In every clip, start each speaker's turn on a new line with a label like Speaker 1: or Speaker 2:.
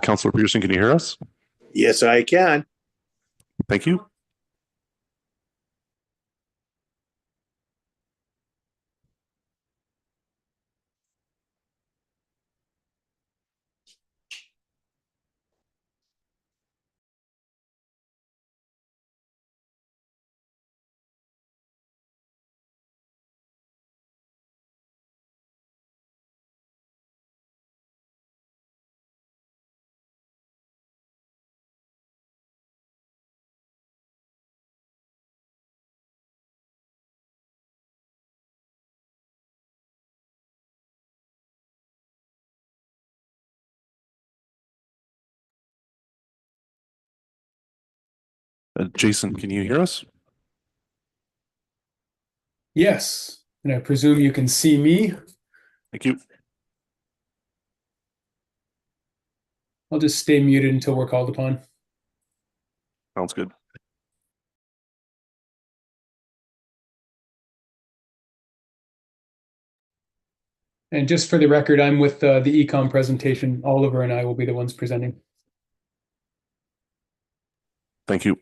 Speaker 1: Councilor Peterson, can you hear us?
Speaker 2: Yes, I can.
Speaker 1: Thank you. Jason, can you hear us?
Speaker 3: Yes, and I presume you can see me.
Speaker 1: Thank you.
Speaker 3: I'll just stay muted until we're called upon.
Speaker 1: Sounds good.
Speaker 3: And just for the record, I'm with the econ presentation. Oliver and I will be the ones presenting.
Speaker 1: Thank you.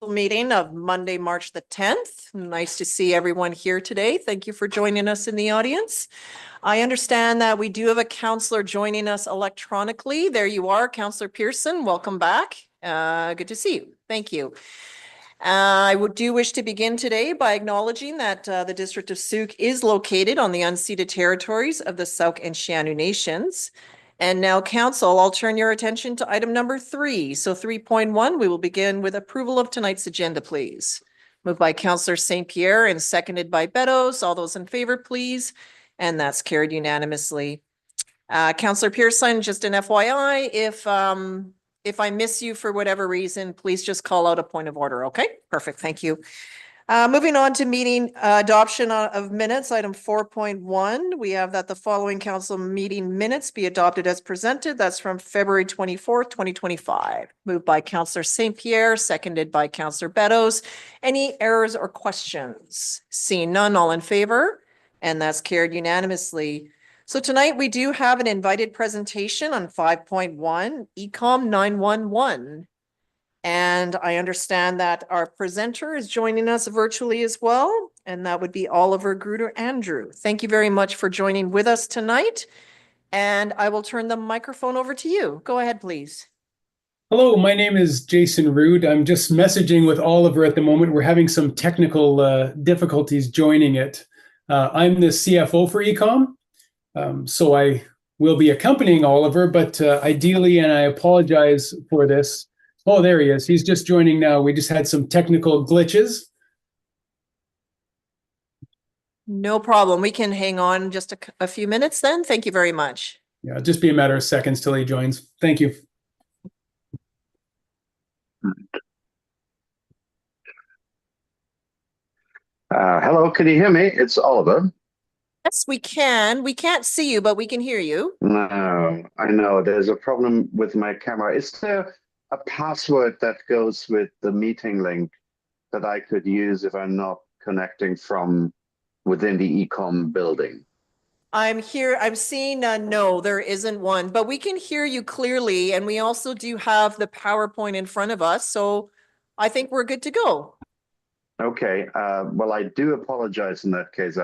Speaker 4: Meeting of Monday, March the 10th. Nice to see everyone here today. Thank you for joining us in the audience. I understand that we do have a counselor joining us electronically. There you are, Counselor Pearson. Welcome back. Good to see you. Thank you. I do wish to begin today by acknowledging that the District of Sooke is located on the unceded territories of the Sooke and Shaanu Nations. And now, council, I'll turn your attention to item number 3. So 3.1, we will begin with approval of tonight's agenda, please. Moved by Councillor St. Pierre and seconded by Beddoes. All those in favor, please. And that's carried unanimously. Councillor Pearson, just an FYI, if I miss you for whatever reason, please just call out a point of order. Okay, perfect. Thank you. Moving on to meeting adoption of minutes, item 4.1. We have that the following council meeting minutes be adopted as presented. That's from February 24th, 2025. Moved by Councillor St. Pierre, seconded by Councillor Beddoes. Any errors or questions? Seeing none, all in favor? And that's carried unanimously. So tonight we do have an invited presentation on 5.1 Ecom 911. And I understand that our presenter is joining us virtually as well, and that would be Oliver Gruder Andrew. Thank you very much for joining with us tonight. And I will turn the microphone over to you. Go ahead, please.
Speaker 3: Hello, my name is Jason Rude. I'm just messaging with Oliver at the moment. We're having some technical difficulties joining it. I'm the CFO for Ecom, so I will be accompanying Oliver, but ideally, and I apologize for this. Oh, there he is. He's just joining now. We just had some technical glitches.
Speaker 4: No problem. We can hang on just a few minutes then. Thank you very much.
Speaker 3: Yeah, it'll just be a matter of seconds till he joins. Thank you.
Speaker 2: Hello, can you hear me? It's Oliver.
Speaker 4: Yes, we can. We can't see you, but we can hear you.
Speaker 2: No, I know there's a problem with my camera. Is there a password that goes with the meeting link that I could use if I'm not connecting from within the Ecom building?
Speaker 4: I'm here. I'm seeing no, there isn't one, but we can hear you clearly. And we also do have the PowerPoint in front of us. So I think we're good to go.
Speaker 2: Okay, well, I do apologize in that case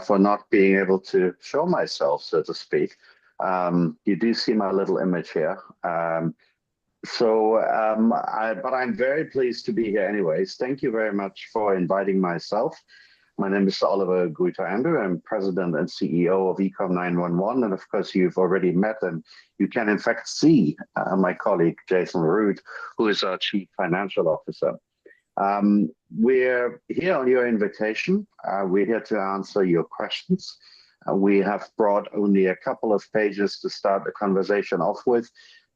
Speaker 2: for not being able to show myself, so to speak. You do see my little image here. But I'm very pleased to be here anyways. Thank you very much for inviting myself. My name is Oliver Gruter Andrew. I'm President and CEO of Ecom 911. And of course, you've already met and you can in fact see my colleague, Jason Rude, who is our Chief Financial Officer. We're here on your invitation. We're here to answer your questions. We have brought only a couple of pages to start the conversation off with.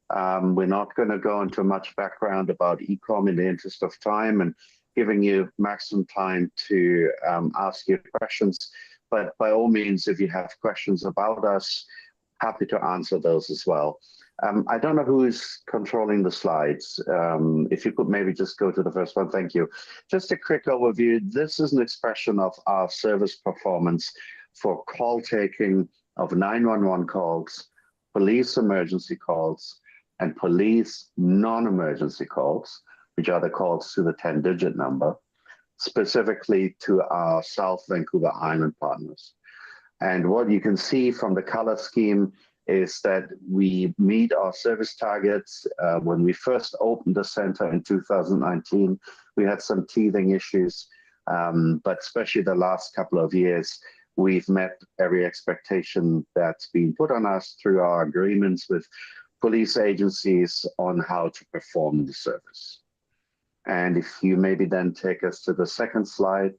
Speaker 2: We're not going to go into much background about Ecom in the interest of time and giving you maximum time to ask your questions. But by all means, if you have questions about us, happy to answer those as well. I don't know who is controlling the slides. If you could maybe just go to the first one, thank you. Just a quick overview. This is an expression of our service performance for call taking of 911 calls, police emergency calls, and police non-emergency calls, which are the calls to the 10-digit number, specifically to our South Vancouver Island partners. And what you can see from the color scheme is that we meet our service targets. When we first opened the center in 2019, we had some teething issues, but especially the last couple of years, we've met every expectation that's been put on us through our agreements with police agencies on how to perform the service. And if you maybe then take us to the second slide,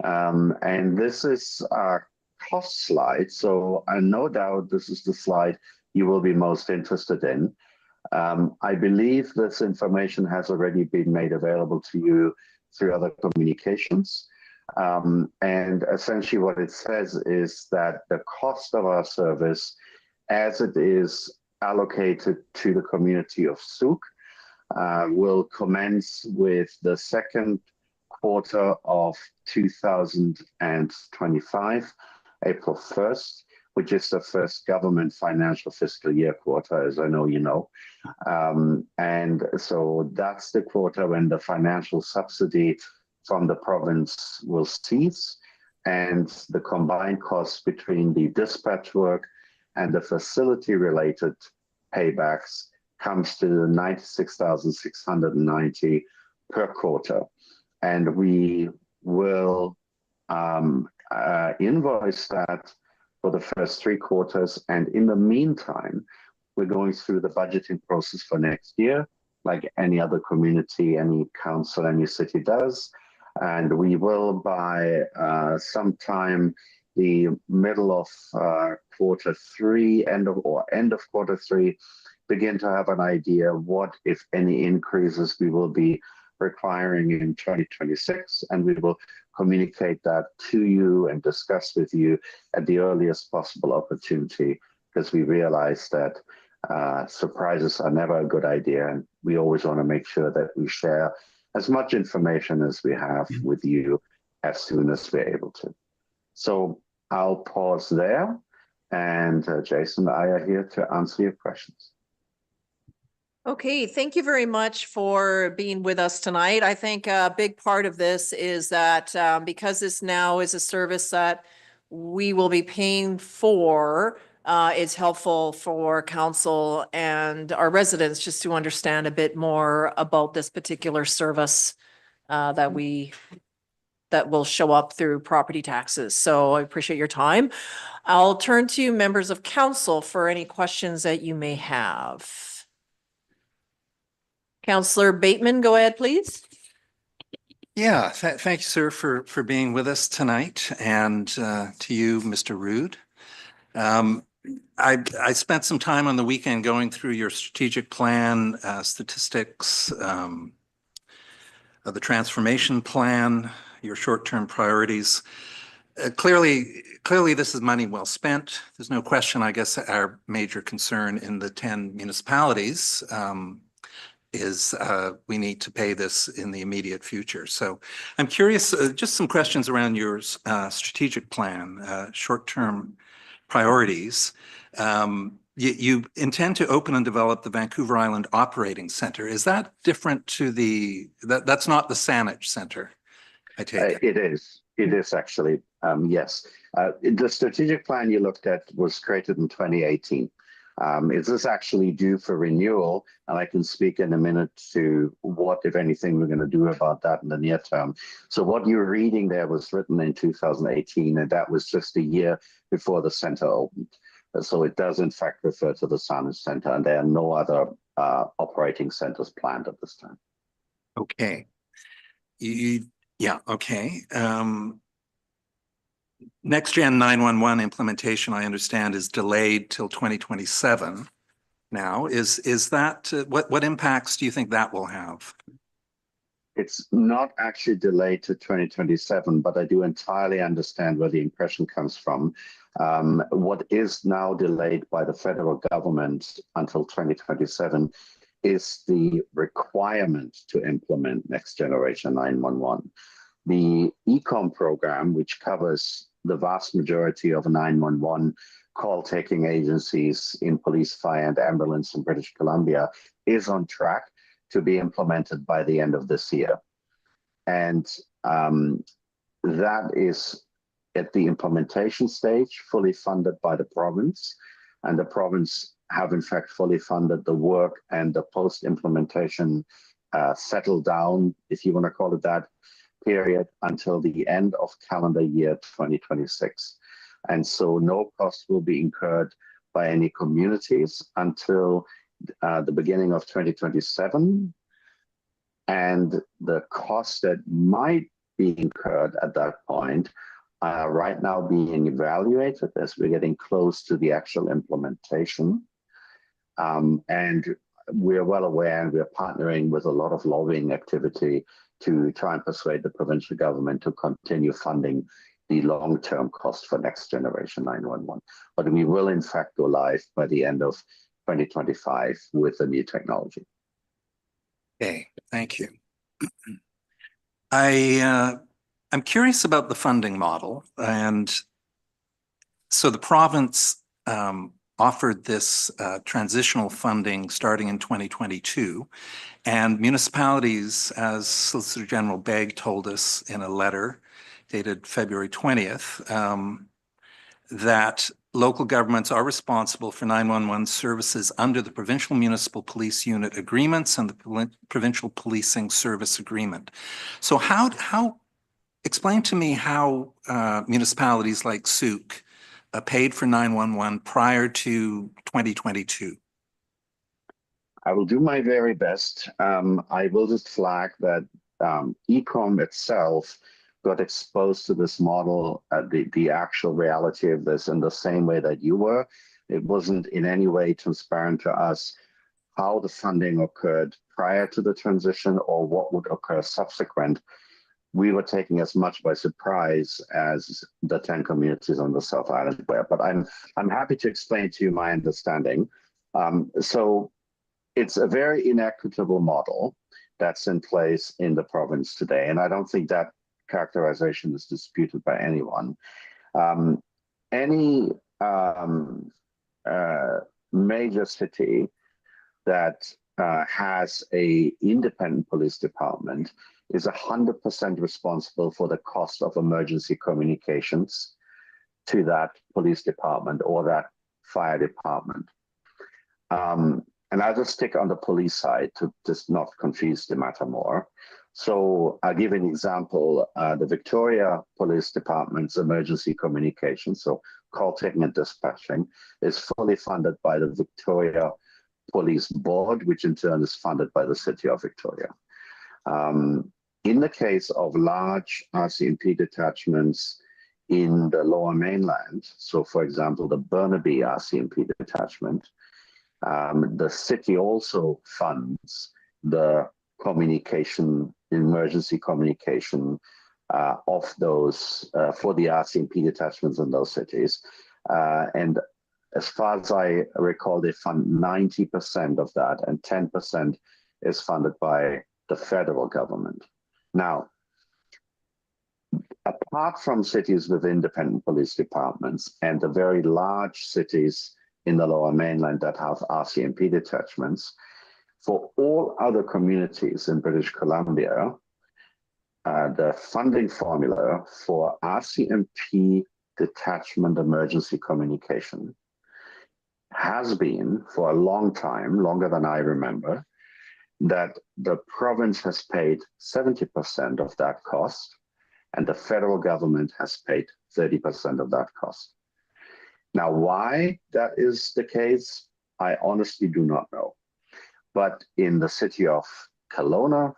Speaker 2: and this is our cost slide. So no doubt this is the slide you will be most interested in. I believe this information has already been made available to you through other communications. And essentially what it says is that the cost of our service as it is allocated to the community of Sooke will commence with the second quarter of 2025, April 1st, which is the first government financial fiscal year quarter, as I know you know. And so that's the quarter when the financial subsidy from the province will cease, and the combined costs between the dispatch work and the facility-related paybacks comes to 96,690 per quarter. And we will invoice that for the first 3 quarters. And in the meantime, we're going through the budgeting process for next year, like any other community, any council, any city does. And we will by sometime the middle of quarter 3, end of quarter 3, begin to have an idea what, if any, increases we will be requiring in 2026, and we will communicate that to you and discuss with you at the earliest possible opportunity, because we realize that surprises are never a good idea, and we always want to make sure that we share as much information as we have with you as soon as we're able to. So I'll pause there, and Jason and I are here to answer your questions.
Speaker 4: Okay, thank you very much for being with us tonight. I think a big part of this is that because this now is a service that we will be paying for, it's helpful for council and our residents just to understand a bit more about this particular service that will show up through property taxes. So I appreciate your time. I'll turn to members of council for any questions that you may have. Councillor Bateman, go ahead, please.
Speaker 5: Yeah, thank you, sir, for being with us tonight, and to you, Mr. Rood. I spent some time on the weekend going through your strategic plan, statistics, of the transformation plan, your short-term priorities. Clearly, this is money well spent. There's no question, I guess, our major concern in the 10 municipalities is we need to pay this in the immediate future. So I'm curious, just some questions around your strategic plan, short-term priorities. You intend to open and develop the Vancouver Island Operating Center. Is that different to that's not the Saanich Center, I take it?
Speaker 2: It is actually, yes. The strategic plan you looked at was created in 2018. Is this actually due for renewal? And I can speak in a minute to what, if anything, we're going to do about that in the near term. So what you're reading there was written in 2018, and that was just a year before the center opened. So it does, in fact, refer to the Saanich Center, and there are no other operating centers planned at this time.
Speaker 5: Okay. Yeah, okay. Next Gen 911 implementation, I understand, is delayed till 2027 now. Is that, what impacts do you think that will have?
Speaker 2: It's not actually delayed to 2027, but I do entirely understand where the impression comes from. What is now delayed by the federal government until 2027 is the requirement to implement Next Generation 911. The ECOM program, which covers the vast majority of 911 call-taking agencies in police, fire, and ambulance in British Columbia, is on track to be implemented by the end of this year. And that is at the implementation stage, fully funded by the province. And the province have, in fact, fully funded the work and the post-implementation settle down, if you want to call it that, period until the end of calendar year 2026. And so no cost will be incurred by any communities until the beginning of 2027. And the costs that might be incurred at that point are right now being evaluated as we're getting close to the actual implementation. And we're well aware, and we're partnering with a lot of lobbying activity to try and persuade the provincial government to continue funding the long-term cost for Next Generation 911. But we will, in fact, go live by the end of 2025 with the new technology.
Speaker 5: Okay, thank you. I'm curious about the funding model. And so the province offered this transitional funding starting in 2022. And municipalities, as Solicitor General Begg told us in a letter dated February 20th, that local governments are responsible for 911 services under the Provincial Municipal Police Unit Agreements and the Provincial Policing Service Agreement. So explain to me how municipalities like Sooke paid for 911 prior to 2022?
Speaker 2: I will do my very best. I will just flag that Ecom itself got exposed to this model, the actual reality of this in the same way that you were. It wasn't in any way transparent to us how the funding occurred prior to the transition or what would occur subsequent. We were taken as much by surprise as the 10 communities on the South Island were. But I'm happy to explain to you my understanding. So it's a very inequitable model that's in place in the province today. And I don't think that characterization is disputed by anyone. Any major city that has an independent police department is 100% responsible for the cost of emergency communications to that police department or that fire department. And I'll just stick on the police side to just not confuse the matter more. So I'll give an example. The Victoria Police Department's emergency communications, so call taking and dispatching, is fully funded by the Victoria Police Board, which in turn is funded by the City of Victoria. In the case of large RCMP detachments in the Lower Mainland, so for example, the Burnaby RCMP detachment, the city also funds the communication, emergency communication of those for the RCMP detachments in those cities. And as far as I recall, they fund 90% of that, and 10% is funded by the federal government. Now, apart from cities with independent police departments and the very large cities in the Lower Mainland that have RCMP detachments, for all other communities in British Columbia, the funding formula for RCMP detachment emergency communication has been for a long time, longer than I remember, that the province has paid 70% of that cost and the federal government has paid 30% of that cost. Now, why that is the case, I honestly do not know. But in the city of Kelowna,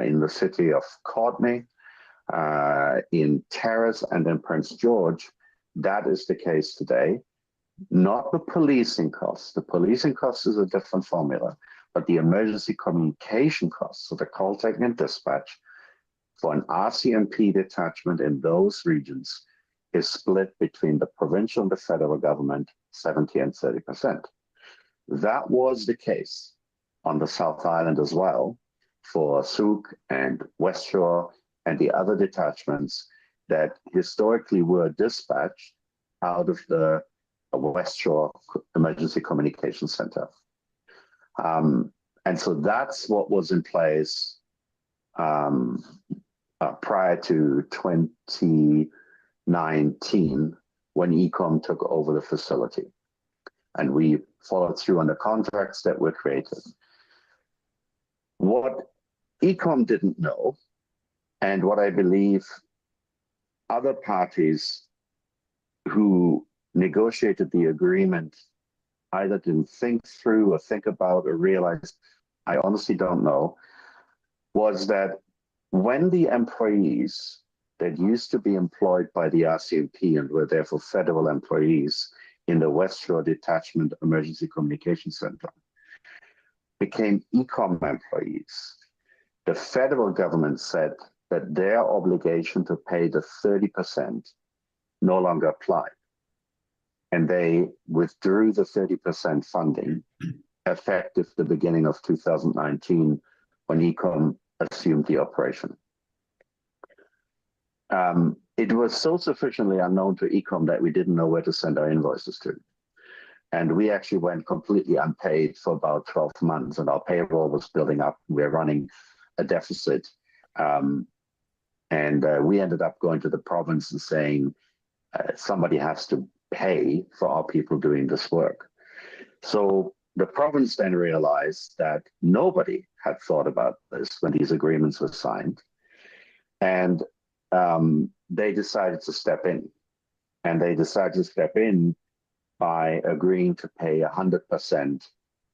Speaker 2: in the city of Courtenay, in Terrace and in Prince George, that is the case today. Not the policing costs. The policing cost is a different formula, but the emergency communication costs, so the call taking and dispatch for an RCMP detachment in those regions is split between the provincial and the federal government, 70 and 30%. That was the case on the South Island as well for Sooke and West Shore and the other detachments that historically were dispatched out of the West Shore Emergency Communication Center. And so that's what was in place prior to 2019 when Ecom took over the facility. And we followed through on the contracts that were created. What Ecom didn't know, and what I believe other parties who negotiated the agreement either didn't think through or think about or realize, I honestly don't know, was that when the employees that used to be employed by the RCMP and were therefore federal employees in the West Shore Detachment Emergency Communication Center became Ecom employees, the federal government said that their obligation to pay the 30% no longer applied. And they withdrew the 30% funding effective the beginning of 2019 when Ecom assumed the operation. It was so sufficiently unknown to Ecom that we didn't know where to send our invoices to. And we actually went completely unpaid for about 12 months and our payroll was building up. We were running a deficit. And we ended up going to the province and saying, somebody has to pay for our people doing this work. So the province then realized that nobody had thought about this when these agreements were signed. And they decided to step in. And they decided to step in by agreeing to pay 100%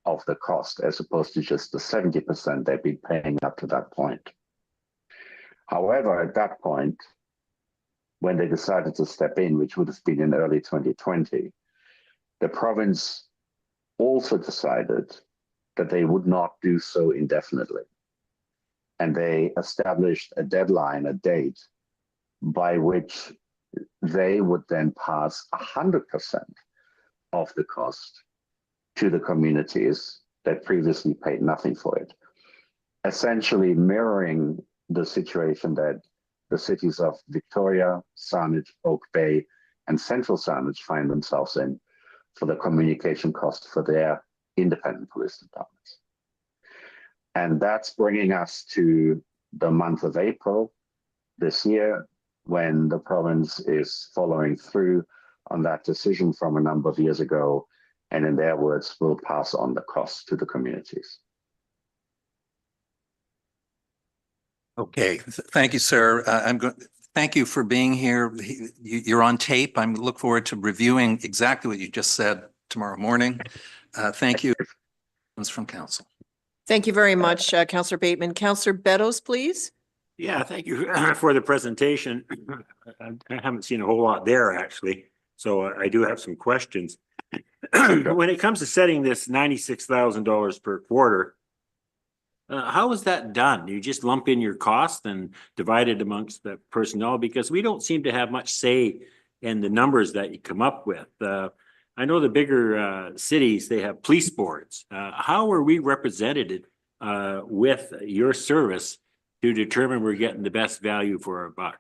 Speaker 2: of the cost as opposed to just the 70% they've been paying up to that point. However, at that point, when they decided to step in, which would have been in early 2020, the province also decided that they would not do so indefinitely. And they established a deadline, a date, by which they would then pass 100% of the cost to the communities that previously paid nothing for it, essentially mirroring the situation that the cities of Victoria, Saanich, Oak Bay, and Central Saanich find themselves in for the communication cost for their independent police departments. And that's bringing us to the month of April this year, when the province is following through on that decision from a number of years ago, and in their words, will pass on the cost to the communities.
Speaker 5: Okay, thank you, sir. Thank you for being here. You're on tape. I look forward to reviewing exactly what you just said tomorrow morning. Thank you. From council.
Speaker 4: Thank you very much, Councillor Bateman. Councillor Beddoes, please.
Speaker 6: Yeah, thank you for the presentation. I haven't seen a whole lot there, actually, so I do have some questions. When it comes to setting this $96,000 per quarter, how is that done? You just lump in your cost and divide it amongst the personnel? Because we don't seem to have much say in the numbers that you come up with. I know the bigger cities, they have police boards. How are we represented with your service to determine we're getting the best value for our buck?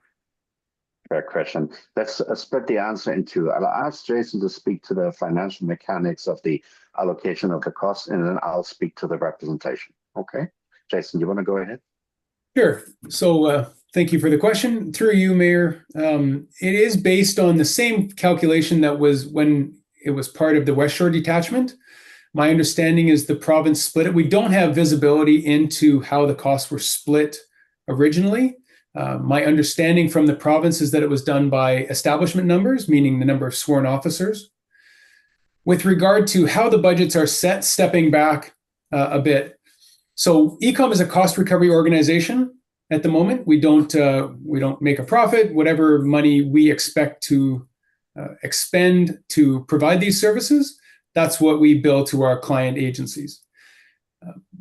Speaker 2: Fair question. Let's split the answer into, I'll ask Jason to speak to the financial mechanics of the allocation of the costs, and then I'll speak to the representation. Okay? Jason, you want to go ahead?
Speaker 3: Sure. So thank you for the question. Through you, Mayor. It is based on the same calculation that was when it was part of the West Shore detachment. My understanding is the province split it. We don't have visibility into how the costs were split originally. My understanding from the province is that it was done by establishment numbers, meaning the number of sworn officers. With regard to how the budgets are set, stepping back a bit. So ECOM is a cost recovery organization at the moment. We don't make a profit. Whatever money we expect to expend to provide these services, that's what we bill to our client agencies.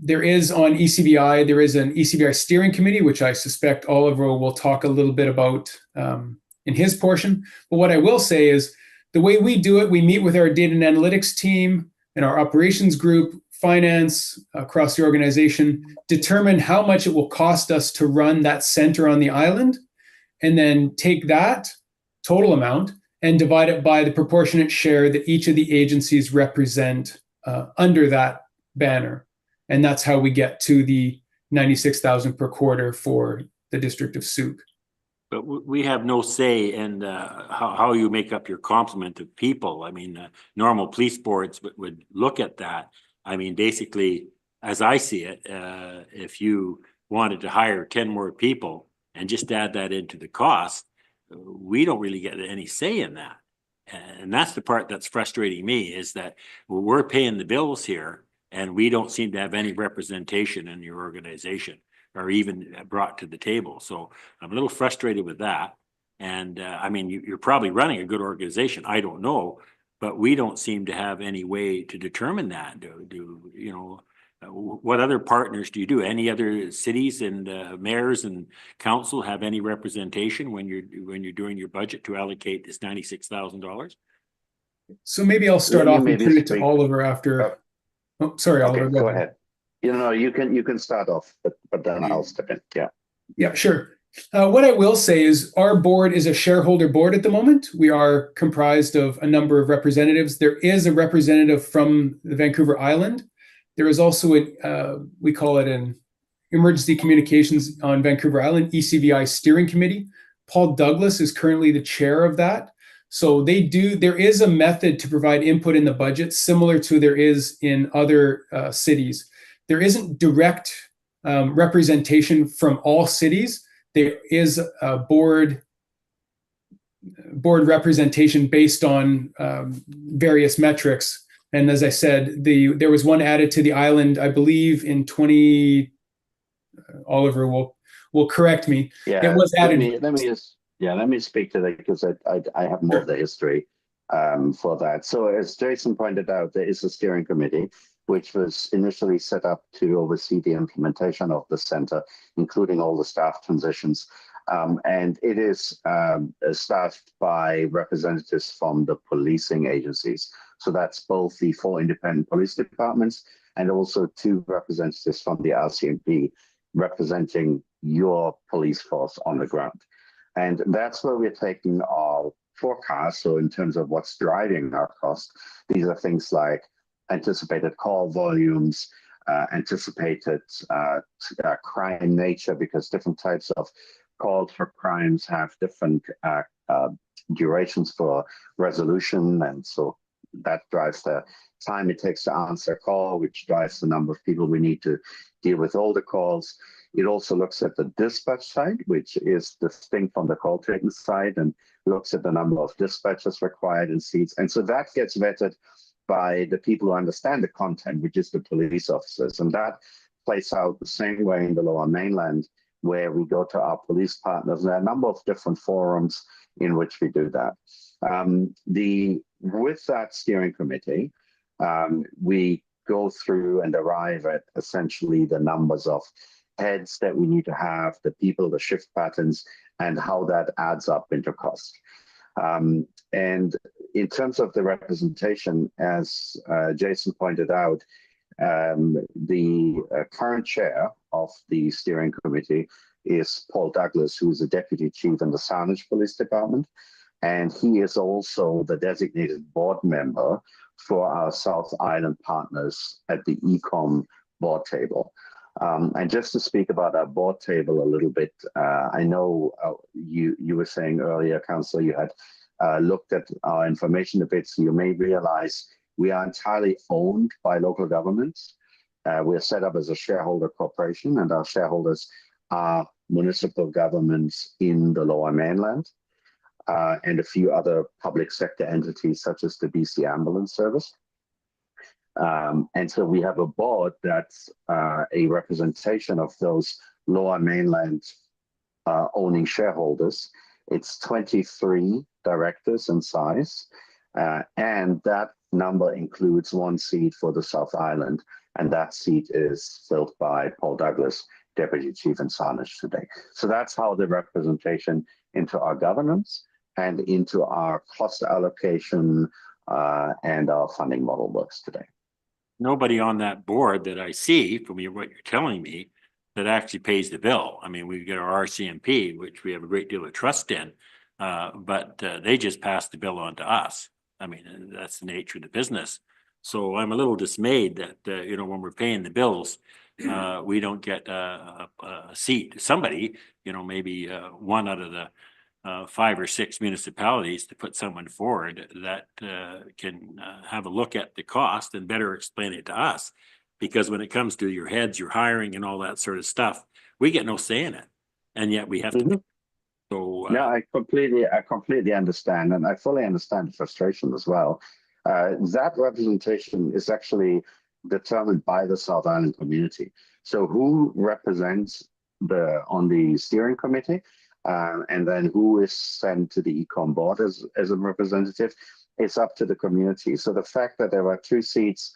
Speaker 3: There is on ECBI, there is an ECBI steering committee, which I suspect Oliver will talk a little bit about in his portion. But what I will say is the way we do it, we meet with our data and analytics team and our operations group, finance across the organization, determine how much it will cost us to run that center on the island, and then take that total amount and divide it by the proportionate share that each of the agencies represent under that banner. And that's how we get to the $96,000 per quarter for the District of Sooke.
Speaker 6: But we have no say in how you make up your complement of people. I mean, normal police boards would look at that. I mean, basically, as I see it, if you wanted to hire 10 more people and just add that into the cost, we don't really get any say in that. And that's the part that's frustrating me, is that we're paying the bills here and we don't seem to have any representation in your organization or even brought to the table. So I'm a little frustrated with that. And I mean, you're probably running a good organization. I don't know, but we don't seem to have any way to determine that. Do you know, what other partners do you do? Any other cities and mayors and council have any representation when you're doing your budget to allocate this $96,000?
Speaker 3: So maybe I'll start off and turn it to Oliver after. Oh, sorry,
Speaker 2: Okay,
Speaker 3: Oliver.
Speaker 2: go ahead. You know, you can start off, but then I'll step in. Yeah.
Speaker 3: Yeah, sure. What I will say is our board is a shareholder board at the moment. We are comprised of a number of representatives. There is a representative from the Vancouver Island. There is also we call it an Emergency Communications on Vancouver Island, ECVI Steering Committee. Paul Douglas is currently the chair of that. So there is a method to provide input in the budget similar to there is in other cities. There isn't direct representation from all cities. There is a board board representation based on various metrics. And as I said, there was one added to the island, I believe, in 20. Oliver will correct me.
Speaker 2: Yeah,
Speaker 3: It was added.
Speaker 2: let me speak to that because I have more of the history for that. So as Jason pointed out, there is a steering committee which was initially set up to oversee the implementation of the center, including all the staff transitions. And it is staffed by representatives from the policing agencies. So that's both the 4 independent police departments and also 2 representatives from the RCMP representing your police force on the ground. And that's where we're taking our forecast. So in terms of what's driving our cost, these are things like anticipated call volumes, anticipated crime nature, because different types of calls for crimes have different durations for resolution. And so that drives the time it takes to answer a call, which drives the number of people we need to deal with all the calls. It also looks at the dispatch side, which is distinct from the call taking side, and looks at the number of dispatchers required in seats. And so that gets vetted by the people who understand the content, which is the police officers. And that plays out the same way in the Lower Mainland, where we go to our police partners. There are a number of different forums in which we do that. With that steering committee, we go through and arrive at essentially the numbers of heads that we need to have, the people, the shift patterns, and how that adds up into cost. And in terms of the representation, as Jason pointed out, the current chair of the steering committee is Paul Douglas, who is the deputy chief in the Saanich Police Department. And he is also the designated board member for our South Island partners at the ECOM board table. And just to speak about our board table a little bit, I know you were saying earlier, Councillor, you had looked at our information a bit, so you may realize we are entirely owned by local governments. We're set up as a shareholder corporation, and our shareholders are municipal governments in the Lower Mainland and a few other public sector entities such as the BC Ambulance Service. And so we have a board that's a representation of those Lower Mainland owning shareholders. It's 23 directors in size, and that number includes 1 seat for the South Island, and that seat is filled by Paul Douglas, Deputy Chief in Saanich today. So that's how the representation into our governance and into our cost allocation and our funding model works today.
Speaker 6: Nobody on that board that I see from what you're telling me that actually pays the bill. I mean, we get our RCMP, which we have a great deal of trust in, but they just pass the bill on to us. I mean, that's the nature of the business. So I'm a little dismayed that, when we're paying the bills, we don't get a seat. Somebody, maybe 1 out of the 5 or 6 municipalities to put someone forward that can have a look at the cost and better explain it to us. Because when it comes to your heads, your hiring and all that sort of stuff, we get no say in it. And yet we have to. So
Speaker 2: no, I completely understand, and I fully understand the frustration as well. That representation is actually determined by the South Island community. So who represents on the steering committee, and then who is sent to the ECOM board as a representative, it's up to the community. So the fact that there are 2 seats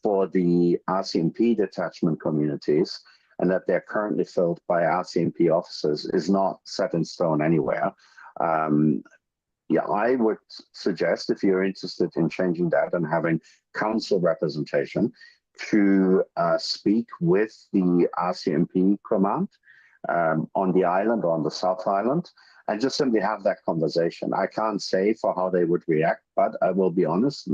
Speaker 2: for the RCMP detachment communities, and that they're currently filled by RCMP officers, is not set in stone anywhere. I would suggest, if you're interested in changing that and having council representation, to speak with the RCMP command on the island or on the South Island, and just simply have that conversation. I can't say for how they would react, but I will be honest,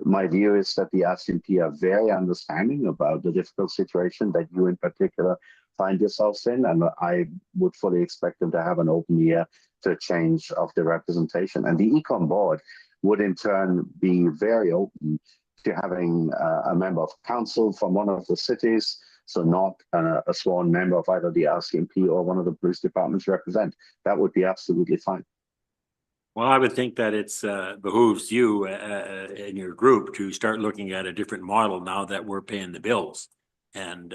Speaker 2: my view is that the RCMP are very understanding about the difficult situation that you in particular find yourselves in, and I would fully expect them to have an open ear to a change of the representation. And the ECOM board would in turn be very open to having a member of council from one of the cities, so not a sworn member of either the RCMP or one of the police departments represent. That would be absolutely fine.
Speaker 6: Well, I would think that it's behooves you in your group to start looking at a different model now that we're paying the bills. And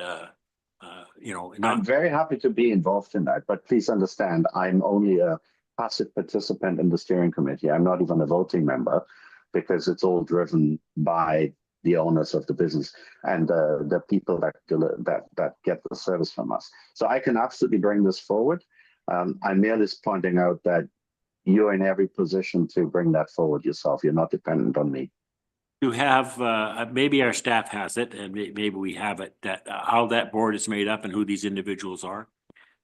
Speaker 6: you know,
Speaker 2: I'm
Speaker 6: not,
Speaker 2: very happy to be involved in that, but please understand, I'm only a passive participant in the steering committee. I'm not even a voting member because it's all driven by the owners of the business and the people that get the service from us. So I can absolutely bring this forward. I'm merely pointing out that you're in every position to bring that forward yourself. You're not dependent on me.
Speaker 6: to have, maybe our staff has it and maybe we have it, that how that board is made up and who these individuals are.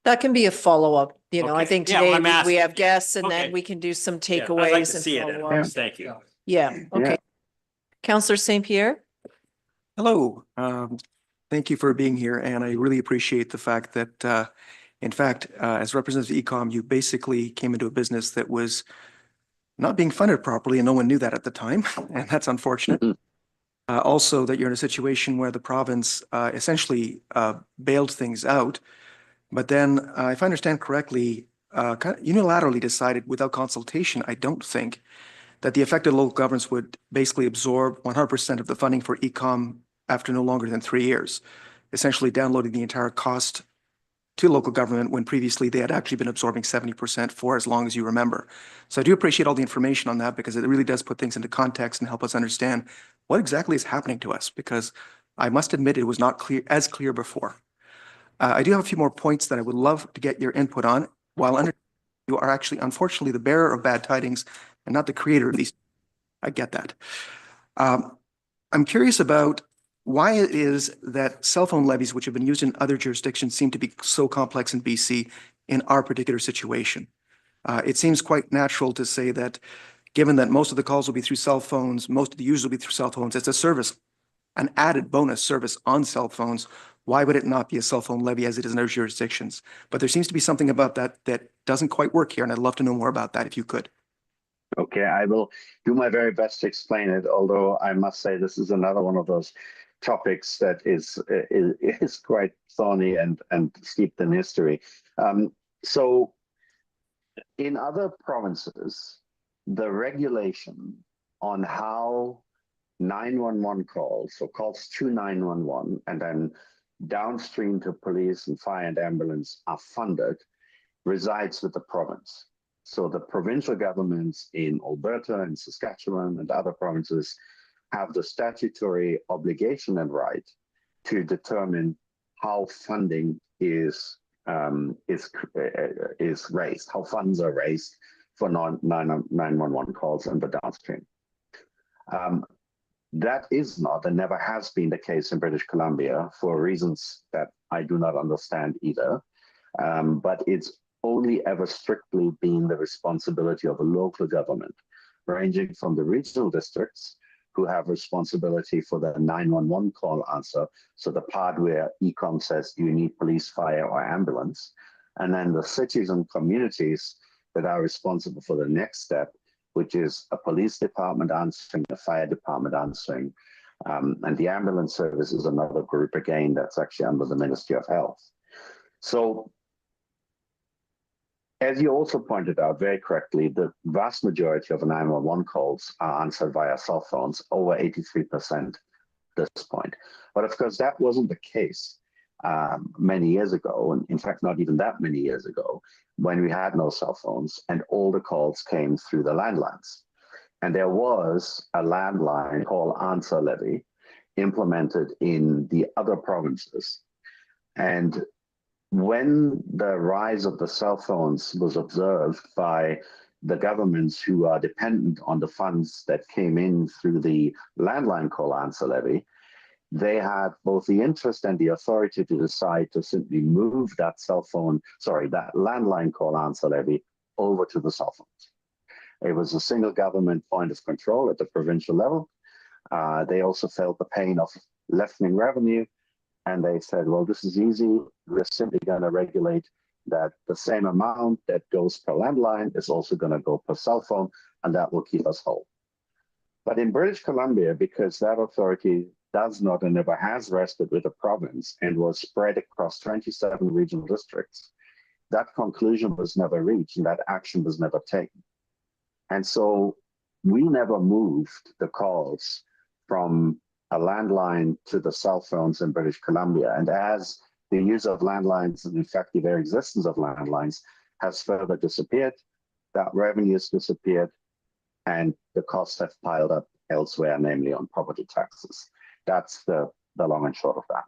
Speaker 4: That can be a follow-up, I
Speaker 6: Okay.
Speaker 4: think
Speaker 6: Yeah,
Speaker 4: today
Speaker 6: I'm
Speaker 4: we
Speaker 6: asking.
Speaker 4: have guests and
Speaker 6: Okay.
Speaker 4: then we can do some
Speaker 6: Yeah, I'd
Speaker 4: takeaways
Speaker 6: like to
Speaker 4: and
Speaker 6: see it.
Speaker 4: follow
Speaker 2: Yeah.
Speaker 4: up.
Speaker 6: Thank you.
Speaker 4: Yeah, okay.
Speaker 2: Yeah.
Speaker 4: Counselor St. Pierre?
Speaker 7: Hello, thank you for being here, and I really appreciate the fact that, in fact, as representative of Ecom, you basically came into a business that was not being funded properly, and no one knew that at the time, and that's unfortunate. Also, that you're in a situation where the province essentially bailed things out, but then, if I understand correctly, kind of unilaterally decided without consultation, I don't think, that the affected local governments would basically absorb 100% of the funding for Ecom after no longer than 3 years, essentially downloading the entire cost to local government when previously they had actually been absorbing 70% for as long as you remember. So I do appreciate all the information on that because it really does put things into context and help us understand what exactly is happening to us, because I must admit it was not clear before. I do have a few more points that I would love to get your input on, while you are actually, unfortunately, the bearer of bad tidings and not the creator of these. I get that. I'm curious about why it is that cell phone levies, which have been used in other jurisdictions, seem to be so complex in BC in our particular situation. It seems quite natural to say that given that most of the calls will be through cell phones, most of the users will be through cell phones, it's a service, an added bonus service on cell phones. Why would it not be a cell phone levy as it is in other jurisdictions? But there seems to be something about that that doesn't quite work here, and I'd love to know more about that if you could.
Speaker 2: Okay, I will do my very best to explain it, although I must say this is another one of those topics that is quite thorny and steeped in history. So in other provinces, the regulation on how 911 calls, so calls to 911 and then downstream to police and fire and ambulance are funded, resides with the province. So the provincial governments in Alberta and Saskatchewan and other provinces have the statutory obligation and right to determine how funding is raised, how funds are raised for 911 calls and the downstream. That is not and never has been the case in British Columbia for reasons that I do not understand either. But it's only ever strictly been the responsibility of a local government, ranging from the regional districts, who have responsibility for the 911 call answer, so the part where Ecom says, do you need police, fire, or ambulance? And then the cities and communities that are responsible for the next step, which is a police department answering, a fire department answering, and the ambulance service is another group, again, that's actually under the Ministry of Health. So, as you also pointed out very correctly, the vast majority of 911 calls are answered via cell phones, over 83% at this point. But of course, that wasn't the case many years ago, and in fact, not even that many years ago, when we had no cell phones and all the calls came through the landlines. And there was a landline call answer levy implemented in the other provinces. And when the rise of the cell phones was observed by the governments who are dependent on the funds that came in through the landline call answer levy, they had both the interest and the authority to decide to simply move that that landline call answer levy over to the cell phones. It was a single government point of control at the provincial level. They also felt the pain of lessening revenue. And they said, well, this is easy. We're simply going to regulate that the same amount that goes per landline is also going to go per cell phone, and that will keep us whole. But in British Columbia, because that authority does not and never has rested with the province and was spread across 27 regional districts, that conclusion was never reached and that action was never taken. And so we never moved the calls from a landline to the cell phones in British Columbia. And as the use of landlines and in fact the very existence of landlines has further disappeared, that revenue has disappeared, and the costs have piled up elsewhere, namely on property taxes. That's the long and short of that.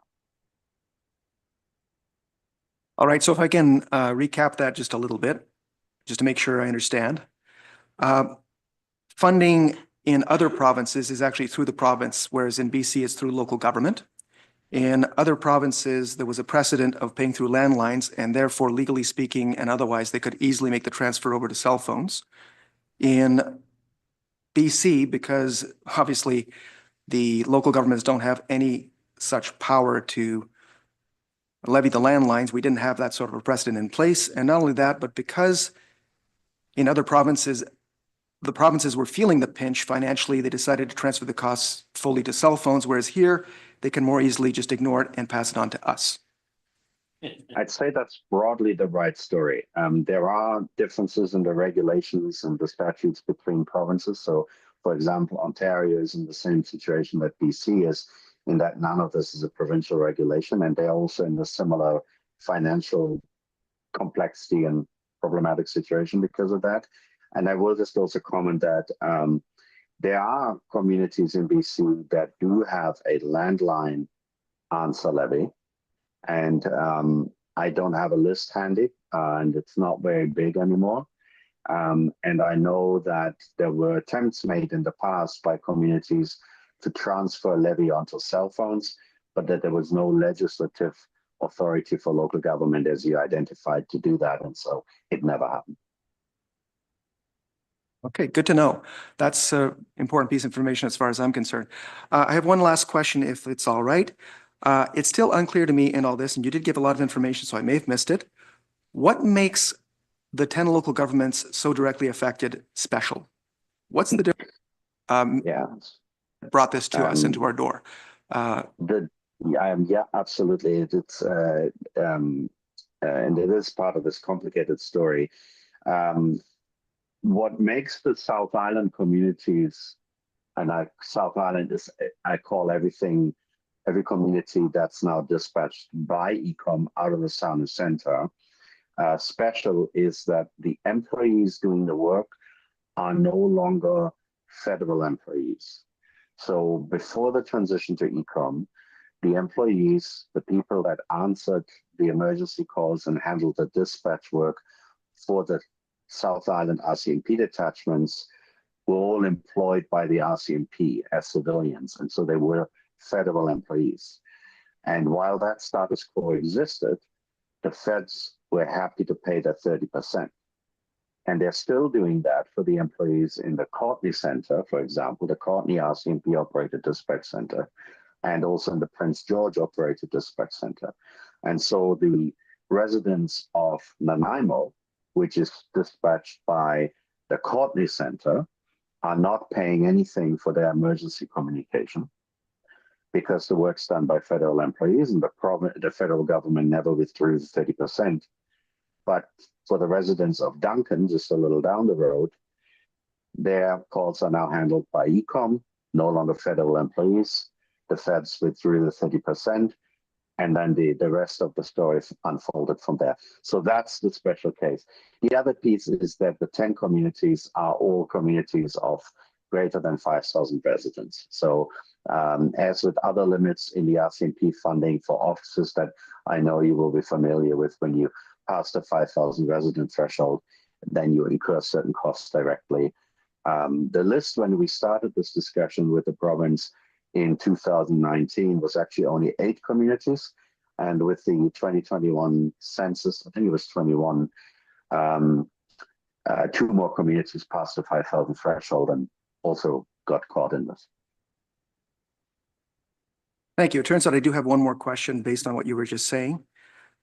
Speaker 7: All right, so if I can recap that just a little bit, just to make sure I understand. Funding in other provinces is actually through the province, whereas in BC it's through local government. In other provinces, there was a precedent of paying through landlines, and therefore, legally speaking and otherwise, they could easily make the transfer over to cell phones. In BC, because obviously the local governments don't have any such power to levy the landlines, we didn't have that sort of a precedent in place. And not only that, but because in other provinces, the provinces were feeling the pinch financially, they decided to transfer the costs fully to cell phones, whereas here they can more easily just ignore it and pass it on to us.
Speaker 2: I'd say that's broadly the right story. There are differences in the regulations and the statutes between provinces. So, for example, Ontario is in the same situation that BC is, in that none of this is a provincial regulation, and they're also in a similar financial complexity and problematic situation because of that. And I will just also comment that there are communities in BC that do have a landline answer levy. And I don't have a list handy, and it's not very big anymore. And I know that there were attempts made in the past by communities to transfer levy onto cell phones, but that there was no legislative authority for local government, as you identified, to do that. And so it never happened.
Speaker 7: Okay, good to know. That's an important piece of information as far as I'm concerned. I have one last question, if it's all right. It's still unclear to me in all this, and you did give a lot of information, so I may have missed it. What makes the 10 local governments so directly affected special? What's the difference?
Speaker 2: Yeah.
Speaker 7: Brought this to us into our door.
Speaker 2: Yeah, absolutely. It's and it is part of this complicated story. What makes the South Island communities, and South Island is, I call every community that's now dispatched by ECOM out of the Sound Center, special, is that the employees doing the work are no longer federal employees. So before the transition to ECOM, the employees, the people that answered the emergency calls and handled the dispatch work for the South Island RCMP detachments, were all employed by the RCMP as civilians. And so they were federal employees. And while that status quo existed, the feds were happy to pay that 30%. And they're still doing that for the employees in the Courtenay Center, for example, the Courtenay RCMP operated dispatch center, and also in the Prince George operated dispatch center. And so the residents of Nanaimo, which is dispatched by the Courtenay Center, are not paying anything for their emergency communication because the work's done by federal employees, and the federal government never withdrew 30%. But for the residents of Duncan, just a little down the road, their calls are now handled by ECOM, no longer federal employees. The feds withdrew the 30%, and then the rest of the story unfolded from there. So that's the special case. The other piece is that the 10 communities are all communities of greater than 5,000 residents. So as with other limits in the RCMP funding for offices that I know you will be familiar with, when you pass the 5,000 resident threshold, then you incur certain costs directly. The list, when we started this discussion with the province in 2019, was actually only 8 communities. And with the 2021 census, I think it was 21, 2 more communities passed the 5,000 threshold and also got caught in this.
Speaker 7: Thank you. It turns out I do have one more question based on what you were just saying.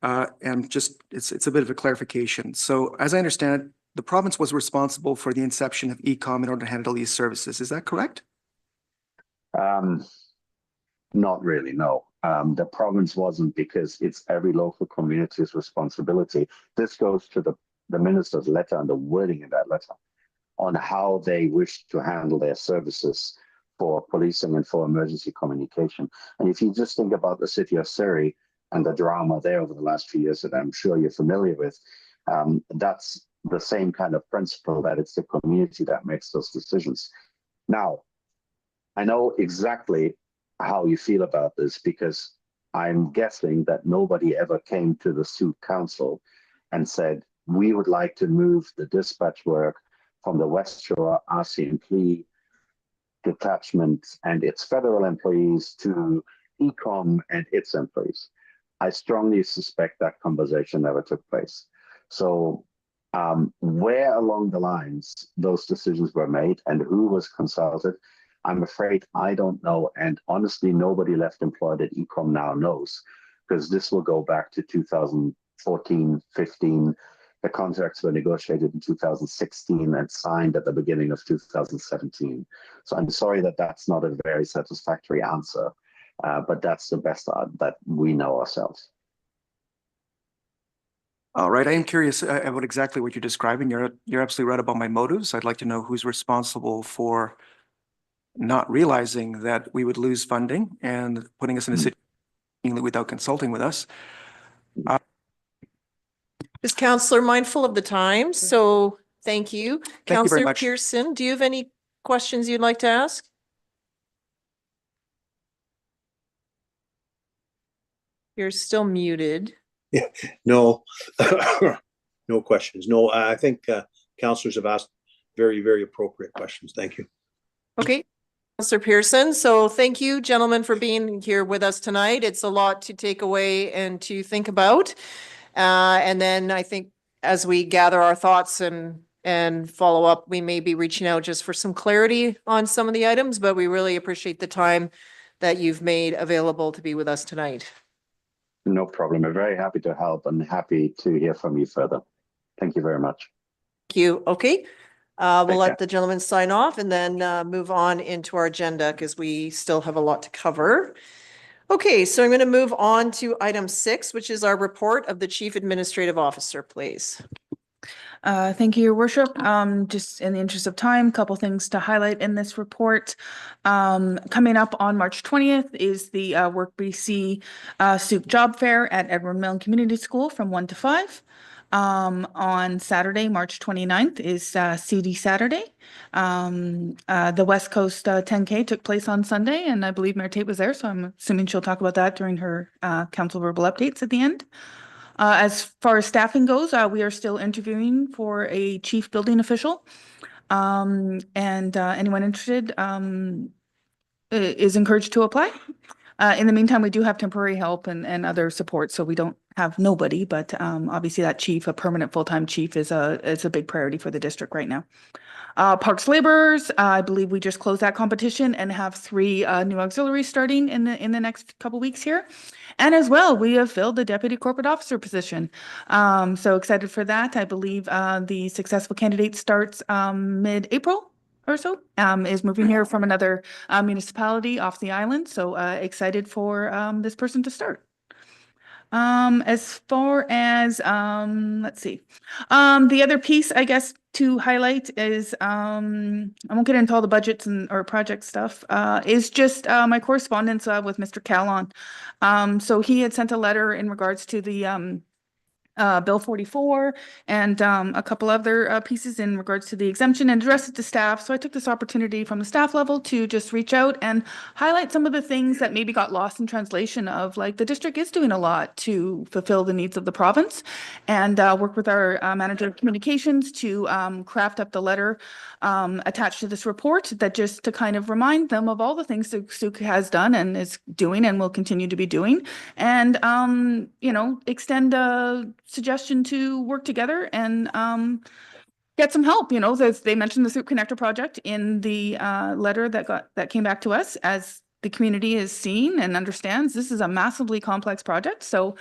Speaker 7: And just, it's a bit of a clarification. So as I understand it, the province was responsible for the inception of ECOM in order to handle these services. Is that correct?
Speaker 2: Not really, no. The province wasn't, because it's every local community's responsibility. This goes to the minister's letter and the wording in that letter. on how they wish to handle their services for policing and for emergency communication. And if you just think about the city of Surrey and the drama there over the last few years that I'm sure you're familiar with, that's the same kind of principle, that it's the community that makes those decisions. Now, I know exactly how you feel about this, because I'm guessing that nobody ever came to the Sooke Council and said, we would like to move the dispatch work from the West Shore RCMP detachment and its federal employees to ECOM and its employees. I strongly suspect that conversation never took place. So where along the lines those decisions were made and who was consulted, I'm afraid I don't know. And honestly, nobody left employed at ECOM now knows, because this will go back to 2014, 15. The contracts were negotiated in 2016 and signed at the beginning of 2017. So I'm sorry that that's not a very satisfactory answer, but that's the best that we know ourselves.
Speaker 7: All right, I am curious about exactly what you're describing. You're absolutely right about my motives. I'd like to know who's responsible for not realizing that we would lose funding and putting us in a situation without consulting with us.
Speaker 4: Is Councillor mindful of the time? So thank you.
Speaker 7: Thank you very
Speaker 4: Councillor
Speaker 7: much.
Speaker 4: Pearson, do you have any questions you'd like to ask? You're still muted.
Speaker 8: No, no questions. No, I think councillors have asked very, very appropriate questions. Thank you.
Speaker 4: Okay, Councillor Pearson. So thank you, gentlemen, for being here with us tonight. It's a lot to take away and to think about. And then I think as we gather our thoughts and follow up, we may be reaching out just for some clarity on some of the items, but we really appreciate the time that you've made available to be with us tonight.
Speaker 2: No problem. I'm very happy to help and happy to hear from you further. Thank you very much.
Speaker 4: Thank you. Okay. We'll
Speaker 2: Take
Speaker 4: let
Speaker 2: care.
Speaker 4: the gentleman sign off and then move on into our agenda because we still have a lot to cover. Okay, so I'm going to move on to item 6, which is our report of the Chief Administrative Officer, please.
Speaker 9: Thank you, Your Worship. Just in the interest of time, a couple things to highlight in this report. Coming up on March 20th is the Work BC Sooke Job Fair at Edward Milne Community School from 1 to 5. On Saturday, March 29th is CD Saturday. The West Coast 10K took place on Sunday, and I believe Mayor Tate was there, so I'm assuming she'll talk about that during her council verbal updates at the end. As far as staffing goes, we are still interviewing for a chief building official. And anyone interested is encouraged to apply. In the meantime, we do have temporary help and other support, so we don't have nobody, but obviously that chief, a permanent full-time chief, is a big priority for the district right now. Parks laborers, I believe we just closed that competition and have 3 new auxiliaries starting in the next couple weeks here. And as well, we have filled the deputy corporate officer position. So excited for that. I believe the successful candidate starts mid-April or so, is moving here from another municipality off the island. So excited for this person to start. As far as, let's see, the other piece, I guess, to highlight is, I won't get into all the budgets or project stuff, is just my correspondence with Mr. Callon. So he had sent a letter in regards to the Bill 44 and a couple other pieces in regards to the exemption and address it to staff. So I took this opportunity from the staff level to just reach out and highlight some of the things that maybe got lost in translation of, like, the district is doing a lot to fulfill the needs of the province, and work with our manager of communications to craft up the letter attached to this report, that just to kind of remind them of all the things that Sooke has done and is doing and will continue to be doing, and you know, extend a suggestion to work together and get some help. You know, they mentioned the Sooke Connector project in the letter that came back to us. As the community is seeing and understands, this is a massively complex project. So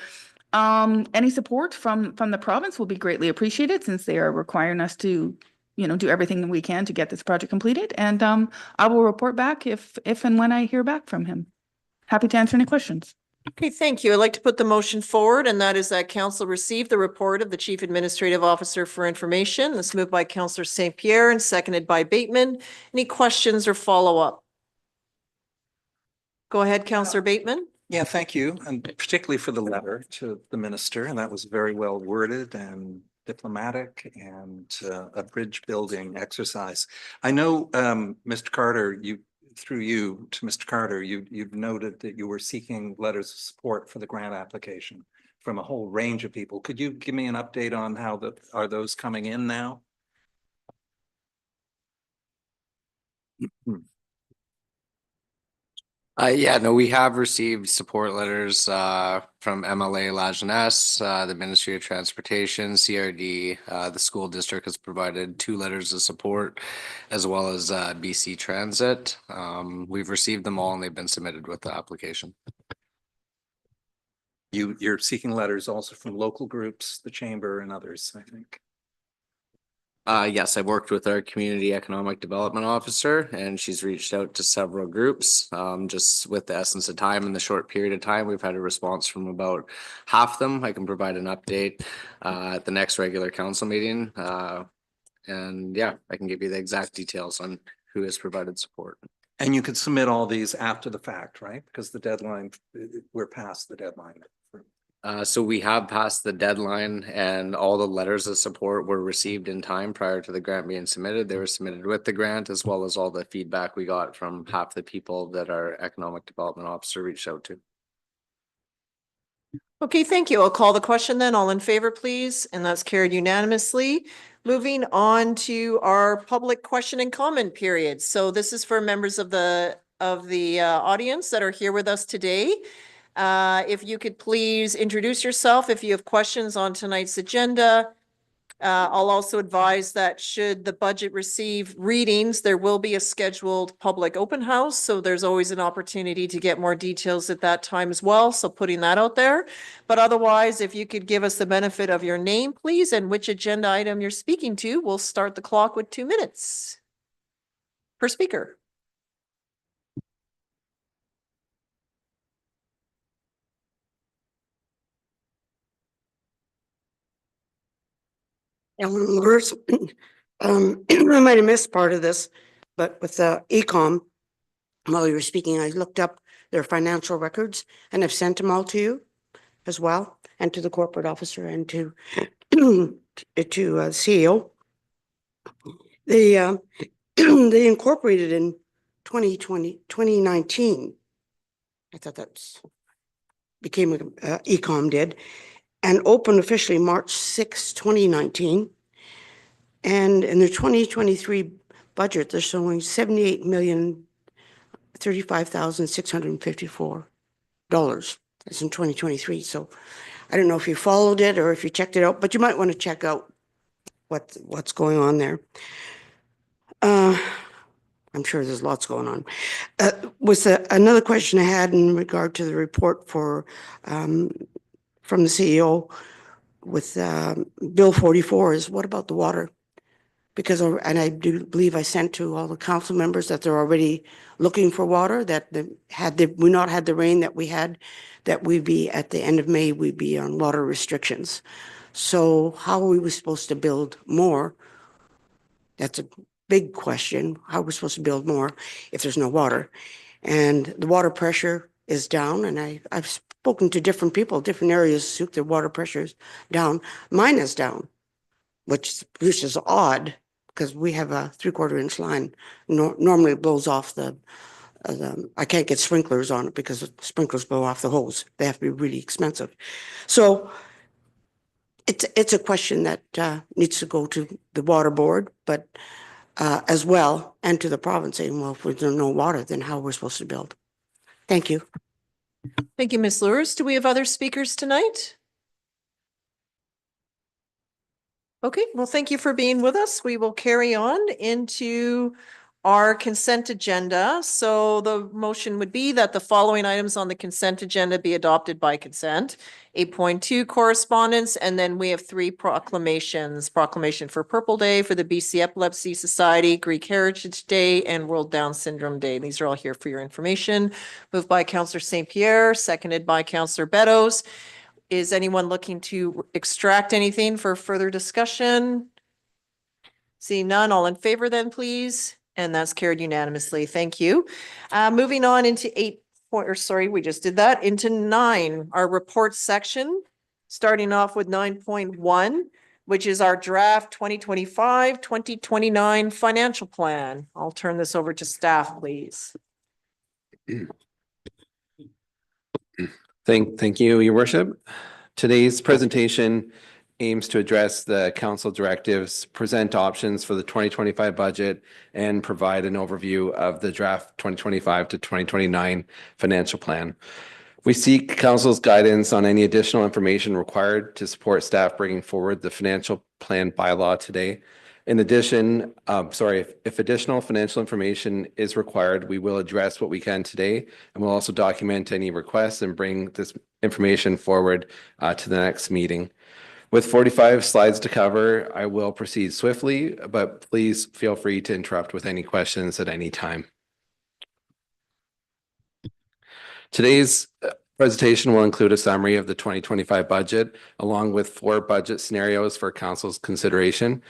Speaker 9: any support from the province will be greatly appreciated, since they are requiring us to, you know, do everything that we can to get this project completed. And I will report back if and when I hear back from him. Happy to answer any questions.
Speaker 4: Okay, thank you. I'd like to put the motion forward, and that is that council receive the report of the Chief Administrative Officer for information. This moved by Councillor St. Pierre and seconded by Bateman. Any questions or follow-up? Go ahead, Councillor Bateman.
Speaker 5: Yeah, thank you, and particularly for the letter to the minister, and that was very well worded and diplomatic and a bridge building exercise. I know, Mr. Carter, through you to Mr. Carter, you've noted that you were seeking letters of support for the grant application from a whole range of people. Could you give me an update on how are those coming in now?
Speaker 10: Yeah, no, we have received support letters from MLA La Jeunesse, the Ministry of Transportation, CRD. The school district has provided 2 letters of support, as well as BC Transit. We've received them all and they've been submitted with the application.
Speaker 5: You're seeking letters also from local groups, the chamber and others, I think.
Speaker 10: Yes, I've worked with our community economic development officer and she's reached out to several groups. Just with the essence of time and the short period of time, we've had a response from about half them. I can provide an update at the next regular council meeting. And yeah, I can give you the exact details on who has provided support.
Speaker 5: And you could submit all these after the fact, right? Because the deadline, we're past the deadline.
Speaker 10: So we have passed the deadline and all the letters of support were received in time prior to the grant being submitted. They were submitted with the grant, as well as all the feedback we got from half the people that our economic development officer reached out to.
Speaker 4: Okay, thank you. I'll call the question then. All in favor, please. And that's carried unanimously. Moving on to our public question and comment period. So this is for members of the audience that are here with us today. If you could please introduce yourself if you have questions on tonight's agenda. I'll also advise that should the budget receive readings, there will be a scheduled public open house. So there's always an opportunity to get more details at that time as well. So putting that out there. But otherwise, if you could give us the benefit of your name, please, and which agenda item you're speaking to, we'll start the clock with 2 minutes per speaker.
Speaker 11: Ellen Lewis. I might have missed part of this, but with Ecom, while you were speaking, I looked up their financial records and I've sent them all to you as well, and to the corporate officer and to CEO. They they incorporated in 2019. I thought that's became Ecom did, and opened officially March 6, 2019. And in their 2023 budget, they're showing $78,035,654. That's in 2023. So I don't know if you followed it or if you checked it out, but you might want to check out what's going on there. I'm sure there's lots going on. Another question I had in regard to the report from the CEO with Bill 44 is, what about the water? Because, and I do believe I sent to all the council members that they're already looking for water, that we not had the rain that we had, that we'd be at the end of May, we'd be on water restrictions. So how are we supposed to build more? That's a big question. How are we supposed to build more if there's no water? And the water pressure is down, and I've spoken to different people, different areas, Sooke, their water pressure is down. Mine is down, which is odd, because we have a 3/4 inch line. Normally it blows off I can't get sprinklers on it because the sprinklers blow off the hose. They have to be really expensive. So it's a question that needs to go to the water board, but as well, and to the province saying, well, if there's no water, then how are we supposed to build? Thank you.
Speaker 4: Thank you, Ms. Lewis. Do we have other speakers tonight? Okay, well, thank you for being with us. We will carry on into our consent agenda. So the motion would be that the following items on the consent agenda be adopted by consent. 8.2 correspondence, and then we have 3 proclamations. Proclamation for Purple Day for the BC Epilepsy Society, Greek Heritage Day, and World Down Syndrome Day. These are all here for your information. Moved by Councillor St. Pierre, seconded by Councillor Beddoes. Is anyone looking to extract anything for further discussion? Seeing none, all in favor then, please. And that's carried unanimously. Thank you. Moving on into we just did that, into 9, our report section, starting off with 9.1, which is our draft 2025-2029 financial plan. I'll turn this over to staff, please.
Speaker 12: Thank you, Your Worship. Today's presentation aims to address the council directives, present options for the 2025 budget, and provide an overview of the draft 2025 to 2029 financial plan. We seek council's guidance on any additional information required to support staff bringing forward the financial plan bylaw today. In addition, if additional financial information is required, we will address what we can today, and we'll also document any requests and bring this information forward to the next meeting. With 45 slides to cover, I will proceed swiftly, but please feel free to interrupt with any questions at any time. Today's presentation will include a summary of the 2025 budget, along with 4 budget scenarios for council's consideration.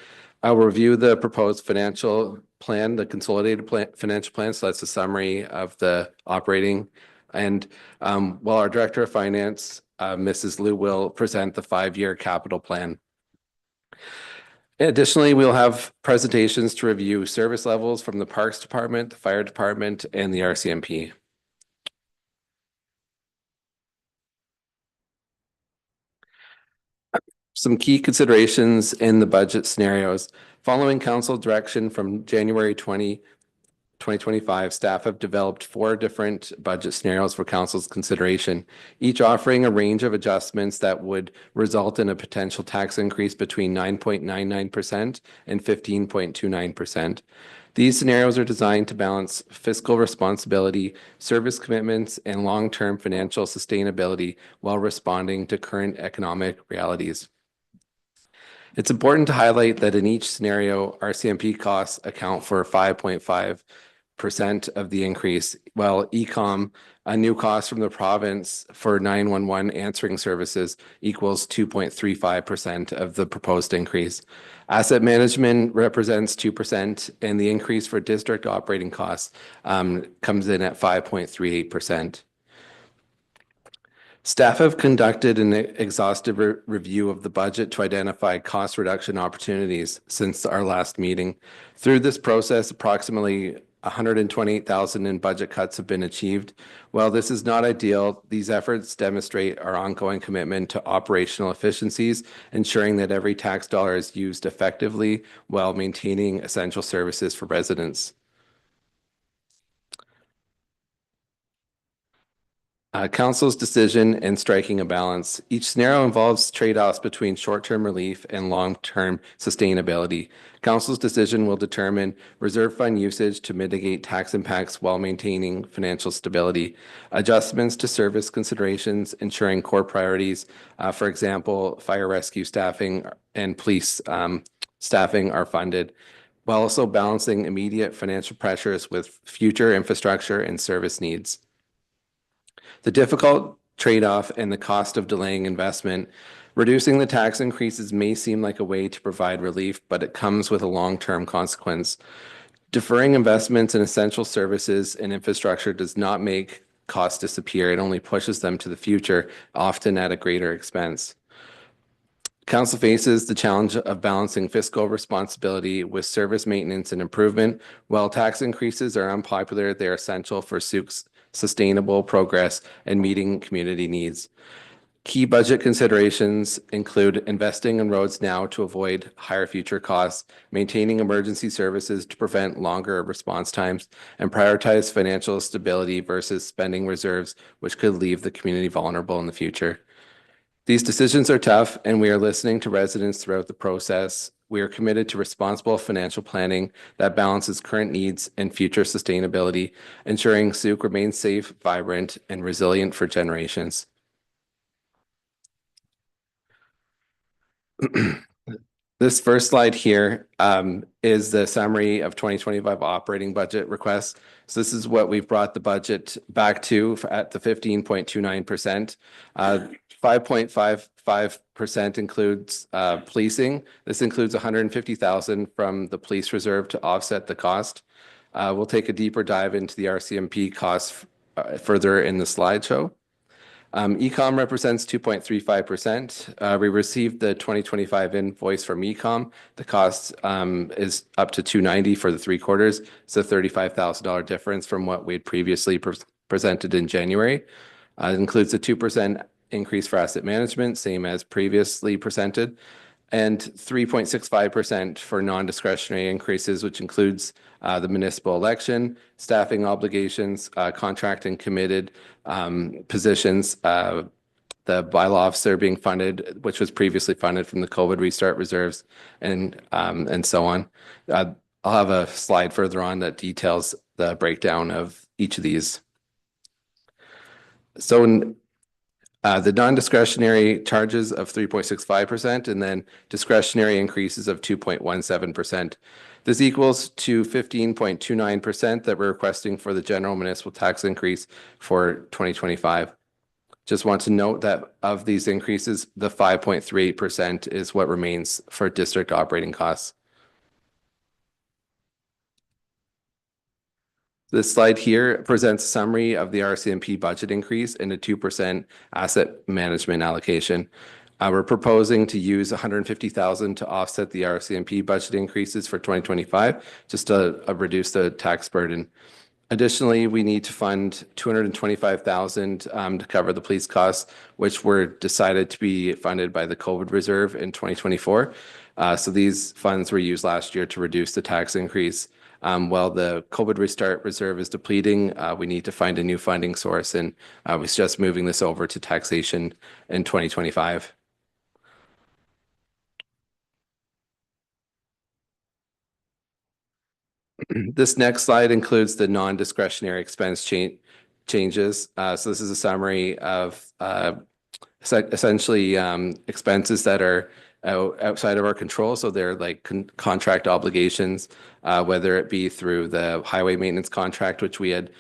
Speaker 12: I will review the proposed financial plan, the consolidated financial plan, so that's a summary of the operating. And while our Director of Finance, Mrs. Liu, will present the 5-year capital plan. Additionally, we'll have presentations to review service levels from the Parks Department, the Fire Department, and the RCMP. Some key considerations in the budget scenarios. Following council direction from January 2025, staff have developed 4 different budget scenarios for council's consideration, each offering a range of adjustments that would result in a potential tax increase between 9.99% and 15.29%. These scenarios are designed to balance fiscal responsibility, service commitments, and long-term financial sustainability while responding to current economic realities. It's important to highlight that in each scenario, RCMP costs account for 5.5% of the increase, while ECOM, a new cost from the province for 911 answering services, equals 2.35% of the proposed increase. Asset management represents 2%, and the increase for district operating costs comes in at 5.38%. Staff have conducted an exhaustive review of the budget to identify cost reduction opportunities since our last meeting. Through this process, approximately $128,000 in budget cuts have been achieved. While this is not ideal, these efforts demonstrate our ongoing commitment to operational efficiencies, ensuring that every tax dollar is used effectively while maintaining essential services for residents. Council's decision and striking a balance. Each scenario involves trade-offs between short-term relief and long-term sustainability. Council's decision will determine reserve fund usage to mitigate tax impacts while maintaining financial stability. Adjustments to service considerations, ensuring core priorities, for example, fire rescue staffing and police staffing are funded, while also balancing immediate financial pressures with future infrastructure and service needs. The difficult trade-off and the cost of delaying investment. Reducing the tax increases may seem like a way to provide relief, but it comes with a long-term consequence. Deferring investments in essential services and infrastructure does not make costs disappear. It only pushes them to the future, often at a greater expense. Council faces the challenge of balancing fiscal responsibility with service maintenance and improvement. While tax increases are unpopular, they are essential for Sooke's sustainable progress and meeting community needs. Key budget considerations include investing in roads now to avoid higher future costs, maintaining emergency services to prevent longer response times, and prioritize financial stability versus spending reserves, which could leave the community vulnerable in the future. These decisions are tough, and we are listening to residents throughout the process. we are committed to responsible financial planning that balances current needs and future sustainability, ensuring Sooke remains safe, vibrant, and resilient for generations. This first slide here is the summary of 2025 operating budget requests. So this is what we've brought the budget back to at the 15.29%. 5.55% includes policing. This includes 150,000 from the police reserve to offset the cost. We'll take a deeper dive into the RCMP costs further in the slideshow. Ecom represents 2.35%. We received the 2025 invoice from Ecom. The cost is up to 290 for the 3 quarters. It's a $35,000 difference from what we had previously presented in January. It includes a 2% increase for asset management, same as previously presented, and 3.65% for non-discretionary increases, which includes the municipal election, staffing obligations, contract and committed positions, the bylaw officer being funded, which was previously funded from the COVID restart reserves, and so on. I'll have a slide further on that details the breakdown of each of these. So the non-discretionary charges of 3.65% and then discretionary increases of 2.17%. This equals to 15.29% that we're requesting for the general municipal tax increase for 2025. Just want to note that of these increases, the 5.38% is what remains for district operating costs. This slide here presents a summary of the RCMP budget increase and a 2% asset management allocation. We're proposing to use 150,000 to offset the RCMP budget increases for 2025, just to reduce the tax burden. Additionally, we need to fund 225,000 to cover the police costs, which were decided to be funded by the COVID reserve in 2024. So these funds were used last year to reduce the tax increase. While the COVID restart reserve is depleting, we need to find a new funding source, and we're just moving this over to taxation in 2025. This next slide includes the non-discretionary expense changes. So this is a summary of essentially expenses that are outside of our control. So they're like contract obligations, whether it be through the highway maintenance contract, which we had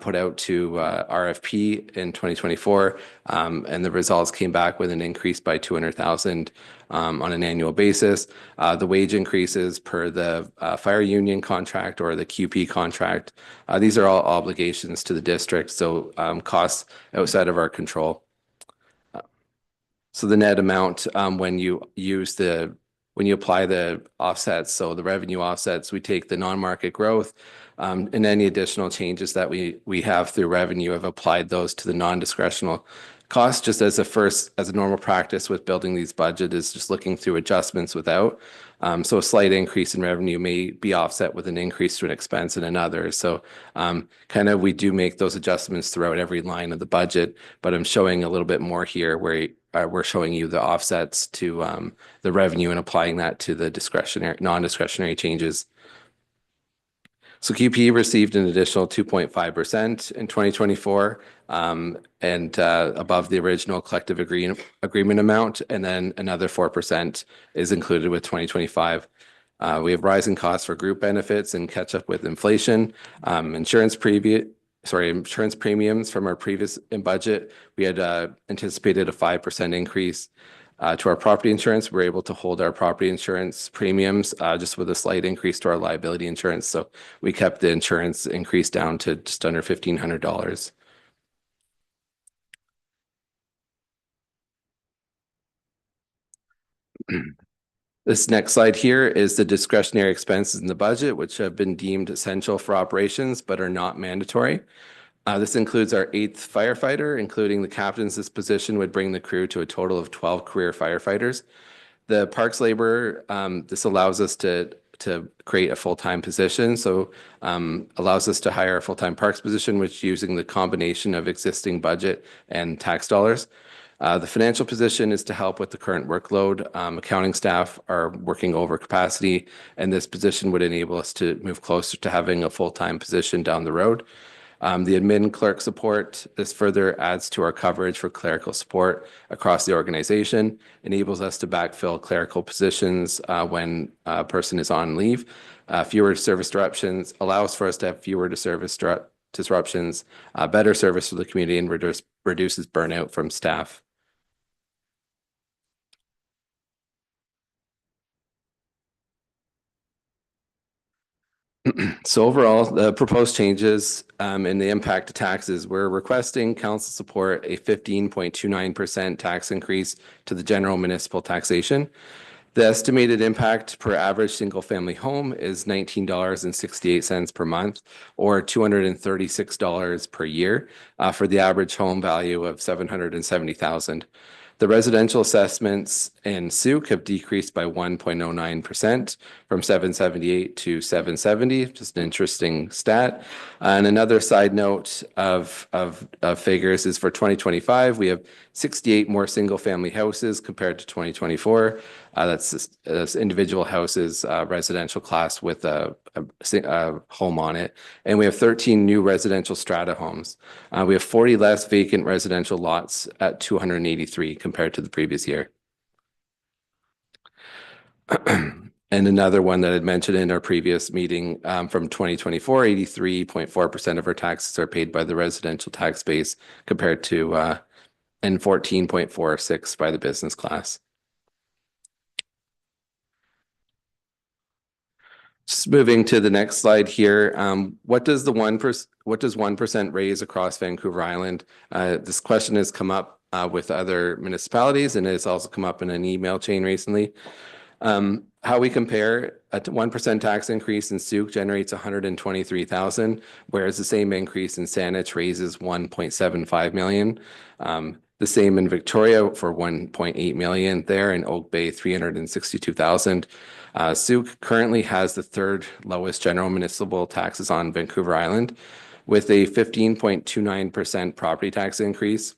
Speaker 12: put out to RFP in 2024, and the results came back with an increase by 200,000 on an annual basis. The wage increases per the fire union contract or the QP contract, these are all obligations to the district, so costs outside of our control. So the net amount when you apply the offsets, so the revenue offsets, we take the non-market growth and any additional changes that we have through revenue, have applied those to the non-discretional costs, just as a normal practice with building these budgets is just looking through adjustments without. So a slight increase in revenue may be offset with an increase to an expense in another. So kind of we do make those adjustments throughout every line of the budget, but I'm showing a little bit more here where we're showing you the offsets to the revenue and applying that to the non-discretionary changes. So QP received an additional 2.5% in 2024 and above the original collective agreement amount, and then another 4% is included with 2025. We have rising costs for group benefits and catch up with inflation. Insurance premiums from our previous budget. We had anticipated a 5% increase to our property insurance. We're able to hold our property insurance premiums just with a slight increase to our liability insurance. So we kept the insurance increase down to just under $1,500. This next slide here is the discretionary expenses in the budget, which have been deemed essential for operations but are not mandatory. This includes our 8th firefighter, including the captain's disposition would bring the crew to a total of 12 career firefighters. The parks laborer, this allows us to create a full-time position. So allows us to hire a full-time parks position, which using the combination of existing budget and tax dollars. The financial position is to help with the current workload. Accounting staff are working over capacity, and this position would enable us to move closer to having a full-time position down the road. The admin clerk support, this further adds to our coverage for clerical support across the organization, enables us to backfill clerical positions when a person is on leave. Fewer service disruptions allows for us to have fewer service disruptions, better service to the community, and reduces burnout from staff. So overall, the proposed changes and the impact to taxes, we're requesting council support a 15.29% tax increase to the general municipal taxation. The estimated impact per average single-family home is $19.68 per month, or $236 per year, for the average home value of $770,000. The residential assessments in Sooke have decreased by 1.09% from 778 to 770. Just an interesting stat. And another side note of figures is for 2025, we have 68 more single-family houses compared to 2024. That's individual houses, residential class with a home on it. And we have 13 new residential strata homes. We have 40 less vacant residential lots at 283 compared to the previous year. And another one that I'd mentioned in our previous meeting from 2024, 83.4% of our taxes are paid by the residential tax base compared to and 14.46 by the business class. Just moving to the next slide here, what does 1% raise across Vancouver Island? This question has come up with other municipalities, and it's also come up in an email chain recently. How we compare, a 1% tax increase in Sooke generates $123,000, whereas the same increase in Saanich raises $1.75 million. The same in Victoria for $1.8 million there, in Oak Bay $362,000. Sooke currently has the third lowest general municipal taxes on Vancouver Island, with a 15.29% property tax increase.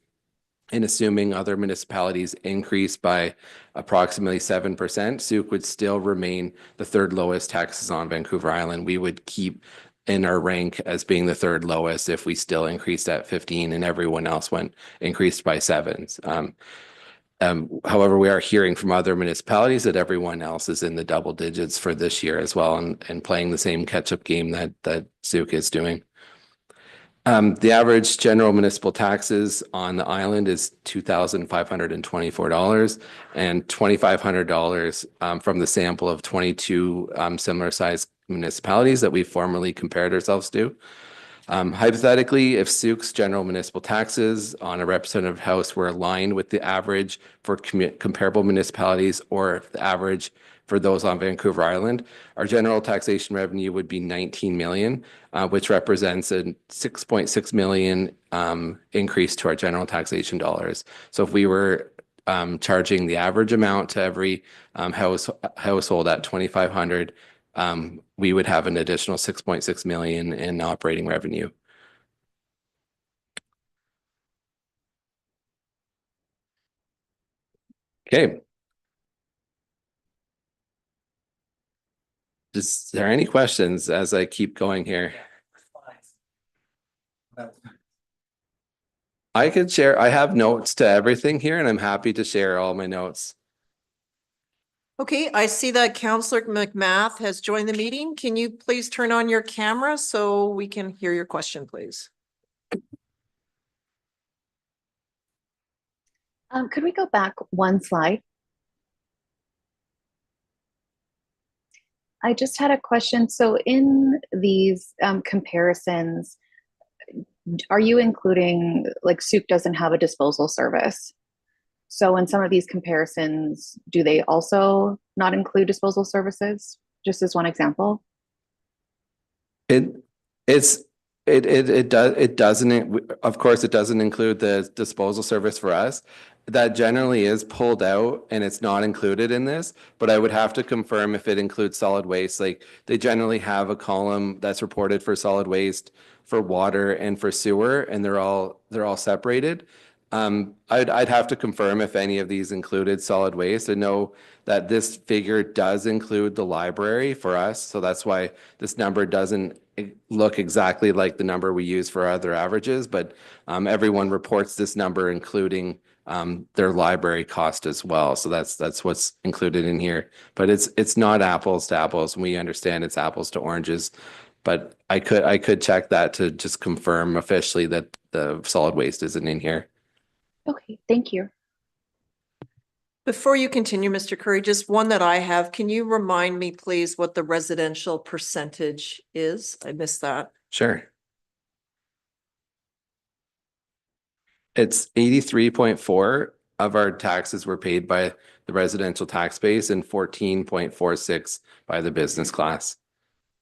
Speaker 12: And assuming other municipalities increase by approximately 7%, Sooke would still remain the third lowest taxes on Vancouver Island. We would keep in our rank as being the third lowest if we still increased at 15 and everyone else increased by 7. However, we are hearing from other municipalities that everyone else is in the double digits for this year as well, and playing the same catch-up game that Sooke is doing. The average general municipal taxes on the island is $2,524 and $2,500 from the sample of 22 similar sized municipalities that we formerly compared ourselves to. Hypothetically, if Sooke's general municipal taxes on a representative house were aligned with the average for comparable municipalities, or the average for those on Vancouver Island, our general taxation revenue would be $19 million, which represents a $6.6 million increase to our general taxation dollars. So if we were charging the average amount to every household at $2,500, we would have an additional $6.6 million in operating revenue. Okay. Is there any questions as I keep going here? I could share, I have notes to everything here, and I'm happy to share all my notes.
Speaker 4: Okay, I see that Councillor McMath has joined the meeting. Can you please turn on your camera so we can hear your question, please?
Speaker 13: Could we go back one slide? I just had a question. So in these comparisons, are you including, like, Sooke doesn't have a disposal service? So in some of these comparisons, do they also not include disposal services? Just as one example.
Speaker 12: It doesn't, of course, it doesn't include the disposal service for us. That generally is pulled out and it's not included in this, but I would have to confirm if it includes solid waste. Like, they generally have a column that's reported for solid waste, for water, and for sewer, and they're all separated. I'd have to confirm if any of these included solid waste. I know that this figure does include the library for us, so that's why this number doesn't look exactly like the number we use for other averages, but everyone reports this number including their library cost as well. So that's what's included in here. But it's not apples to apples, and we understand it's apples to oranges. But I could check that to just confirm officially that the solid waste isn't in here.
Speaker 13: Okay, thank you.
Speaker 4: Before you continue, Mr. Curry, just one that I have. Can you remind me, please, what the residential percentage is? I missed that.
Speaker 12: Sure. It's 83.4 of our taxes were paid by the residential tax base and 14.46 by the business class.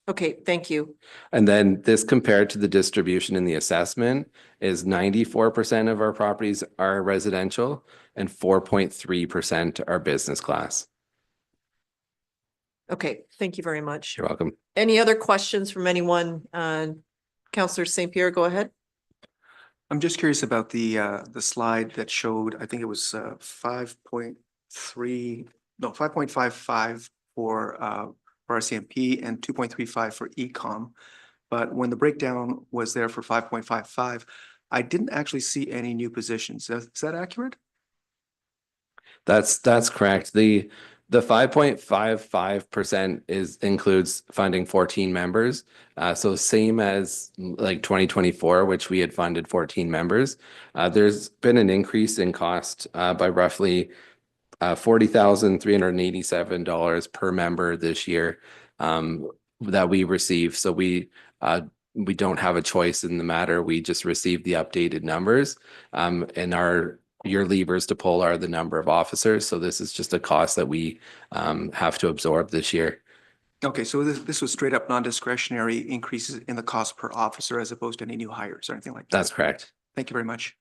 Speaker 4: Okay, thank you.
Speaker 12: And then this compared to the distribution in the assessment is 94% of our properties are residential and 4.3% are business class.
Speaker 4: Okay, thank you very much.
Speaker 12: You're welcome.
Speaker 4: Any other questions from anyone? Councillor St. Pierre, go ahead.
Speaker 7: I'm just curious about the slide that showed, I think it was 5.55 for RCMP and 2.35 for ECOM. But when the breakdown was there for 5.55, I didn't actually see any new positions. Is that accurate?
Speaker 12: That's correct. The 5.55% includes funding 14 members. So same as like 2024, which we had funded 14 members. There's been an increase in cost by roughly $40,387 per member this year that we receive. So we don't have a choice in the matter. We just receive the updated numbers, and your levers to pull are the number of officers. So this is just a cost that we have to absorb this year.
Speaker 7: Okay, so this was straight up non-discretionary increases in the cost per officer as opposed to any new hires or anything like that?
Speaker 12: That's correct.
Speaker 7: Thank you very much.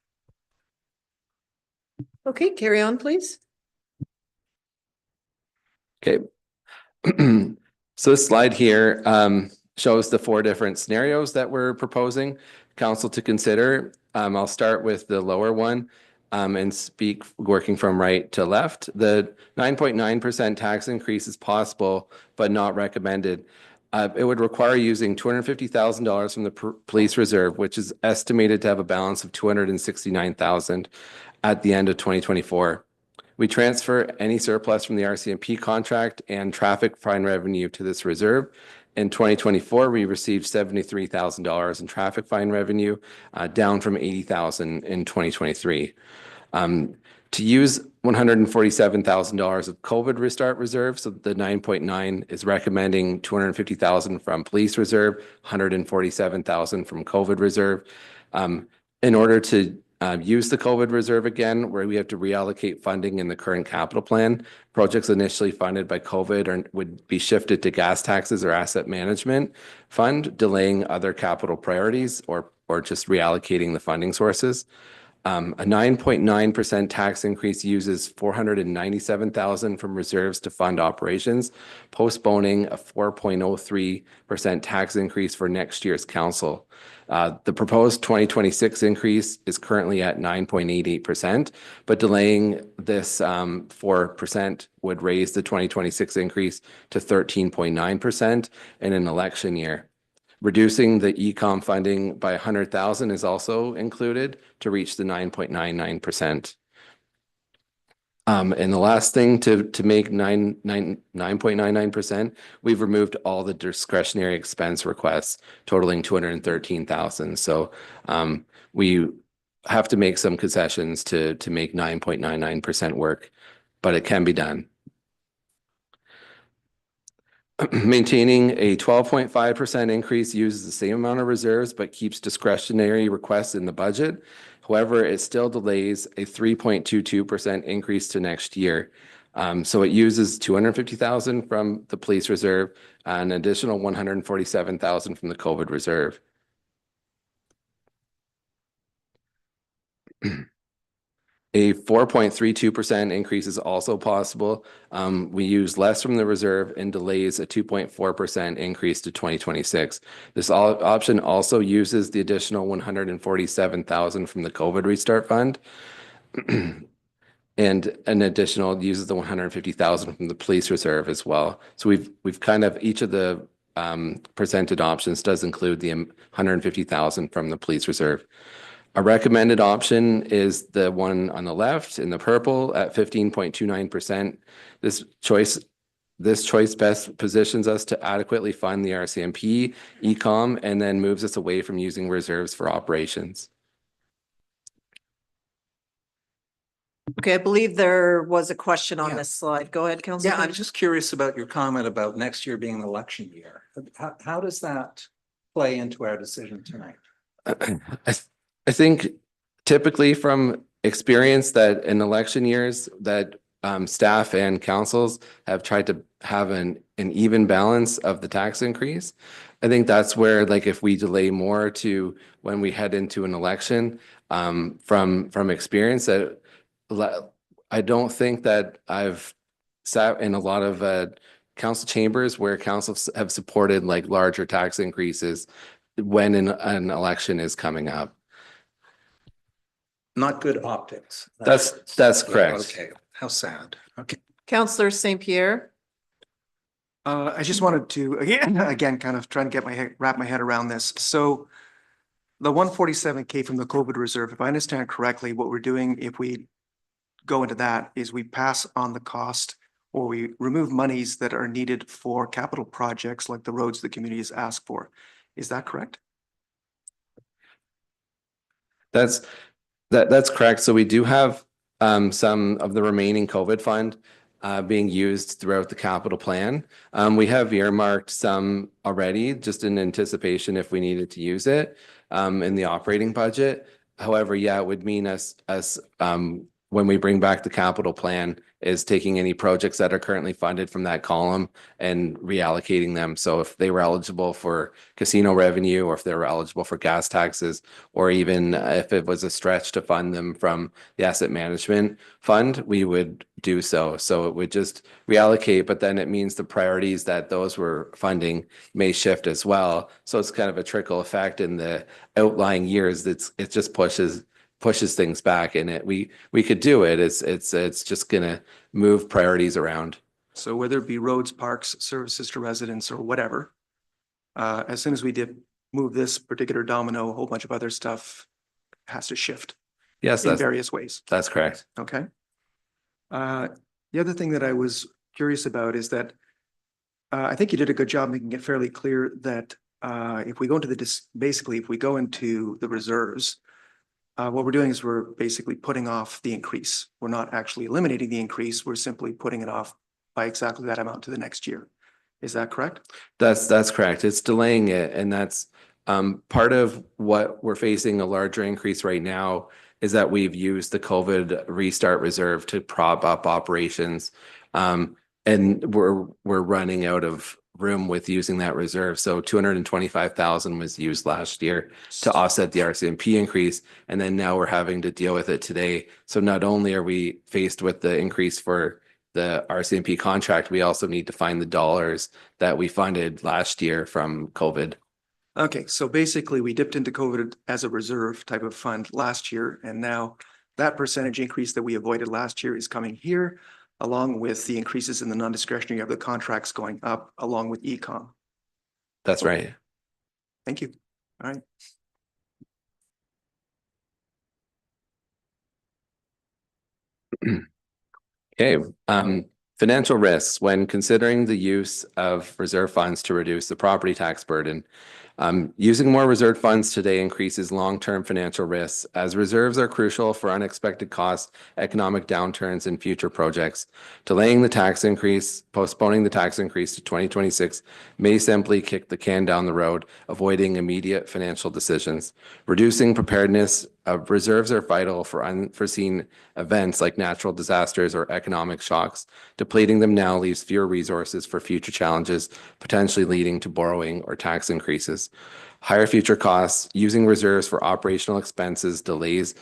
Speaker 4: Okay, carry on, please.
Speaker 12: Okay. So this slide here shows the 4 different scenarios that we're proposing council to consider. I'll start with the lower one and speak working from right to left. The 9.9% tax increase is possible, but not recommended. It would require using $250,000 from the police reserve, which is estimated to have a balance of $269,000 at the end of 2024. We transfer any surplus from the RCMP contract and traffic fine revenue to this reserve. In 2024, we received $73,000 in traffic fine revenue, down from $80,000 in 2023. To use $147,000 of COVID restart reserve, so the 9.9 is recommending $250,000 from police reserve, $147,000 from COVID reserve. In order to use the COVID reserve again, where we have to reallocate funding in the current capital plan. Projects initially funded by COVID would be shifted to gas taxes or asset management fund, delaying other capital priorities or just reallocating the funding sources. A 9.9% tax increase uses $497,000 from reserves to fund operations, postponing a 4.03% tax increase for next year's council. The proposed 2026 increase is currently at 9.88%, but delaying this 4% would raise the 2026 increase to 13.9% in an election year. Reducing the ECOM funding by $100,000 is also included to reach the 9.99%. And the last thing to make 9.99%, we've removed all the discretionary expense requests totaling $213,000. So we have to make some concessions to make 9.99% work, but it can be done. Maintaining a 12.5% increase uses the same amount of reserves, but keeps discretionary requests in the budget. However, it still delays a 3.22% increase to next year. So it uses $250,000 from the police reserve and an additional $147,000 from the COVID reserve. A 4.32% increase is also possible. We use less from the reserve and delays a 2.4% increase to 2026. This option also uses the additional $147,000 from the COVID Restart Fund. And an additional uses the 150,000 from the police reserve as well. So we've kind of, each of the presented options does include the 150,000 from the police reserve. A recommended option is the one on the left in the purple at 15.29%. This choice best positions us to adequately fund the RCMP, ECOM, and then moves us away from using reserves for operations.
Speaker 4: Okay, I believe there was a question on
Speaker 5: Yeah.
Speaker 4: this slide. Go ahead, Councilor.
Speaker 5: Yeah, I'm just curious about your comment about next year being an election year. How does that play into our decision tonight?
Speaker 12: I think typically from experience that in election years that staff and councils have tried to have an even balance of the tax increase. I think that's where, like, if we delay more to when we head into an election, from experience, that I don't think that I've sat in a lot of council chambers where councils have supported like larger tax increases when an election is coming up.
Speaker 5: Not good optics.
Speaker 12: That's correct.
Speaker 5: Okay, how sad. Okay.
Speaker 4: Councillor St. Pierre.
Speaker 7: I just wanted to, again, kind of trying to get wrap my head around this. So the 147K from the COVID reserve, if I understand correctly, what we're doing if we go into that is we pass on the cost, or we remove monies that are needed for capital projects like the roads the community has asked for. Is that correct?
Speaker 12: That's correct. So we do have some of the remaining COVID fund being used throughout the capital plan. We have earmarked some already just in anticipation if we needed to use it in the operating budget. However, yeah, it would mean us when we bring back the capital plan is taking any projects that are currently funded from that column and reallocating them. So if they were eligible for casino revenue, or if they were eligible for gas taxes, or even if it was a stretch to fund them from the asset management fund, we would do so. So it would just reallocate, but then it means the priorities that those were funding may shift as well. So it's kind of a trickle effect in the outlying years. It just pushes things back, and we could do it. It's just gonna move priorities around.
Speaker 7: So whether it be roads, parks, services to residents, or whatever, as soon as we did move this particular domino, a whole bunch of other stuff has to shift.
Speaker 12: Yes,
Speaker 7: in various ways.
Speaker 12: That's correct.
Speaker 7: Okay. The other thing that I was curious about is that I think you did a good job making it fairly clear that if we go into if we go into the reserves, what we're doing is we're basically putting off the increase. We're not actually eliminating the increase. We're simply putting it off by exactly that amount to the next year. Is that correct?
Speaker 12: That's correct. It's delaying it. And that's part of what we're facing a larger increase right now is that we've used the COVID restart reserve to prop up operations. And we're running out of room with using that reserve. So 225,000 was used last year to offset the RCMP increase. And then now we're having to deal with it today. So not only are we faced with the increase for the RCMP contract, we also need to find the dollars that we funded last year from COVID.
Speaker 7: Okay, so basically we dipped into COVID as a reserve type of fund last year. And now that percentage increase that we avoided last year is coming here, along with the increases in the non-discretionary of the contracts going up, along with ECOM.
Speaker 12: That's right.
Speaker 7: Thank you. All right.
Speaker 12: Okay. Financial risks when considering the use of reserve funds to reduce the property tax burden. Using more reserve funds today increases long-term financial risks, as reserves are crucial for unexpected costs, economic downturns, and future projects. Delaying the tax increase, postponing the tax increase to 2026 may simply kick the can down the road, avoiding immediate financial decisions. Reducing preparedness of reserves are vital for unforeseen events like natural disasters or economic shocks. Depleting them now leaves fewer resources for future challenges, potentially leading to borrowing or tax increases. Higher future costs. Using reserves for operational expenses delays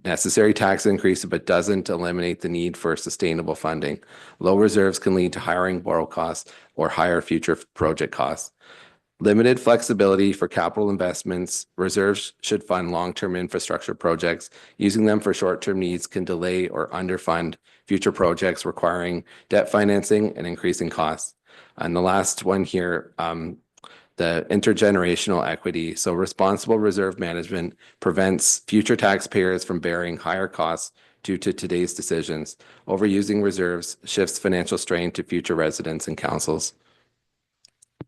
Speaker 12: necessary tax increase, but doesn't eliminate the need for sustainable funding. Low reserves can lead to hiring borrow costs or higher future project costs. Limited flexibility for capital investments. Reserves should fund long-term infrastructure projects. Using them for short-term needs can delay or underfund future projects requiring debt financing and increasing costs. And the last one here, the intergenerational equity. So responsible reserve management prevents future taxpayers from bearing higher costs due to today's decisions. Overusing reserves shifts financial strain to future residents and councils.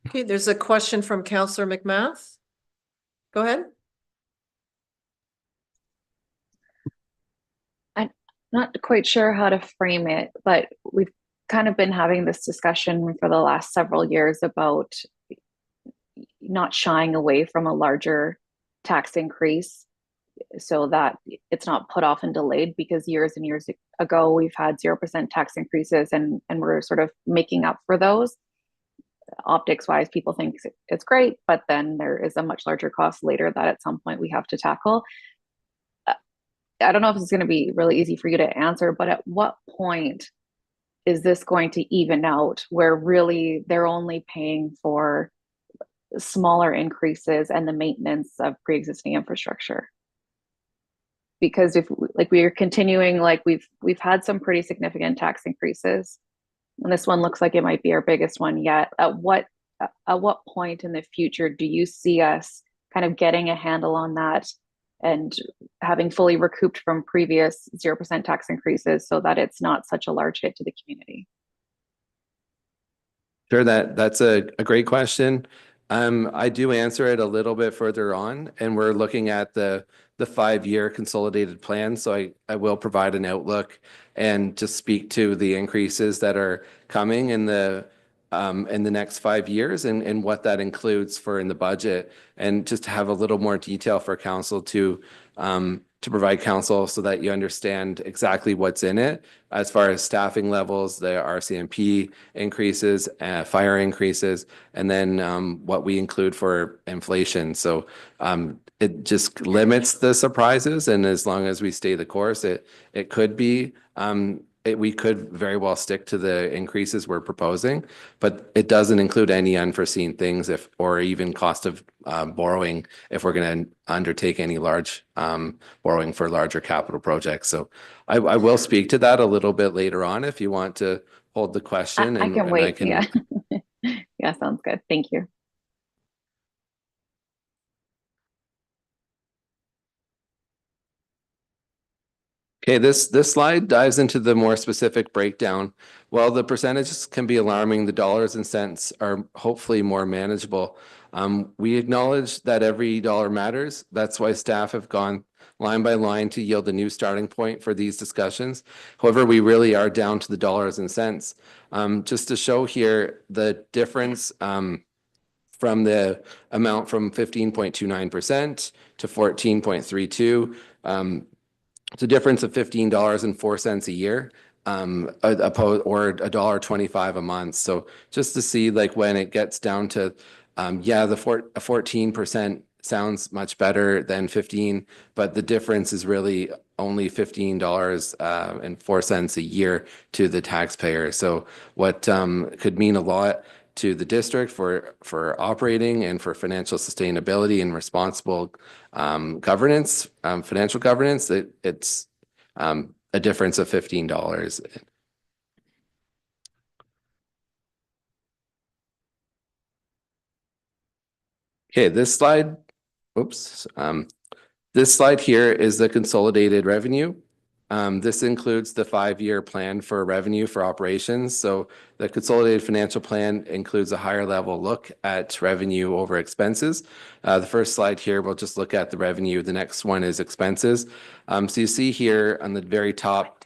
Speaker 4: Okay, there's a question from Councillor McMath. Go ahead.
Speaker 13: I'm not quite sure how to frame it, but we've kind of been having this discussion for the last several years about not shying away from a larger tax increase so that it's not put off and delayed, because years and years ago we've had 0% tax increases and we're sort of making up for those. Optics wise, people think it's great, but then there is a much larger cost later that at some point we have to tackle. I don't know if it's going to be really easy for you to answer, but at what point is this going to even out where really they're only paying for smaller increases and the maintenance of pre-existing infrastructure? Because if like we are continuing, like we've had some pretty significant tax increases, and this one looks like it might be our biggest one yet. At what point in the future do you see us kind of getting a handle on that and having fully recouped from previous 0% tax increases so that it's not such a large hit to the community?
Speaker 12: Sure, that's a great question. I do answer it a little bit further on, and we're looking at the 5-year consolidated plan. So I will provide an outlook and just speak to the increases that are coming in the next 5 years and what that includes for in the budget, and just to have a little more detail for council to provide council so that you understand exactly what's in it as far as staffing levels, the RCMP increases, fire increases, and then what we include for inflation. So it just limits the surprises, and as long as we stay the course, it could be we could very well stick to the increases we're proposing, but it doesn't include any unforeseen things or even cost of borrowing if we're going to undertake any large borrowing for larger capital projects. So I will speak to that a little bit later on if you want to hold the question.
Speaker 13: I can wait. Yeah. Yeah, sounds good. Thank you.
Speaker 12: Okay, this slide dives into the more specific breakdown. While the percentages can be alarming, the dollars and cents are hopefully more manageable. We acknowledge that every dollar matters. That's why staff have gone line by line to yield a new starting point for these discussions. However, we really are down to the dollars and cents. Just to show here the difference from the amount from 15.29% to 14.32%. It's a difference of $15.04 a year, or $1.25 a month. So just to see, like, when it gets down to, yeah, the 14% sounds much better than 15, but the difference is really only $15.04 a year to the taxpayer. So what could mean a lot to the district for operating and for financial sustainability and responsible governance, financial governance, it's a difference of $15. Okay, this slide, this slide here is the consolidated revenue. This includes the 5-year plan for revenue for operations. So the consolidated financial plan includes a higher level look at revenue over expenses. The first slide here, we'll just look at the revenue. The next one is expenses. So you see here on the very top,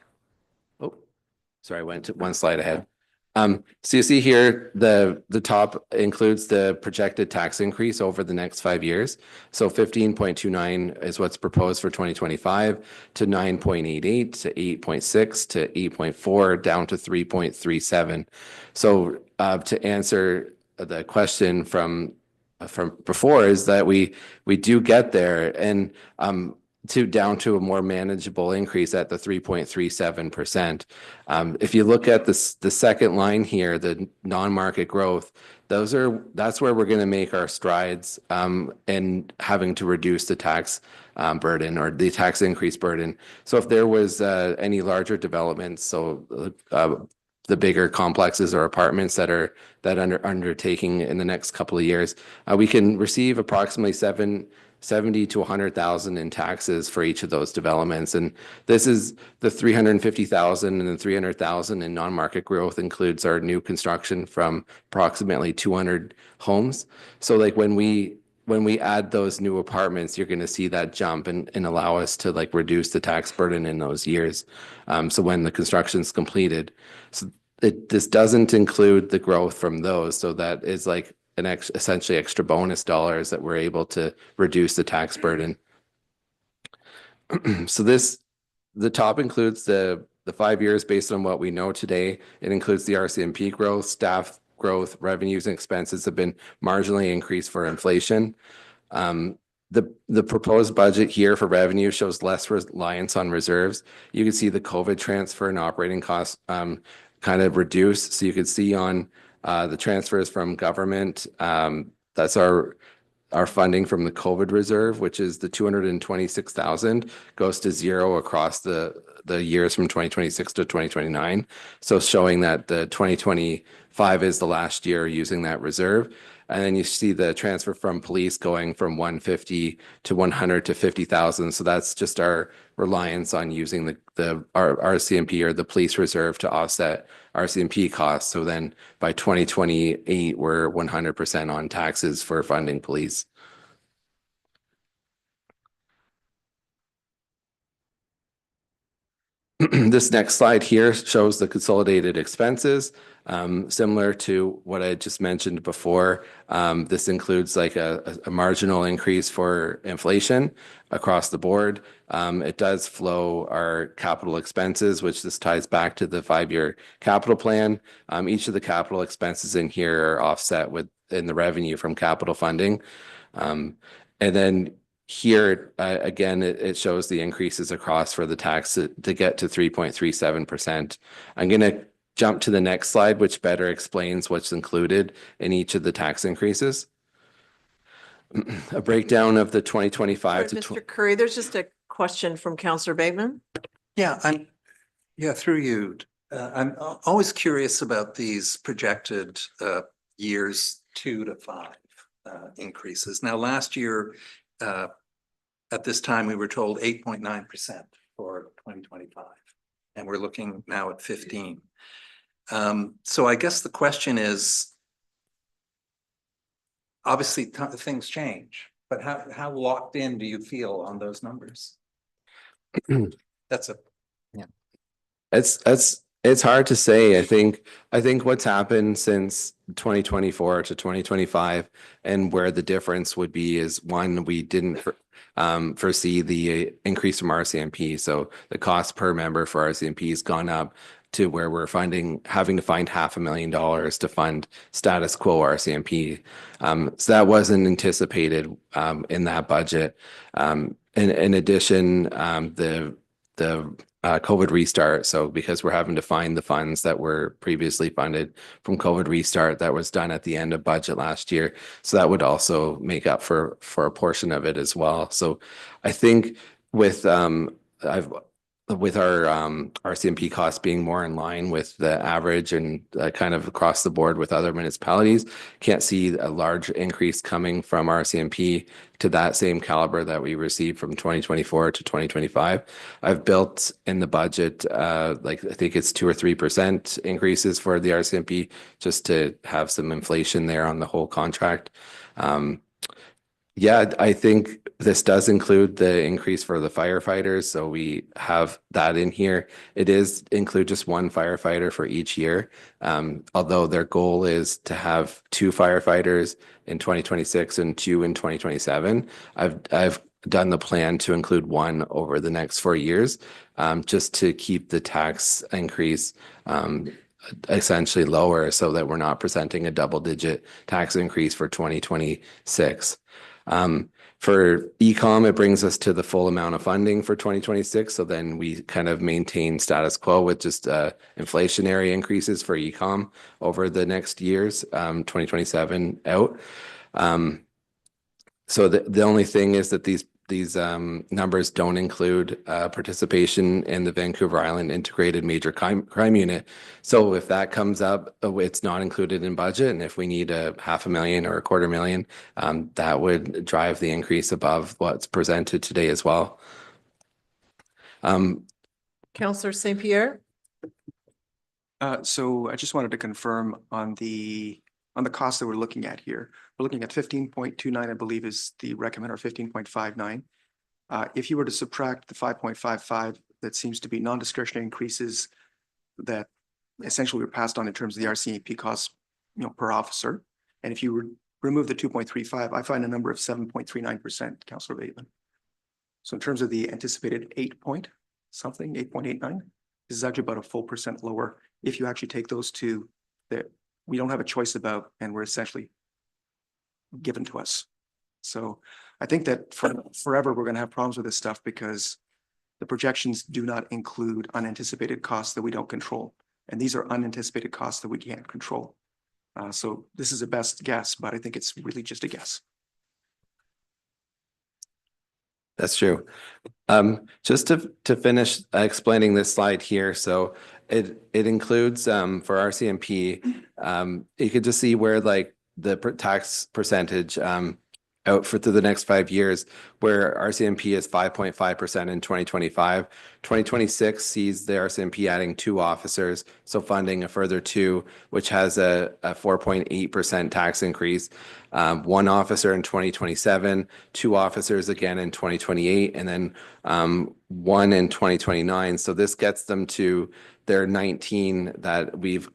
Speaker 12: sorry, I went to one slide ahead. So you see here, the top includes the projected tax increase over the next 5 years. So 15.29 is what's proposed for 2025 to 9.88 to 8.6 to 8.4 down to 3.37. So to answer the question from before is that we do get there, and down to a more manageable increase at the 3.37%. If you look at the second line here, the non-market growth, that's where we're going to make our strides in having to reduce the tax burden or the tax increase burden. So if there was any larger developments, so the bigger complexes or apartments that are undertaking in the next couple of years, we can receive approximately 70 to 100,000 in taxes for each of those developments. And this is the 350,000 and the 300,000 in non-market growth includes our new construction from approximately 200 homes. So like when we add those new apartments, you're going to see that jump and allow us to like reduce the tax burden in those years. So when the construction's completed, so this doesn't include the growth from those. So that is like essentially extra bonus dollars that we're able to reduce the tax burden. So the top includes the 5 years based on what we know today. It includes the RCMP growth, staff growth, revenues and expenses have been marginally increased for inflation. The proposed budget here for revenue shows less reliance on reserves. You can see the COVID transfer and operating costs kind of reduced. So you can see on the transfers from government, that's our funding from the COVID reserve, which is the 226,000 goes to zero across the years from 2026 to 2029. So showing that the 2025 is the last year using that reserve. And then you see the transfer from police going from 150 to 100 to 50,000. So that's just our reliance on using our RCMP or the police reserve to offset RCMP costs. So then by 2028, we're 100% on taxes for funding police. This next slide here shows the consolidated expenses. Similar to what I just mentioned before, this includes like a marginal increase for inflation across the board. It does flow our capital expenses, which this ties back to the 5-year capital plan. Each of the capital expenses in here are offset in the revenue from capital funding. And then here, again, it shows the increases across for the tax to get to 3.37%. I'm going to jump to the next slide, which better explains what's included in each of the tax increases. A breakdown of the 2025 to
Speaker 4: Mr. Curry, there's just a question from Councillor Bateman.
Speaker 5: Yeah, through you. I'm always curious about these projected years 2 to 5 increases. Now, last year, at this time, we were told 8.9% for 2025, and we're looking now at 15. So I guess the question is, obviously things change, but how locked in do you feel on those numbers?
Speaker 12: It's hard to say. I think what's happened since 2024 to 2025 and where the difference would be is, one, we didn't foresee the increase from RCMP. So the cost per member for RCMP has gone up to where we're having to find $500,000 to fund status quo RCMP. So that wasn't anticipated in that budget. In addition, the COVID restart. So because we're having to find the funds that were previously funded from COVID restart, that was done at the end of budget last year. So that would also make up for a portion of it as well. So I think with our RCMP costs being more in line with the average and kind of across the board with other municipalities, can't see a large increase coming from RCMP to that same caliber that we received from 2024 to 2025. I've built in the budget, I think it's 2 or 3% increases for the RCMP just to have some inflation there on the whole contract. Yeah, I think this does include the increase for the firefighters. So we have that in here. It is include just 1 firefighter for each year. Although their goal is to have 2 firefighters in 2026 and 2 in 2027. I've done the plan to include 1 over the next 4 years, just to keep the tax increase essentially lower so that we're not presenting a double-digit tax increase for 2026. For ecom, it brings us to the full amount of funding for 2026. So then we kind of maintain status quo with just inflationary increases for ecom over the next years, 2027 out. So the only thing is that these numbers don't include participation in the Vancouver Island Integrated Major Crime Unit. So if that comes up, it's not included in budget. And if we need a $500,000 or $250,000, that would drive the increase above what's presented today as well.
Speaker 4: Councillor St. Pierre?
Speaker 7: So I just wanted to confirm on the cost that we're looking at here. We're looking at 15.29, I believe is the recommend, or 15.59. If you were to subtract the 5.55, that seems to be non-discretionary increases that essentially were passed on in terms of the RCMP costs, per officer. And if you remove the 2.35, I find a number of 7.39%, Councillor Bateman. So in terms of the anticipated 8.89, this is actually about a full percent lower. If you actually take those two that we don't have a choice about, and we're essentially given to us. So I think that forever, we're going to have problems with this stuff because the projections do not include unanticipated costs that we don't control. And these are unanticipated costs that we can't control. So this is a best guess, but I think it's really just a guess.
Speaker 12: That's true. Just to finish explaining this slide here. So it includes for RCMP, you could just see where like the tax percentage out for through the next 5 years, where RCMP is 5.5% in 2025. 2026 sees the RCMP adding 2 officers, so funding a further 2, which has a 4.8% tax increase. 1 officer in 2027, 2 officers again in 2028, and then 1 in 2029. So this gets them to their 19 that we've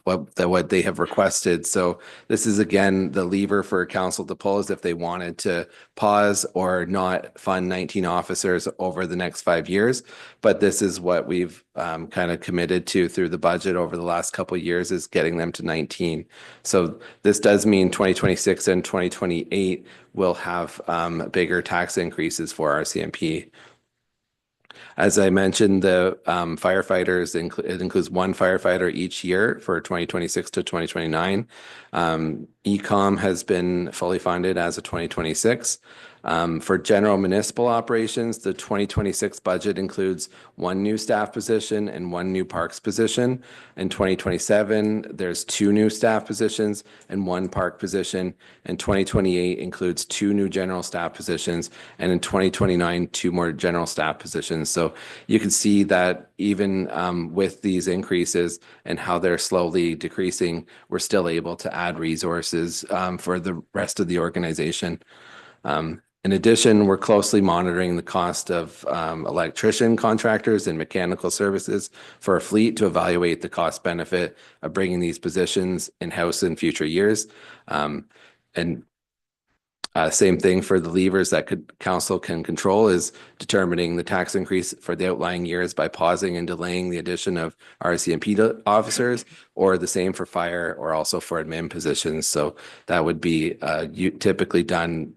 Speaker 12: what they have requested. So this is again the lever for council to pull is if they wanted to pause or not fund 19 officers over the next 5 years. But this is what we've kind of committed to through the budget over the last couple of years is getting them to 19. So this does mean 2026 and 2028 will have bigger tax increases for RCMP. As I mentioned, the firefighters, it includes 1 firefighter each year for 2026 to 2029. Ecom has been fully funded as of 2026. For general municipal operations, the 2026 budget includes 1 new staff position and 1 new parks position. In 2027, there's 2 new staff positions and 1 park position. And 2028 includes 2 new general staff positions. And in 2029, 2 more general staff positions. So you can see that even with these increases and how they're slowly decreasing, we're still able to add resources for the rest of the organization. In addition, we're closely monitoring the cost of electrician contractors and mechanical services for a fleet to evaluate the cost benefit of bringing these positions in-house in future years. Same thing for the levers that council can control is determining the tax increase for the outlying years by pausing and delaying the addition of RCMP officers, or the same for fire or also for admin positions. So that would be typically done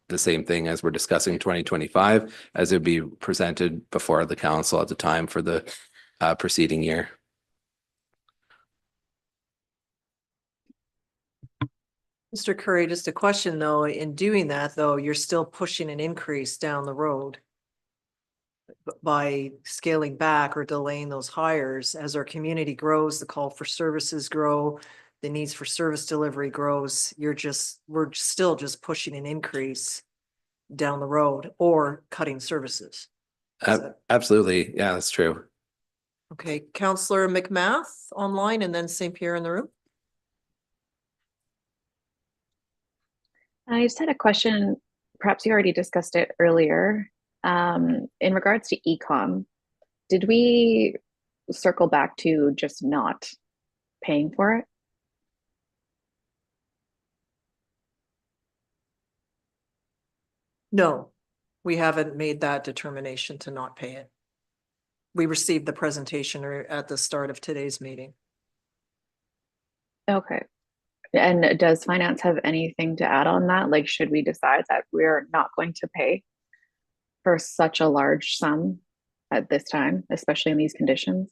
Speaker 12: the same thing as we're discussing 2025, as it would be presented before the council at the time for the preceding year.
Speaker 4: Mr. Curry, just a question though, in doing that though, you're still pushing an increase down the road by scaling back or delaying those hires. As our community grows, the call for services grow, the needs for service delivery grows. We're still just pushing an increase down the road or cutting services.
Speaker 12: Absolutely. Yeah, that's true.
Speaker 4: Okay, Councillor McMath online and then St. Pierre in the room.
Speaker 13: I just had a question, perhaps you already discussed it earlier. In regards to ecom, did we circle back to just not paying for it?
Speaker 4: No, we haven't made that determination to not pay it. We received the presentation at the start of today's meeting.
Speaker 13: Okay. And does finance have anything to add on that? Like, should we decide that we're not going to pay for such a large sum at this time, especially in these conditions?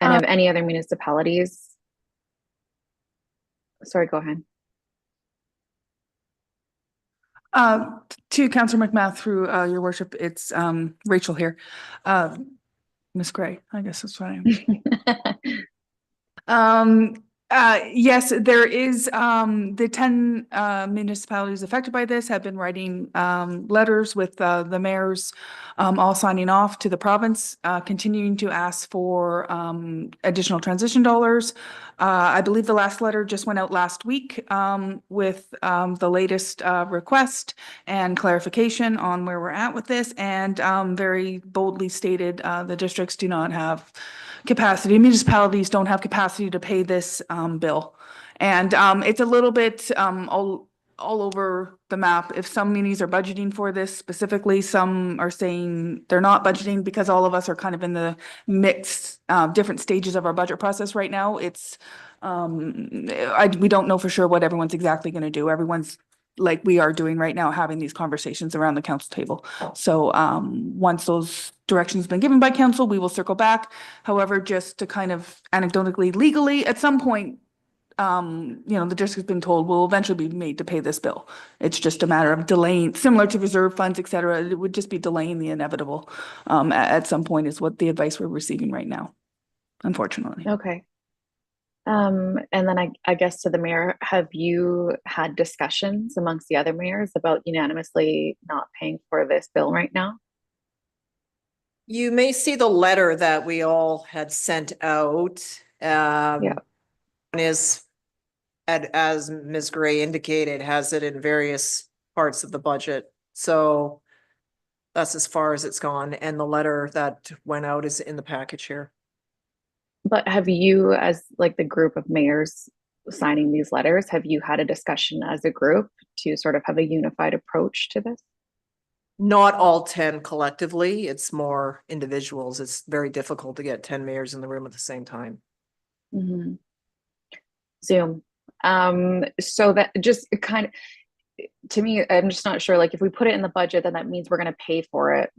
Speaker 13: And have any other municipalities? Sorry, go ahead.
Speaker 9: To Councillor McMath, through your worship, it's Rachel here. Miss Gray, I guess that's what I am. Yes, there is, the 10 municipalities affected by this have been writing letters with the mayors all signing off to the province, continuing to ask for additional transition dollars. I believe the last letter just went out last week with the latest request and clarification on where we're at with this, and very boldly stated the districts do not have capacity, municipalities don't have capacity to pay this bill. And it's a little bit all over the map. If some munis are budgeting for this specifically, some are saying they're not budgeting, because all of us are kind of in the mixed, different stages of our budget process right now. It's, we don't know for sure what everyone's exactly going to do. Everyone's, like we are doing right now, having these conversations around the council table. So once those directions have been given by council, we will circle back. However, just to kind of anecdotally, legally, at some point, the district has been told will eventually be made to pay this bill. It's just a matter of delaying, similar to reserve funds, et cetera. It would just be delaying the inevitable at some point, is what the advice we're receiving right now, unfortunately.
Speaker 13: Okay. And then I guess to the mayor, have you had discussions amongst the other mayors about unanimously not paying for this bill right now?
Speaker 4: You may see the letter that we all had sent out.
Speaker 13: Yeah.
Speaker 4: One is, as Ms. Gray indicated, has it in various parts of the budget. So that's as far as it's gone. And the letter that went out is in the package here.
Speaker 13: But have you, as like the group of mayors signing these letters, have you had a discussion as a group to sort of have a unified approach to this?
Speaker 4: Not all 10 collectively, it's more individuals. It's very difficult to get 10 mayors in the room at the same time.
Speaker 13: Mm-hmm. Zoom. So that just kind of, to me, I'm just not sure, like if we put it in the budget, then that means we're going to pay for it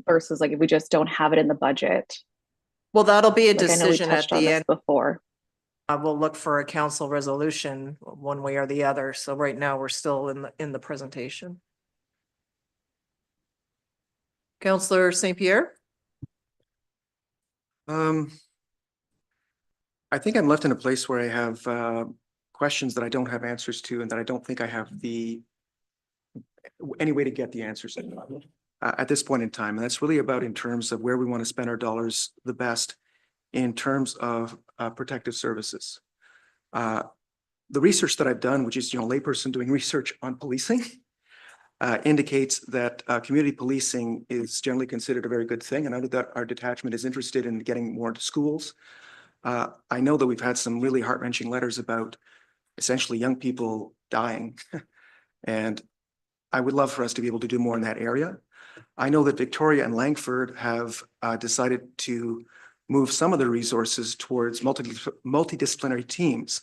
Speaker 13: versus like if we just don't have it in the budget.
Speaker 4: Well, that'll be a
Speaker 13: Like,
Speaker 4: decision at the end.
Speaker 13: Before.
Speaker 4: We'll look for a council resolution one way or the other. So right now we're still in the presentation. Councillor St. Pierre?
Speaker 7: I think I'm left in a place where I have questions that I don't have answers to, and that I don't think I have any way to get the answers at this point in time. And that's really about in terms of where we want to spend our dollars the best in terms of protective services. The research that I've done, which is, layperson doing research on policing, indicates that community policing is generally considered a very good thing. And I know that our detachment is interested in getting more into schools. I know that we've had some really heart-wrenching letters about essentially young people dying. And I would love for us to be able to do more in that area. I know that Victoria and Langford have decided to move some of their resources towards multidisciplinary teams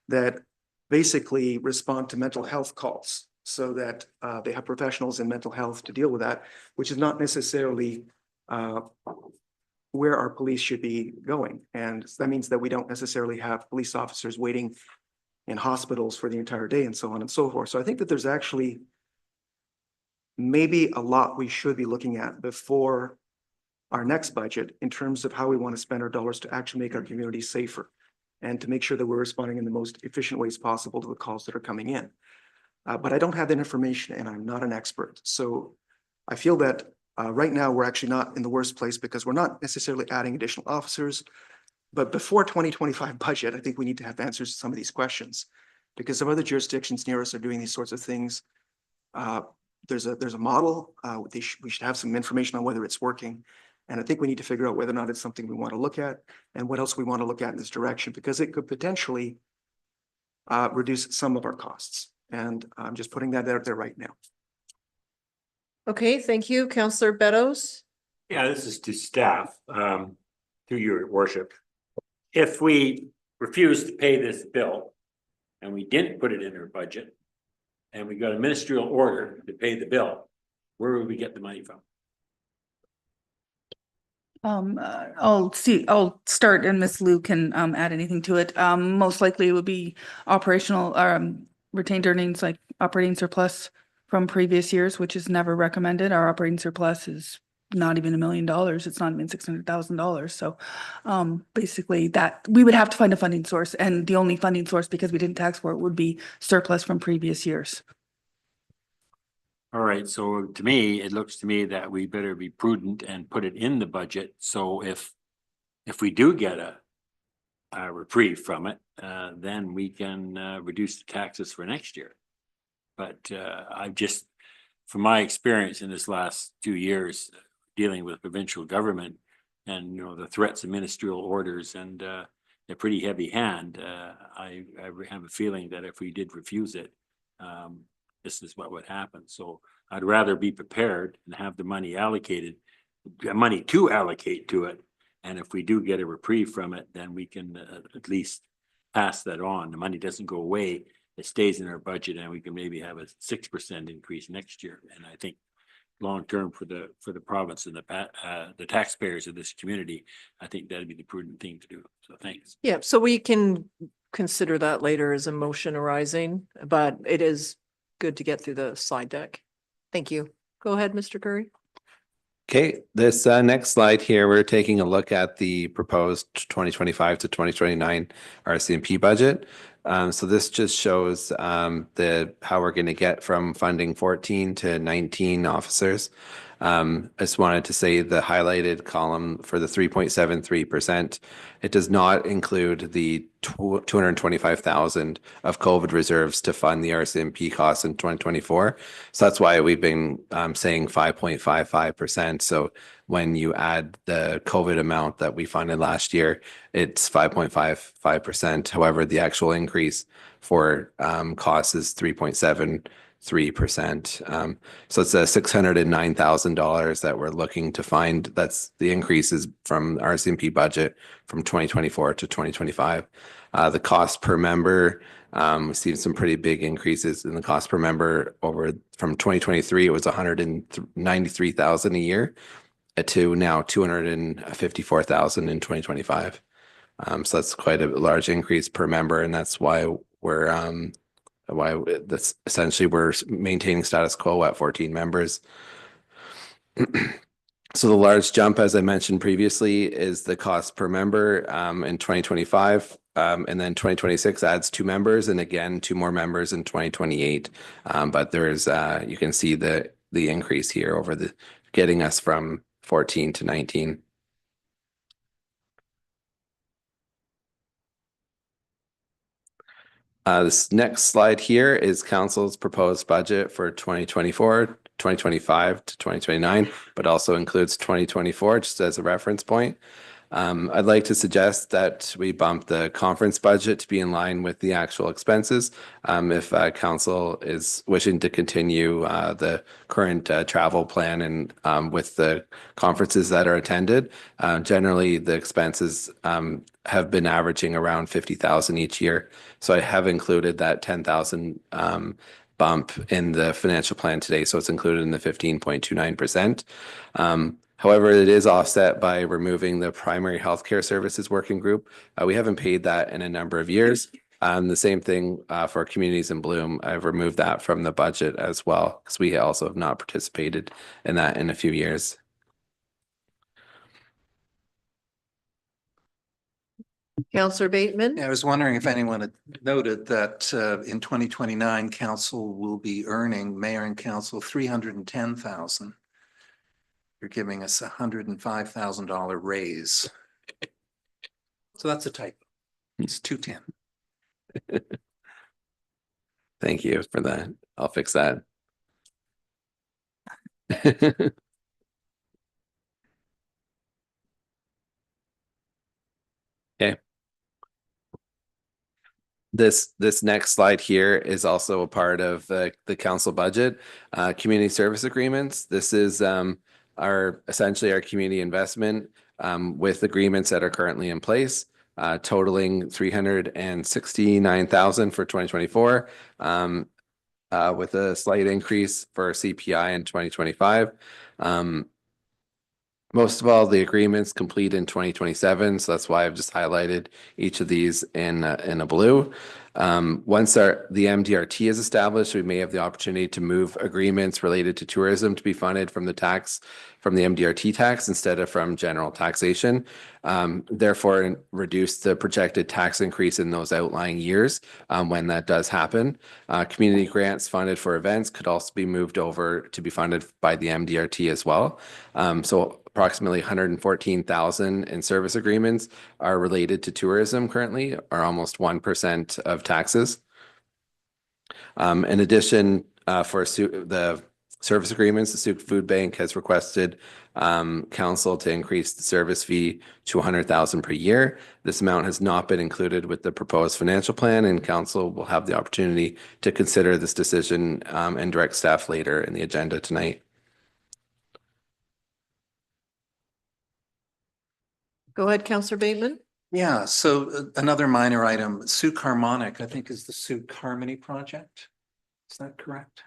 Speaker 7: that basically respond to mental health calls, so that they have professionals in mental health to deal with that, which is not necessarily where our police should be going. And that means that we don't necessarily have police officers waiting in hospitals for the entire day and so on and so forth. So I think that there's actually maybe a lot we should be looking at before our next budget in terms of how we want to spend our dollars to actually make our communities safer and to make sure that we're responding in the most efficient ways possible to the calls that are coming in. But I don't have that information, and I'm not an expert. So I feel that right now we're actually not in the worst place, because we're not necessarily adding additional officers. But before 2025 budget, I think we need to have answers to some of these questions, because some other jurisdictions near us are doing these sorts of things. There's a model. We should have some information on whether it's working. And I think we need to figure out whether or not it's something we want to look at, and what else we want to look at in this direction, because it could potentially reduce some of our costs. And I'm just putting that out there right now.
Speaker 4: Okay, thank you. Councillor Beddoes?
Speaker 6: Yeah, this is to staff, through your worship. If we refused to pay this bill and we didn't put it in our budget and we got a ministerial order to pay the bill, where would we get the money from?
Speaker 9: I'll start and Miss Lou can add anything to it. Most likely it would be operational retained earnings, like operating surplus from previous years, which is never recommended. Our operating surplus is not even $1 million. It's not even $600,000. So basically that we would have to find a funding source, and the only funding source, because we didn't tax for it, would be surplus from previous years.
Speaker 6: All right, so to me, it looks to me that we better be prudent and put it in the budget. So if we do get a reprieve from it, then we can reduce the taxes for next year. But I've just, from my experience in this last 2 years dealing with provincial government and, you know, the threats of ministerial orders and a pretty heavy hand, I have a feeling that if we did refuse it, this is what would happen. So I'd rather be prepared and have the money allocated, money to allocate to it. And if we do get a reprieve from it, then we can at least pass that on. The money doesn't go away. It stays in our budget and we can maybe have a 6% increase next year. And I think long-term for the province and the taxpayers of this community, I think that'd be the prudent thing to do. So thanks.
Speaker 4: Yeah, so we can consider that later as a motion arising, but it is good to get through the slide deck. Thank you. Go ahead, Mr. Curry.
Speaker 12: Okay, this next slide here, we're taking a look at the proposed 2025 to 2029 RCMP budget. So this just shows how we're going to get from funding 14 to 19 officers. I just wanted to say the highlighted column for the 3.73%, it does not include the 225,000 of COVID reserves to fund the RCMP costs in 2024. So that's why we've been saying 5.55%. So when you add the COVID amount that we funded last year, it's 5.55%. However, the actual increase for costs is 3.73%. So it's $609,000 that we're looking to find. That's the increases from RCMP budget from 2024 to 2025. The cost per member, we've seen some pretty big increases in the cost per member over from 2023. It was 193,000 a year to now 254,000 in 2025. So that's quite a large increase per member, and that's why we're that's essentially we're maintaining status quo at 14 members. So the large jump, as I mentioned previously, is the cost per member in 2025. And then 2026 adds 2 members, and again 2 more members in 2028. But there's you can see the increase here over the getting us from 14 to 19. This next slide here is council's proposed budget for 2024, 2025 to 2029, but also includes 2024 just as a reference point. I'd like to suggest that we bump the conference budget to be in line with the actual expenses. If council is wishing to continue the current travel plan and with the conferences that are attended, generally the expenses have been averaging around 50,000 each year. So I have included that 10,000 bump in the financial plan today. So it's included in the 15.29%. However, it is offset by removing the primary healthcare services working group. We haven't paid that in a number of years. The same thing for communities in Bloom. I've removed that from the budget as well because we also have not participated in that in a few years.
Speaker 4: Councillor Bateman.
Speaker 5: Yeah, I was wondering if anyone had noted that in 2029, council will be earning, mayor and council, $310,000. You're giving us $105,000 raise. So that's a typo. It's 210.
Speaker 12: Thank you for that. I'll fix that. Okay. This next slide here is also a part of the council budget, community service agreements. This is essentially our community investment with agreements that are currently in place. totaling 369,000 for 2024, with a slight increase for CPI in 2025. Most of all, the agreements complete in 2027, so that's why I've just highlighted each of these in a blue. Once the MDRT is established, we may have the opportunity to move agreements related to tourism to be funded from the MDRT tax instead of from general taxation. Therefore, reduce the projected tax increase in those outlying years when that does happen. Community grants funded for events could also be moved over to be funded by the MDRT as well. So approximately 114,000 in service agreements are related to tourism currently, or almost 1% of taxes. In addition, for the service agreements, the Sooke Food Bank has requested council to increase the service fee to 100,000 per year. This amount has not been included with the proposed financial plan, and council will have the opportunity to consider this decision and direct staff later in the agenda tonight.
Speaker 4: Go ahead, Councillor Bateman.
Speaker 5: Yeah, so another minor item, Sooke Harmonic, I think is the Sooke Harmony Project. Is that correct?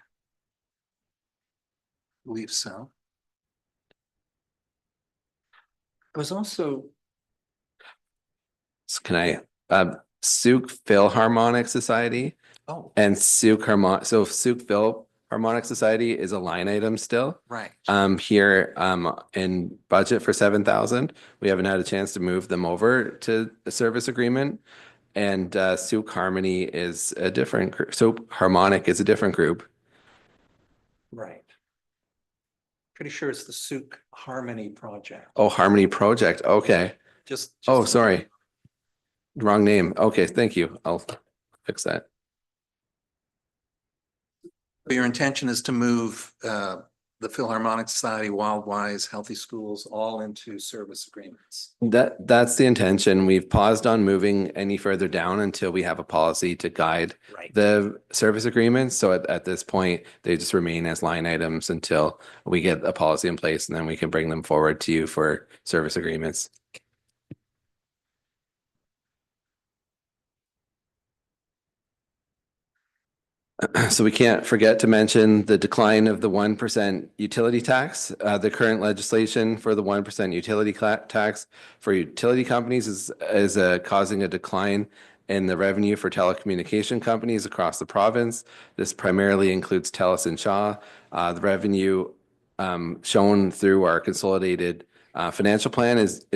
Speaker 5: I believe so. I was also,
Speaker 12: So can I, Sooke Philharmonic Society
Speaker 5: oh,
Speaker 12: and Sooke Philharmonic Society is a line item still.
Speaker 5: right.
Speaker 12: Here, in budget for 7,000, we haven't had a chance to move them over to a service agreement. And, Sooke Harmony is a different group. Sooke Harmonic is a different group.
Speaker 5: Right. Pretty sure it's the Sooke Harmony Project.
Speaker 12: Oh, Harmony Project. Okay.
Speaker 5: Just.
Speaker 12: Oh, sorry. Wrong name. Okay, thank you. I'll fix that.
Speaker 5: Your intention is to move the Philharmonic Society, Wildwise, Healthy Schools, all into service agreements.
Speaker 12: That's the intention. We've paused on moving any further down until we have a policy to guide
Speaker 5: Right.
Speaker 12: the service agreements. So at this point, they just remain as line items until we get a policy in place, and then we can bring them forward to you for service agreements. So we can't forget to mention the decline of the 1% utility tax. The current legislation for the 1% utility tax for utility companies is causing a decline in the revenue for telecommunication companies across the province. This primarily includes TELUS and Shaw. The revenue shown through our consolidated financial plan is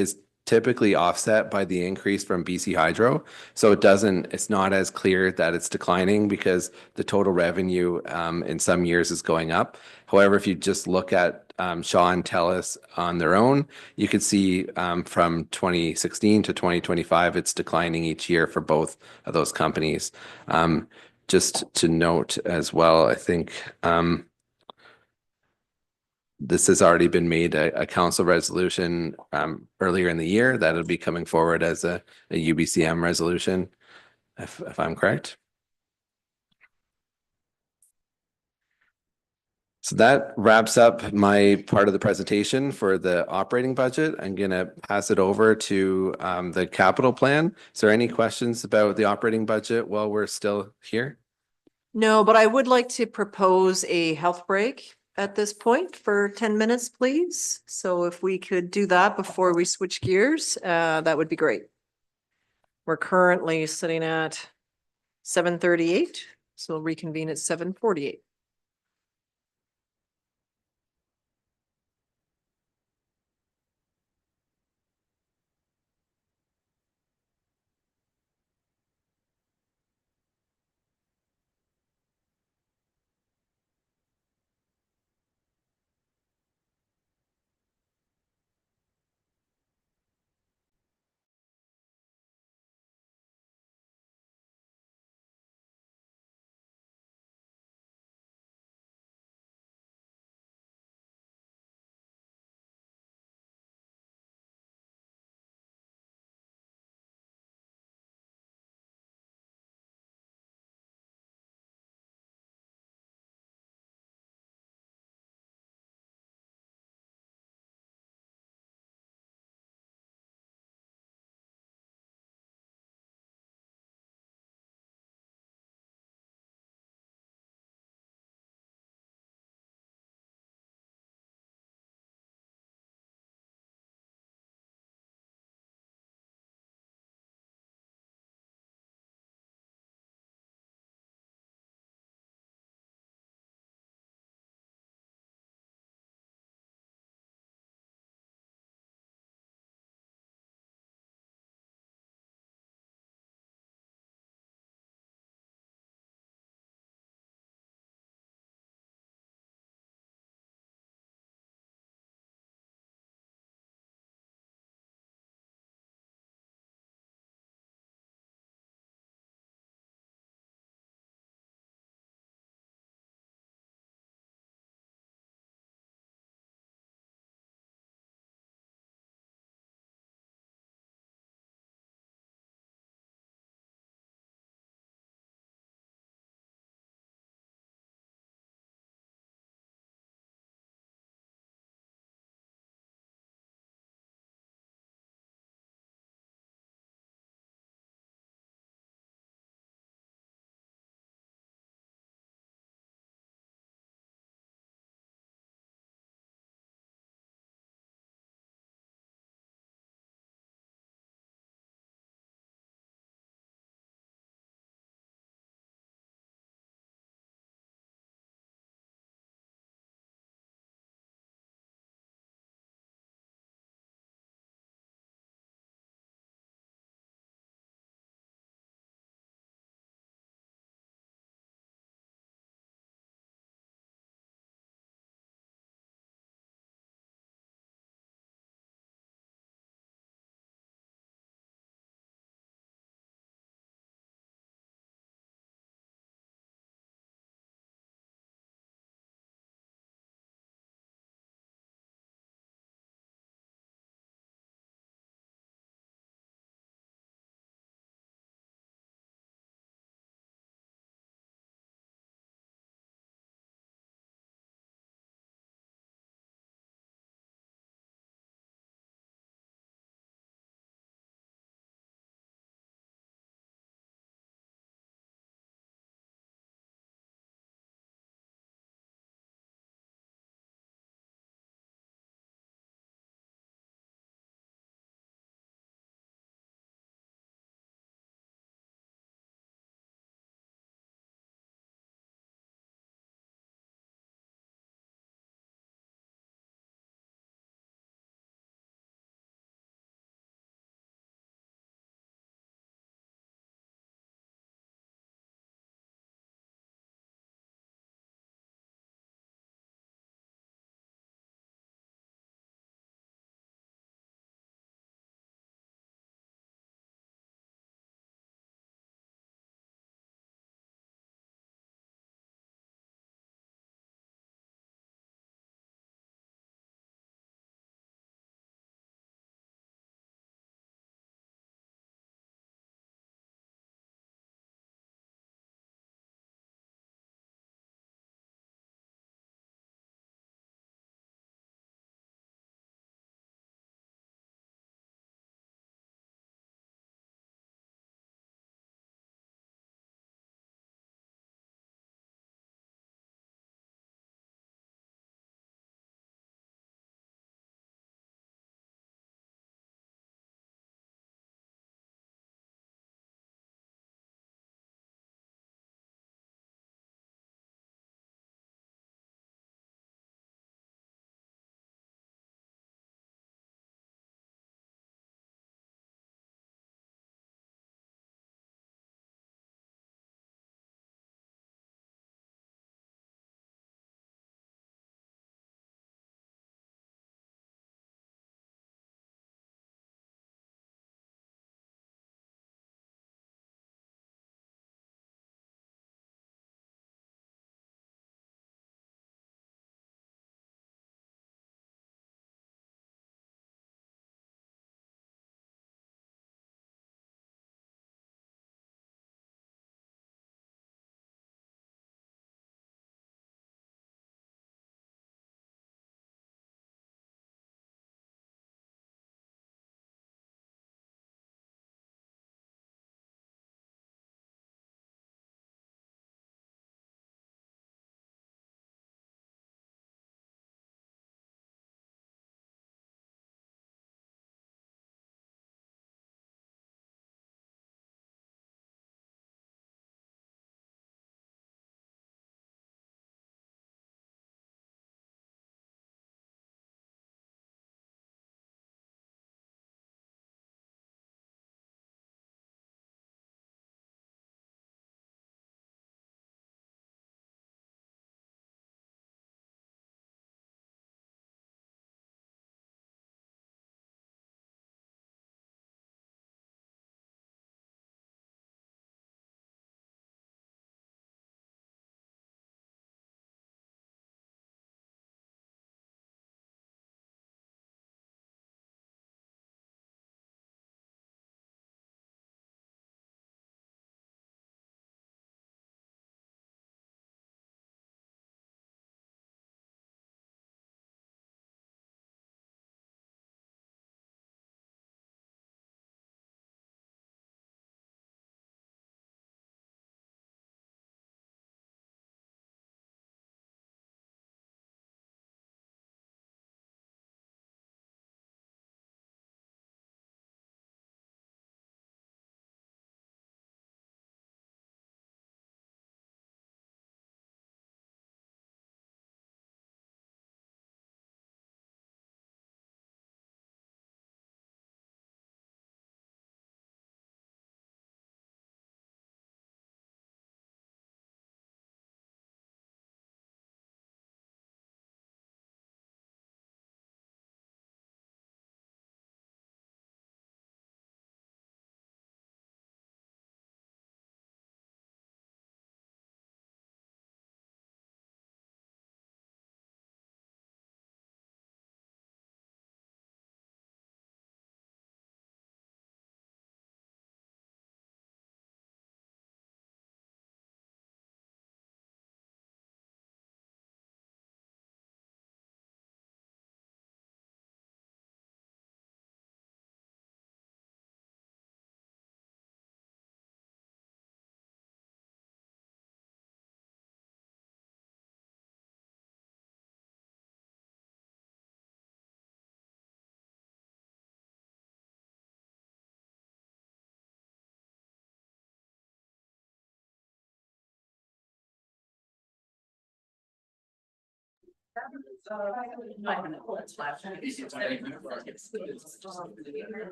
Speaker 12: typically offset by the increase from BC Hydro. So it's not as clear that it's declining because the total revenue in some years is going up. However, if you just look at Shaw and TELUS on their own, you could see from 2016 to 2025, it's declining each year for both of those companies. Just to note as well, I think this has already been made a council resolution earlier in the year that will be coming forward as a UBCM resolution, if I'm correct. So that wraps up my part of the presentation for the operating budget. I'm going to pass it over to the capital plan. Is there any questions about the operating budget while we're still here?
Speaker 4: No, but I would like to propose a health break at this point for 10 minutes, please. So if we could do that before we switch gears, that would be great. We're currently sitting at 7:38, so we'll reconvene at 7:48.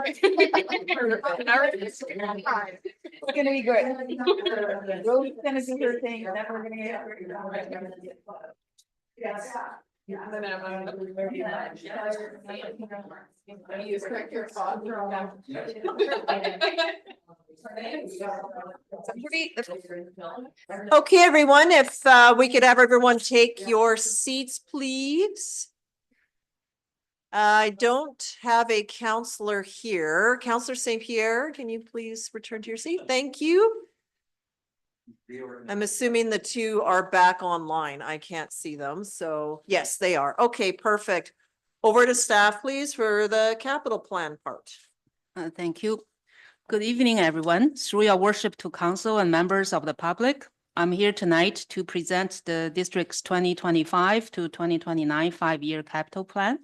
Speaker 9: It's gonna be good. Rose's gonna do her thing, and then we're gonna get. Yes.
Speaker 4: Okay, everyone, if we could have everyone take your seats, please. I don't have a counselor here. Counselor St. Pierre, can you please return to your seat? Thank you. I'm assuming the two are back online. I can't see them. So yes, they are. Okay, perfect. Over to staff, please, for the capital plan part.
Speaker 14: Thank you. Good evening, everyone. Through your worship to council and members of the public, I'm here tonight to present the district's 2025 to 2029 5-year capital plan.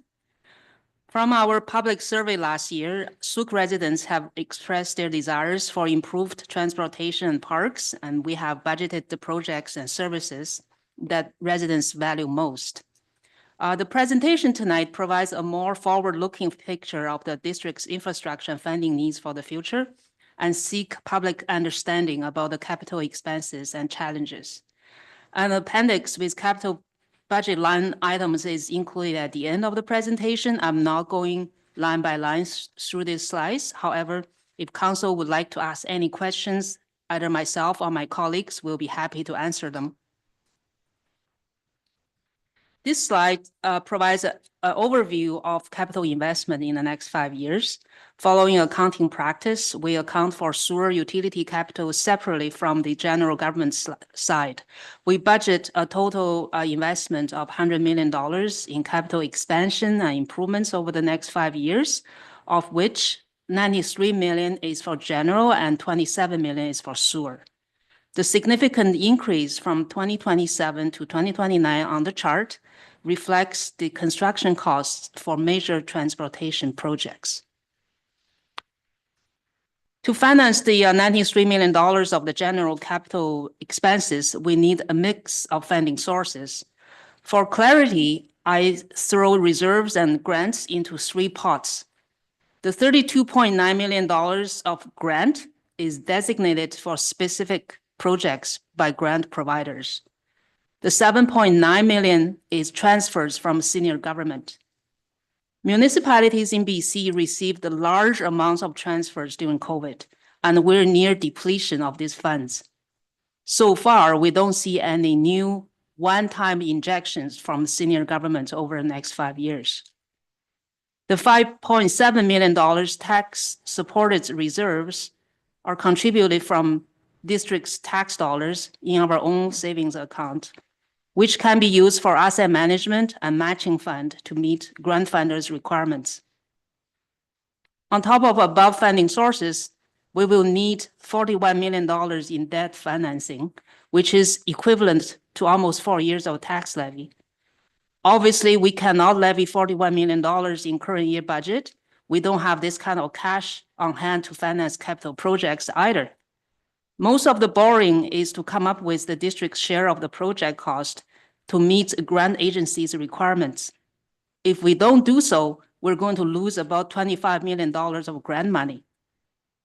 Speaker 14: From our public survey last year, Sooke residents have expressed their desires for improved transportation and parks, and we have budgeted the projects and services that residents value most. The presentation tonight provides a more forward-looking picture of the district's infrastructure and funding needs for the future and seek public understanding about the capital expenses and challenges. An appendix with capital budget line items is included at the end of the presentation. I'm not going line by line through these slides. However, if council would like to ask any questions, either myself or my colleagues will be happy to answer them. This slide provides an overview of capital investment in the next 5 years. Following accounting practice, we account for sewer utility capital separately from the general government side. We budget a total investment of $100 million in capital expansion and improvements over the next 5 years, of which $93 million is for general and $27 million is for sewer. The significant increase from 2027 to 2029 on the chart reflects the construction costs for major transportation projects. To finance the $93 million of the general capital expenses, we need a mix of funding sources. For clarity, I throw reserves and grants into 3 pots. The $32.9 million of grant is designated for specific projects by grant providers. The $7.9 million is transfers from senior government. Municipalities in BC received large amounts of transfers during COVID, and we're near depletion of these funds. So far, we don't see any new one-time injections from senior government over the next 5 years. The $5.7 million tax-supported reserves are contributed from district's tax dollars in our own savings account, which can be used for asset management and matching fund to meet grant funders' requirements. On top of above funding sources, we will need $41 million in debt financing, which is equivalent to almost 4 years of tax levy. Obviously, we cannot levy $41 million in current year budget. We don't have this kind of cash on hand to finance capital projects either. Most of the borrowing is to come up with the district's share of the project cost to meet grant agency's requirements. If we don't do so, we're going to lose about $25 million of grant money.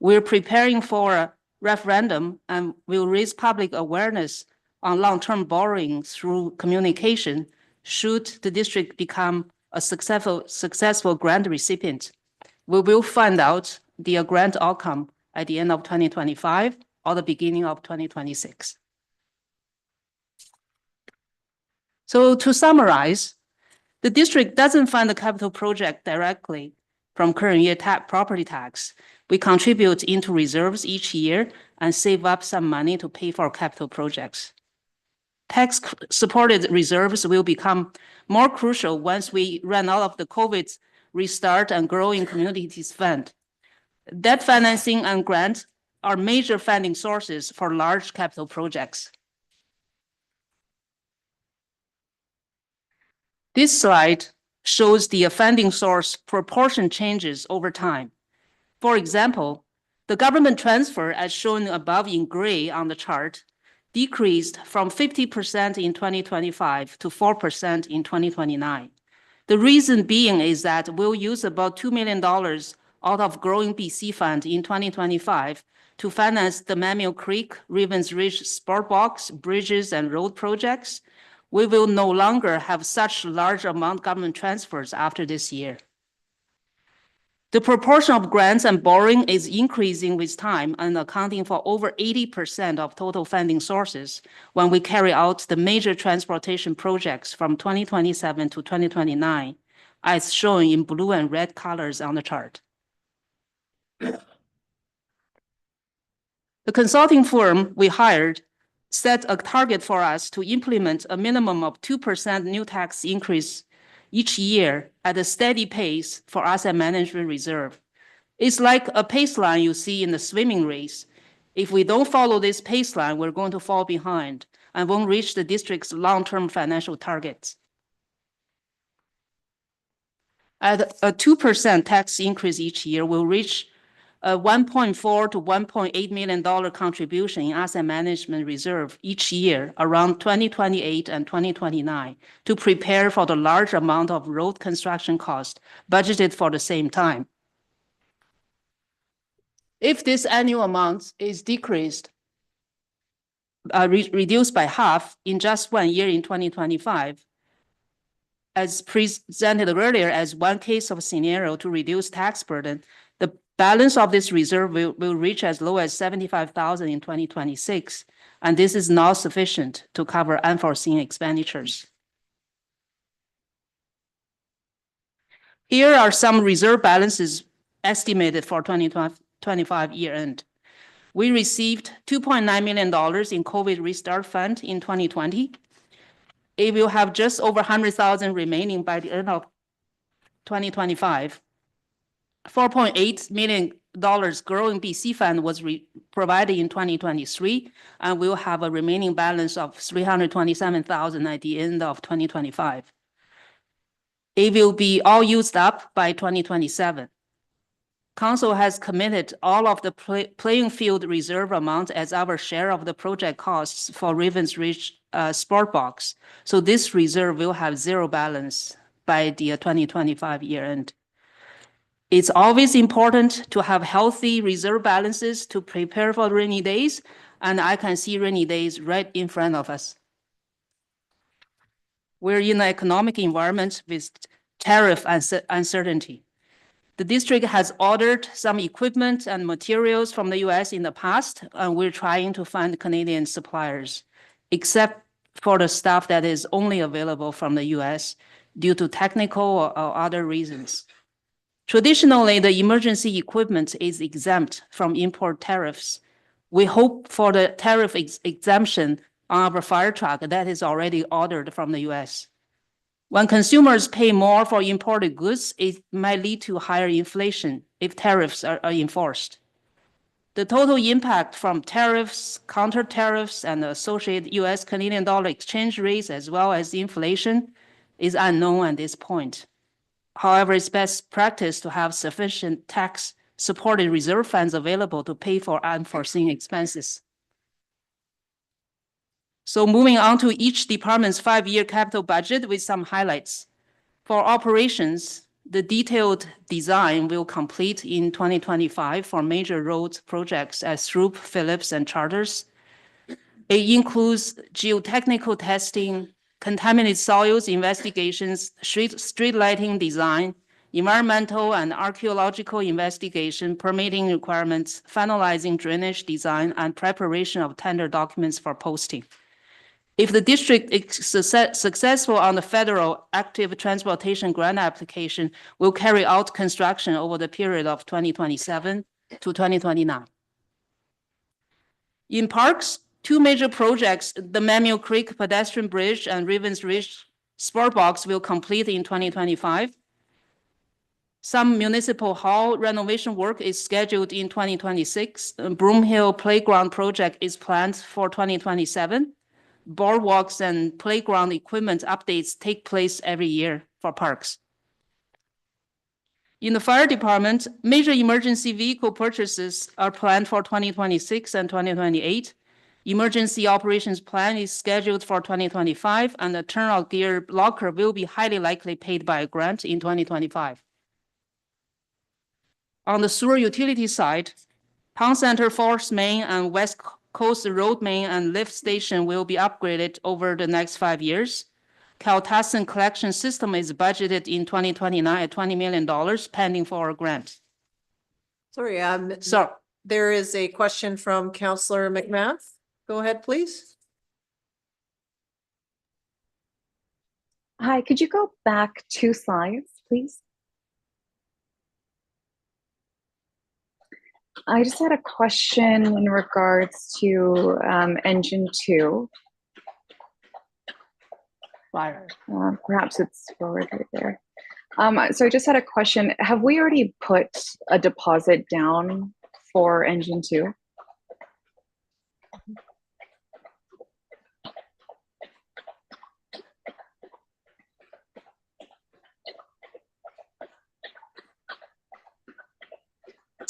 Speaker 14: We're preparing for a referendum and will raise public awareness on long-term borrowing through communication should the district become a successful grant recipient. We will find out the grant outcome at the end of 2025 or the beginning of 2026. So to summarize, the district doesn't fund the capital project directly from current year property tax. We contribute into reserves each year and save up some money to pay for capital projects. Tax-supported reserves will become more crucial once we run out of the COVID Restart, and Growing Communities Fund. Debt financing and grants are major funding sources for large capital projects. This slide shows the funding source proportion changes over time. For example, the government transfer, as shown above in gray on the chart, decreased from 50% in 2025 to 4% in 2029. The reason being is that we'll use about $2 million out of Growing BC Fund in 2025 to finance the Mammoth Creek, Ravens Ridge Sport Box, bridges, and road projects. We will no longer have such large amount government transfers after this year. The proportion of grants and borrowing is increasing with time and accounting for over 80% of total funding sources when we carry out the major transportation projects from 2027 to 2029, as shown in blue and red colors on the chart. The consulting firm we hired set a target for us to implement a minimum of 2% new tax increase each year at a steady pace for asset management reserve. It's like a paceline you see in the swimming race. If we don't follow this paceline, we're going to fall behind and won't reach the district's long-term financial targets. At a 2% tax increase each year, we'll reach a $1.4 to $1.8 million contribution in asset management reserve each year around 2028 and 2029 to prepare for the large amount of road construction cost budgeted for the same time. If this annual amount is decreased, reduced by half in just 1 year in 2025, as presented earlier as one case of scenario to reduce tax burden, the balance of this reserve will reach as low as $75,000 in 2026, and this is not sufficient to cover unforeseen expenditures. Here are some reserve balances estimated for 2025 year end. We received $2.9 million in COVID Restart Fund in 2020. It will have just over $100,000 remaining by the end of 2025. $4.8 million Growing BC Fund was provided in 2023, and we'll have a remaining balance of $327,000 at the end of 2025. It will be all used up by 2027. Council has committed all of the playing field reserve amount as our share of the project costs for Ravens Ridge Sport Box. So this reserve will have zero balance by the 2025 year end. It's always important to have healthy reserve balances to prepare for rainy days, and I can see rainy days right in front of us. We're in an economic environment with tariff uncertainty. The district has ordered some equipment and materials from the US in the past, and we're trying to find Canadian suppliers, except for the stuff that is only available from the US due to technical or other reasons. Traditionally, the emergency equipment is exempt from import tariffs. We hope for the tariff exemption on our fire truck that is already ordered from the US. When consumers pay more for imported goods, it might lead to higher inflation if tariffs are enforced. The total impact from tariffs, counter tariffs, and associated US-Canadian dollar exchange rates, as well as inflation, is unknown at this point. However, it's best practice to have sufficient tax-supported reserve funds available to pay for unforeseen expenses. So moving on to each department's 5-year capital budget with some highlights. For operations, the detailed design will complete in 2025 for major road projects at Sooke, Phillips, and Charters. It includes geotechnical testing, contaminated soils investigations, street lighting design, environmental and archaeological investigation, permitting requirements, finalizing drainage design, and preparation of tender documents for posting. If the district is successful on the federal active transportation grant application, we'll carry out construction over the period of 2027 to 2029. In parks, 2 major projects, the Mammoth Creek Pedestrian Bridge and Ravens Ridge Sport Box, will complete in 2025. Some municipal hall renovation work is scheduled in 2026. Broom Hill Playground project is planned for 2027. Boardwalks and playground equipment updates take place every year for parks. In the fire department, major emergency vehicle purchases are planned for 2026 and 2028. Emergency operations plan is scheduled for 2025, and the turnout gear locker will be highly likely paid by a grant in 2025. On the sewer utility side, Pond Center Force Main and West Coast Road Main and lift station will be upgraded over the next 5 years. Caltassin collection system is budgeted in 2029 at $20 million, pending for a grant.
Speaker 4: Sorry,
Speaker 14: So,
Speaker 4: there is a question from Councillor McMath. Go ahead, please.
Speaker 13: Hi, could you go back 2 slides, please? I just had a question in regards to engine 2.
Speaker 14: fire.
Speaker 13: Perhaps it's forward right there. So I just had a question. Have we already put a deposit down for engine 2?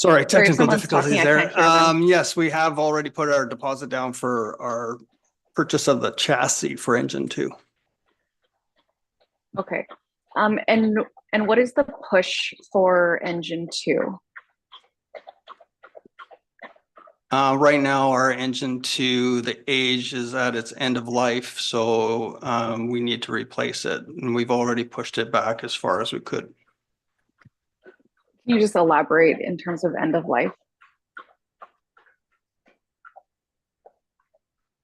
Speaker 7: Sorry, technical
Speaker 13: someone's
Speaker 7: difficulties
Speaker 13: talking, I
Speaker 7: there.
Speaker 13: can't hear them.
Speaker 7: Yes, we have already put our deposit down for our purchase of the chassis for engine 2.
Speaker 13: Okay. And what is the push for engine 2?
Speaker 7: Right now, our engine 2, the age is at its end of life, so we need to replace it. And we've already pushed it back as far as we could.
Speaker 13: Can you just elaborate in terms of end of life?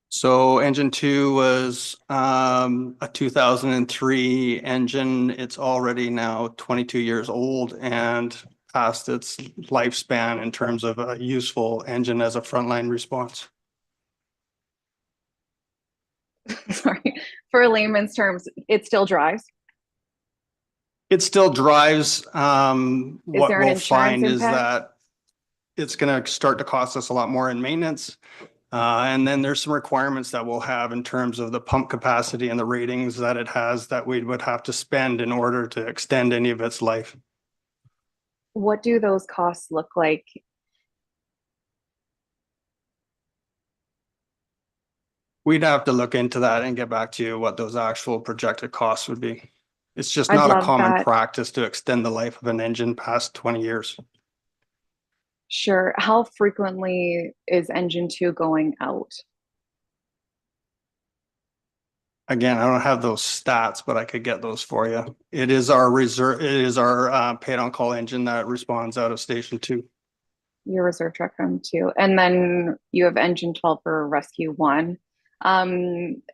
Speaker 7: So engine 2 was a 2003 engine. It's already now 22 years old and past its lifespan in terms of a useful engine as a frontline response.
Speaker 13: Sorry, for layman's terms, it still drives?
Speaker 7: It still drives. What
Speaker 13: there an
Speaker 7: we'll
Speaker 13: insurance
Speaker 7: find is
Speaker 13: impact?
Speaker 7: that it's going to start to cost us a lot more in maintenance. And then there's some requirements that we'll have in terms of the pump capacity and the ratings that it has that we would have to spend in order to extend any of its life.
Speaker 13: What do those costs look like?
Speaker 7: We'd have to look into that and get back to you what those actual projected costs would be. It's just
Speaker 13: I'd
Speaker 7: not a
Speaker 13: love
Speaker 7: common
Speaker 13: that.
Speaker 7: practice to extend the life of an engine past 20 years.
Speaker 13: Sure. How frequently is engine 2 going out?
Speaker 7: Again, I don't have those stats, but I could get those for you. It is our reserve, it is our paid on call engine that responds out of station 2.
Speaker 13: Your reserve truck from 2. And then you have engine 12 for rescue 1.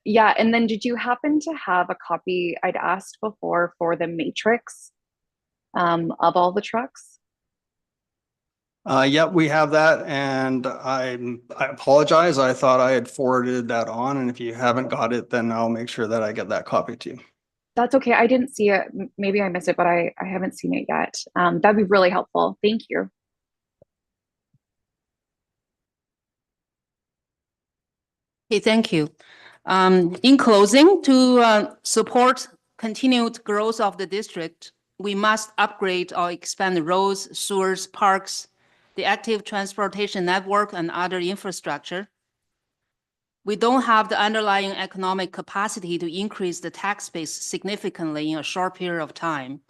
Speaker 13: Yeah, and then did you happen to have a copy I'd asked before for the matrix of all the trucks?
Speaker 7: Yep, we have that, and I apologize. I thought I had forwarded that on, and if you haven't got it, then I'll make sure that I get that copy to you.
Speaker 13: That's okay. I didn't see it. Maybe I missed it, but I haven't seen it yet. That'd be really helpful. Thank you.
Speaker 14: Okay, thank you. In closing, to support continued growth of the district, we must upgrade or expand the roads, sewers, parks, the active transportation network, and other infrastructure. We don't have the underlying economic capacity to increase the tax base significantly in a short period of time.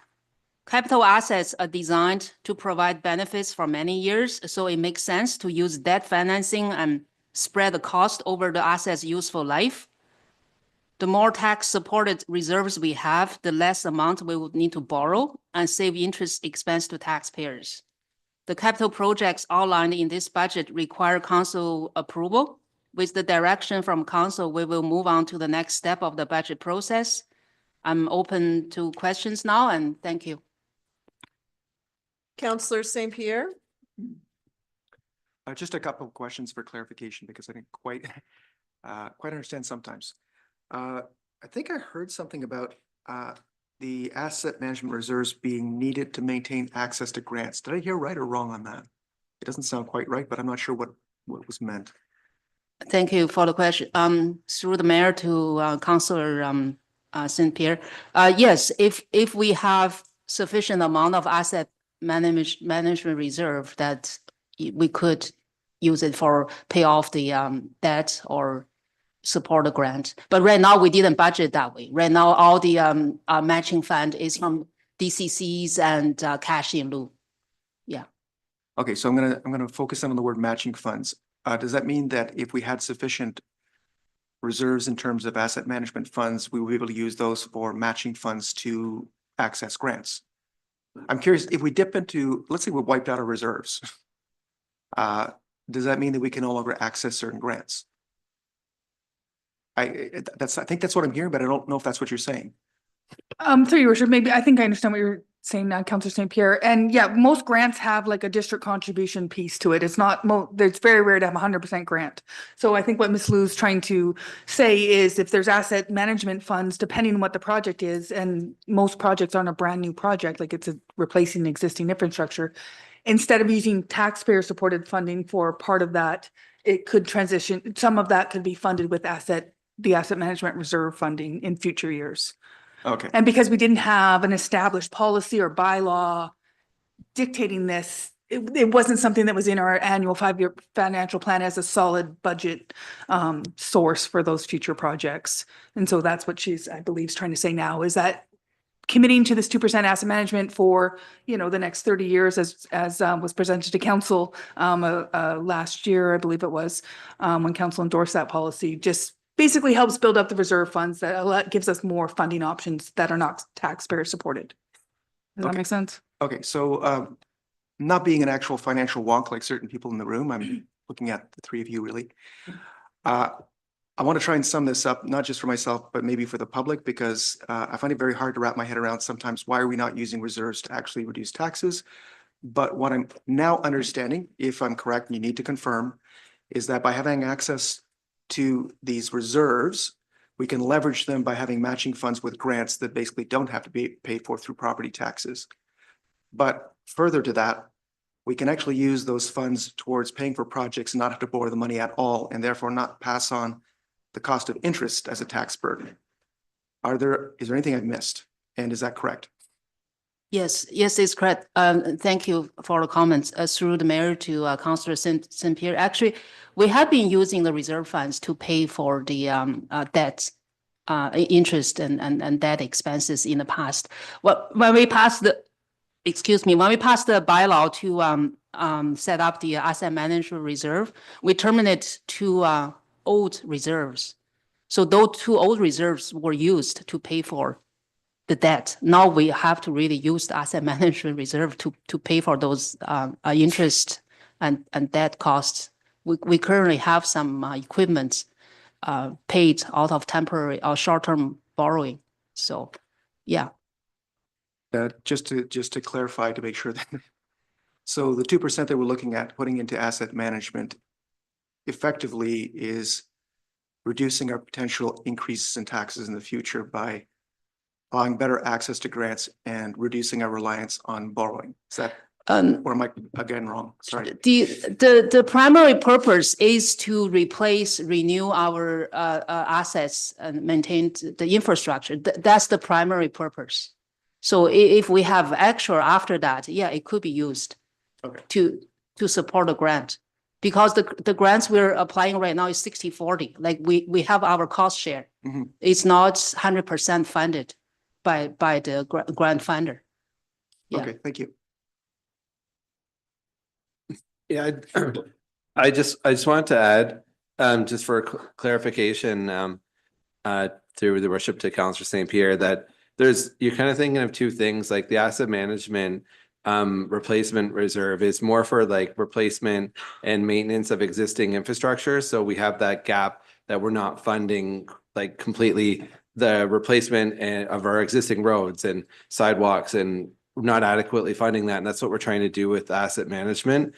Speaker 14: Capital assets are designed to provide benefits for many years, so it makes sense to use debt financing and spread the cost over the asset's useful life. The more tax-supported reserves we have, the less amount we would need to borrow and save interest expense to taxpayers. The capital projects outlined in this budget require council approval. With the direction from council, we will move on to the next step of the budget process. I'm open to questions now, and thank you.
Speaker 4: Councillor St. Pierre.
Speaker 7: Just a couple of questions for clarification because I didn't quite understand sometimes. I think I heard something about the asset management reserves being needed to maintain access to grants. Did I hear right or wrong on that? It doesn't sound quite right, but I'm not sure what was meant.
Speaker 14: Thank you for the question. Through the mayor to Councillor St. Pierre. Yes, if we have sufficient amount of asset management reserve that we could use it for pay off the debt or support a grant. But right now we didn't budget that way. Right now, all the matching fund is from DCCs and cash in lieu. Yeah.
Speaker 7: Okay, so I'm gonna focus on the word matching funds. Does that mean that if we had sufficient reserves in terms of asset management funds, we will be able to use those for matching funds to access grants? I'm curious, if we dip into, let's say we wiped out our reserves, does that mean that we can no longer access certain grants? I think that's what I'm hearing, but I don't know if that's what you're saying.
Speaker 9: Through your worship, maybe I think I understand what you're saying now, Councillor St. Pierre. And yeah, most grants have like a district contribution piece to it. It's not, it's very rare to have 100% grant. So I think what Ms. Lou's trying to say is if there's asset management funds, depending on what the project is, and most projects aren't a brand new project, like it's replacing existing infrastructure, instead of using taxpayer supported funding for part of that, it could transition, some of that could be funded with the asset management reserve funding in future years.
Speaker 7: Okay.
Speaker 9: And because we didn't have an established policy or bylaw dictating this, it wasn't something that was in our annual 5-year financial plan as a solid budget source for those future projects. And so that's what she's, I believe, is trying to say now, is that committing to this 2% asset management for, the next 30 years as was presented to council last year, I believe it was, when council endorsed that policy, just basically helps build up the reserve funds that gives us more funding options that are not taxpayer supported. Does that make sense?
Speaker 7: Okay, so not being an actual financial wonk like certain people in the room, I'm looking at the three of you really. I want to try and sum this up, not just for myself, but maybe for the public, because I find it very hard to wrap my head around sometimes why are we not using reserves to actually reduce taxes. But what I'm now understanding, if I'm correct, and you need to confirm, is that by having access to these reserves, we can leverage them by having matching funds with grants that basically don't have to be paid for through property taxes. But further to that, we can actually use those funds towards paying for projects and not have to borrow the money at all, and therefore not pass on the cost of interest as a tax burden. Is there anything I've missed? And is that correct?
Speaker 14: Yes, it's correct. Thank you for the comments. Through the mayor to Councillor St. Pierre. Actually, we have been using the reserve funds to pay for the debt, interest and debt expenses in the past. When we passed the bylaw to set up the asset management reserve, we terminated two old reserves. So those two old reserves were used to pay for the debt. Now we have to really use the asset management reserve to pay for those interest and debt costs. We currently have some equipment paid out of temporary or short-term borrowing. So, yeah.
Speaker 7: Just to clarify, to make sure that, so the 2% that we're looking at putting into asset management effectively is reducing our potential increases in taxes in the future by allowing better access to grants and reducing our reliance on borrowing. Is that, or am I again wrong? Sorry.
Speaker 14: The primary purpose is to renew our assets and maintain the infrastructure. That's the primary purpose. So if we have extra after that, yeah, it could be used to support the grant. Because the grants we're applying right now is 60-40. Like we have our cost share.
Speaker 7: Mm-hmm.
Speaker 14: It's not 100% funded by the grant funder. Yeah.
Speaker 7: Okay, thank you.
Speaker 12: Yeah, I just wanted to add, just for clarification, through the worship to Councillor St. Pierre, that you're kind of thinking of two things, like the asset management replacement reserve is more for like replacement and maintenance of existing infrastructure. So we have that gap that we're not funding like completely the replacement of our existing roads and sidewalks and not adequately funding that. And that's what we're trying to do with asset management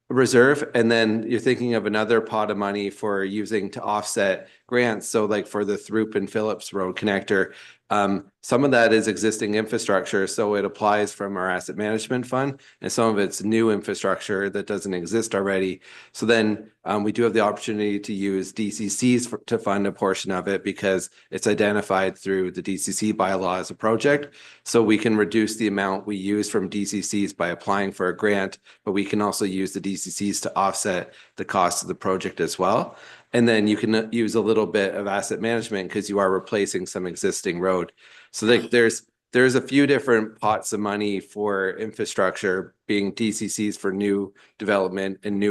Speaker 12: reserve. And then you're thinking of another pot of money for using to offset grants. So like for the Throop and Phillips Road connector, Some of that is existing infrastructure, so it applies from our asset management fund, and some of it's new infrastructure that doesn't exist already. So then we do have the opportunity to use DCCs to fund a portion of it because it's identified through the DCC bylaw as a project. So we can reduce the amount we use from DCCs by applying for a grant, but we can also use the DCCs to offset the cost of the project as well. And then you can use a little bit of asset management because you are replacing some existing road. So there's a few different pots of money for infrastructure, being DCCs for new development and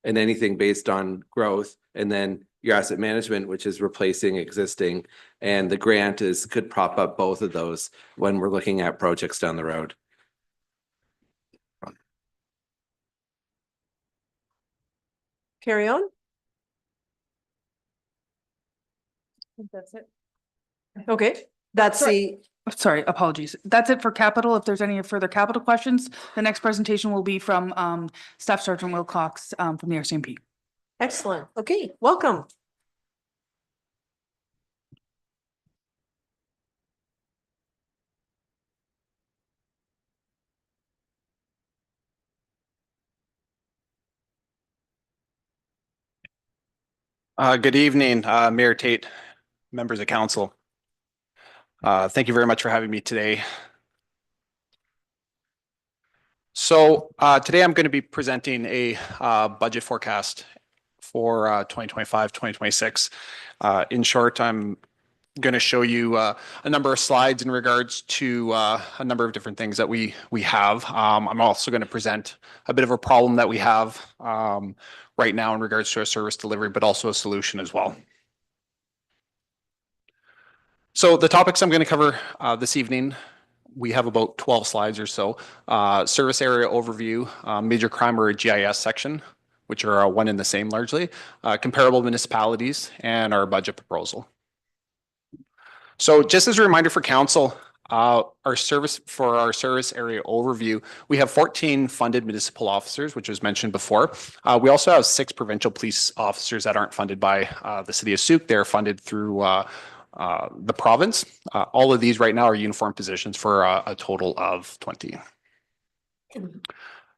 Speaker 12: and anything based on growth. And then your asset management, which is replacing existing, and the grant could prop up both of those when we're looking at projects down the road.
Speaker 4: Carry on.
Speaker 9: That's it.
Speaker 4: Okay, that's the,
Speaker 9: Sorry, apologies. That's it for capital. If there's any further capital questions, the next presentation will be from Staff Sergeant Wilcox from the RCMP.
Speaker 4: excellent. Okay, welcome.
Speaker 15: Good evening, Mayor Tate, members of council. Thank you very much for having me today. So today I'm going to be presenting a budget forecast for 2025, 2026. In short, I'm going to show you a number of slides in regards to a number of different things that we have. I'm also going to present a bit of a problem that we have right now in regards to our service delivery, but also a solution as well. So the topics I'm going to cover this evening, we have about 12 slides or so. Service area overview, major crime or GIS section, which are one and the same largely, comparable municipalities, and our budget proposal. So just as a reminder for council, our service area overview, we have 14 funded municipal officers, which was mentioned before. We also have 6 provincial police officers that aren't funded by the city of Sooke. They're funded through the province. All of these right now are uniform positions for a total of 20.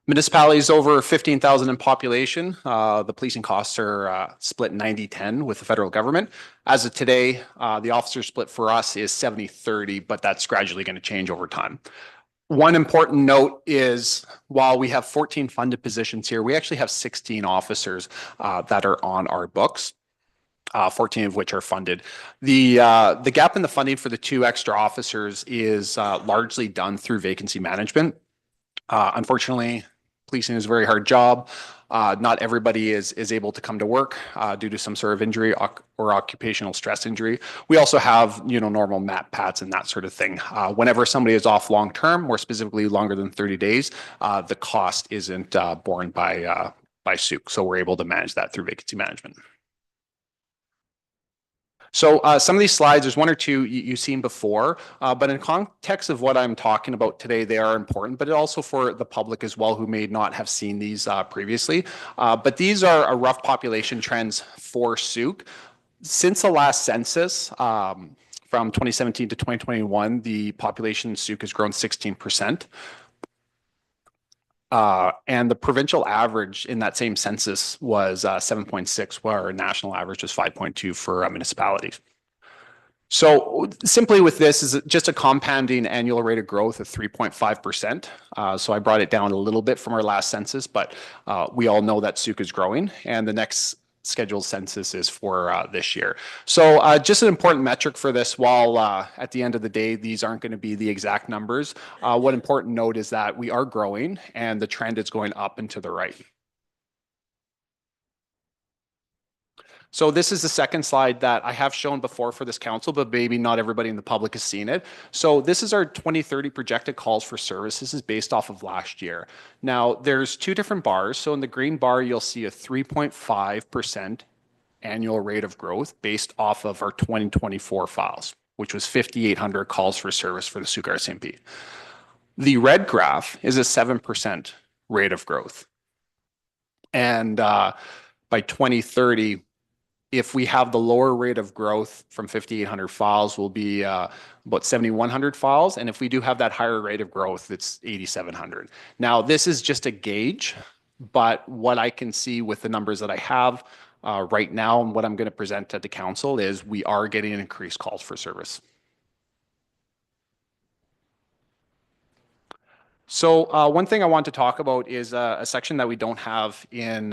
Speaker 15: Municipalities over 15,000 in population, the policing costs are split 90-10 with the federal government. As of today, the officer split for us is 70-30, but that's gradually going to change over time. One important note is while we have 14 funded positions here, we actually have 16 officers that are on our books. 14 of which are funded. The gap in the funding for the 2 extra officers is largely done through vacancy management. Unfortunately, policing is a very hard job. Not everybody is able to come to work due to some sort of injury or occupational stress injury. We also have, normal MAT PATs and that sort of thing. Whenever somebody is off long term, more specifically longer than 30 days, the cost isn't borne by Sooke. So we're able to manage that through vacancy management. So some of these slides, there's 1 or 2 you've seen before, but in context of what I'm talking about today, they are important, but also for the public as well who may not have seen these previously. But these are rough population trends for Sooke. Since the last census, from 2017 to 2021, the population in Sooke has grown 16%. And the provincial average in that same census was 7.6, where our national average was 5.2 for municipalities. So simply with this is just a compounding annual rate of growth of 3.5%. So I brought it down a little bit from our last census, but we all know that Sooke is growing, and the next scheduled census is for this year. So just an important metric for this, while at the end of the day, these aren't going to be the exact numbers. What important note is that we are growing and the trend is going up and to the right. So this is the second slide that I have shown before for this council, but maybe not everybody in the public has seen it. So this is our 2030 projected calls for service. This is based off of last year. Now there's 2 different bars. So in the green bar, you'll see a 3.5% annual rate of growth based off of our 2024 files, which was 5,800 calls for service for the Sooke RCMP. The red graph is a 7% rate of growth. And by 2030, If we have the lower rate of growth from 5,800 files, will be about 7,100 files. And if we do have that higher rate of growth, it's 8,700. Now, this is just a gauge, but what I can see with the numbers that I have right now and what I'm going to present at the council is we are getting increased calls for service. So one thing I want to talk about is a section that we don't have in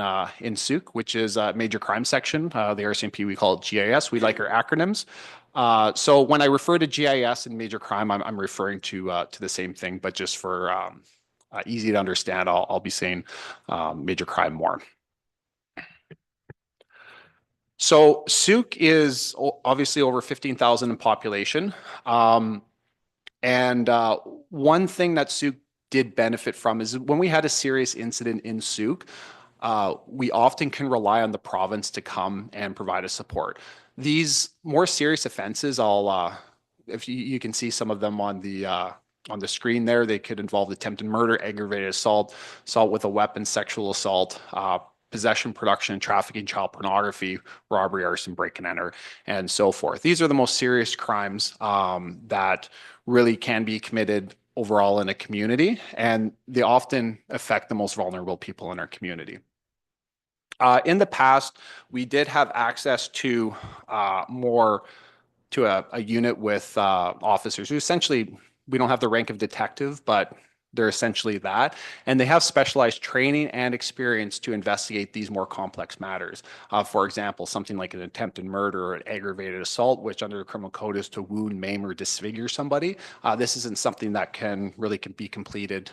Speaker 15: Sooke, which is a major crime section. The RCMP, we call it GIS. We like our acronyms. So when I refer to GIS and major crime, I'm referring to the same thing, but just for easy to understand, I'll be saying major crime more. So Sooke is obviously over 15,000 in population. And one thing that Sooke did benefit from is when we had a serious incident in Sooke, we often can rely on the province to come and provide us support. These more serious offenses, if you can see some of them on the screen there, they could involve attempted murder, aggravated assault, assault with a weapon, sexual assault, possession, production, trafficking, child pornography, robbery, arson, break and enter, and so forth. These are the most serious crimes that really can be committed overall in a community, and they often affect the most vulnerable people in our community. In the past, we did have access to a unit with officers who essentially, we don't have the rank of detective, but they're essentially that. And they have specialized training and experience to investigate these more complex matters. For example, something like an attempted murder or an aggravated assault, which under the criminal code is to wound, maim, or disfigure somebody. This isn't something that can be completed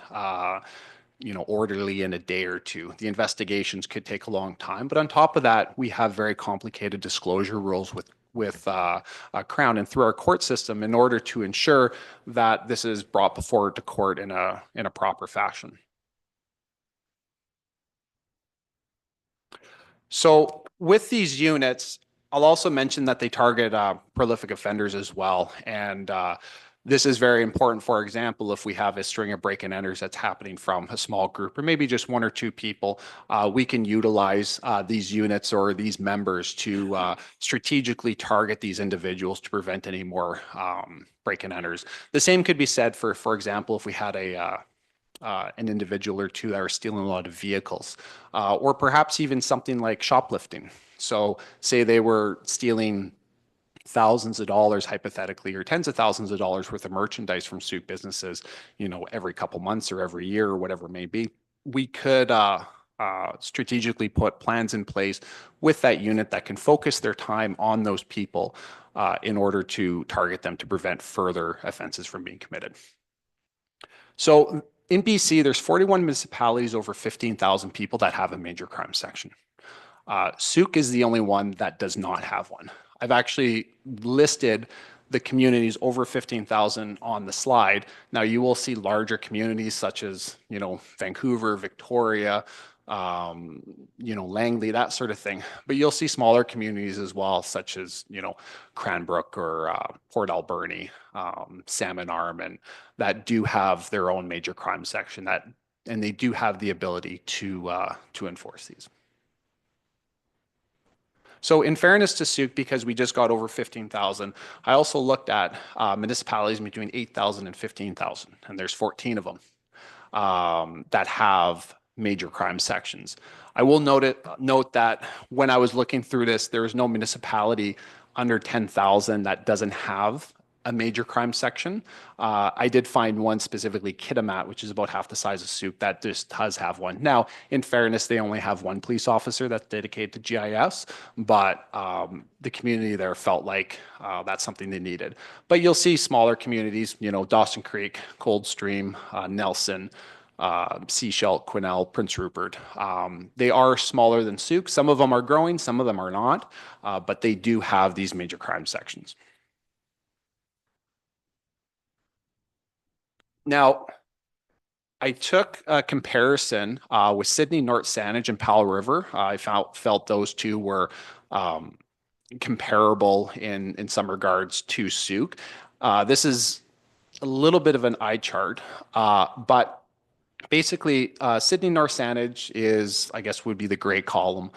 Speaker 15: orderly in a day or two. The investigations could take a long time. But on top of that, we have very complicated disclosure rules with Crown and through our court system in order to ensure that this is brought before the court in a proper fashion. So with these units, I'll also mention that they target prolific offenders as well. And this is very important. For example, if we have a string of break and enters that's happening from a small group or maybe just one or two people, we can utilize these units or these members to strategically target these individuals to prevent any more break and enters. The same could be said for example, if we had an individual or two that are stealing a lot of vehicles, or perhaps even something like shoplifting. So say they were stealing thousands of dollars hypothetically, or tens of thousands of dollars worth of merchandise from Sooke businesses, every couple months or every year or whatever it may be. We could strategically put plans in place with that unit that can focus their time on those people in order to target them to prevent further offenses from being committed. So in BC, there's 41 municipalities over 15,000 people that have a major crime section. Sooke is the only one that does not have one. I've actually listed the communities over 15,000 on the slide. Now you will see larger communities such as, Vancouver, Victoria, Langley, that sort of thing. But you'll see smaller communities as well, such as, Cranbrook or Port Alberni, Salmon Arm, and that do have their own major crime section and they do have the ability to enforce these. So in fairness to Sooke, because we just got over 15,000, I also looked at municipalities between 8,000 and 15,000, and there's 14 of them that have major crime sections. I will note that when I was looking through this, there is no municipality under 10,000 that doesn't have a major crime section. I did find one specifically, Kitimat, which is about half the size of Sooke, that just does have one. Now, in fairness, they only have one police officer that's dedicated to GIS, but the community there felt like that's something they needed. But you'll see smaller communities, Dawson Creek, Coldstream, Nelson, Seashell, Quesnel, Prince Rupert. They are smaller than Sooke. Some of them are growing, some of them are not, but they do have these major crime sections. Now, I took a comparison with Sydney, North Saanich, and Powell River. I felt those two were comparable in some regards to Sooke. This is a little bit of an eye chart, but basically, Sydney North Saanich is, I guess, would be the gray column.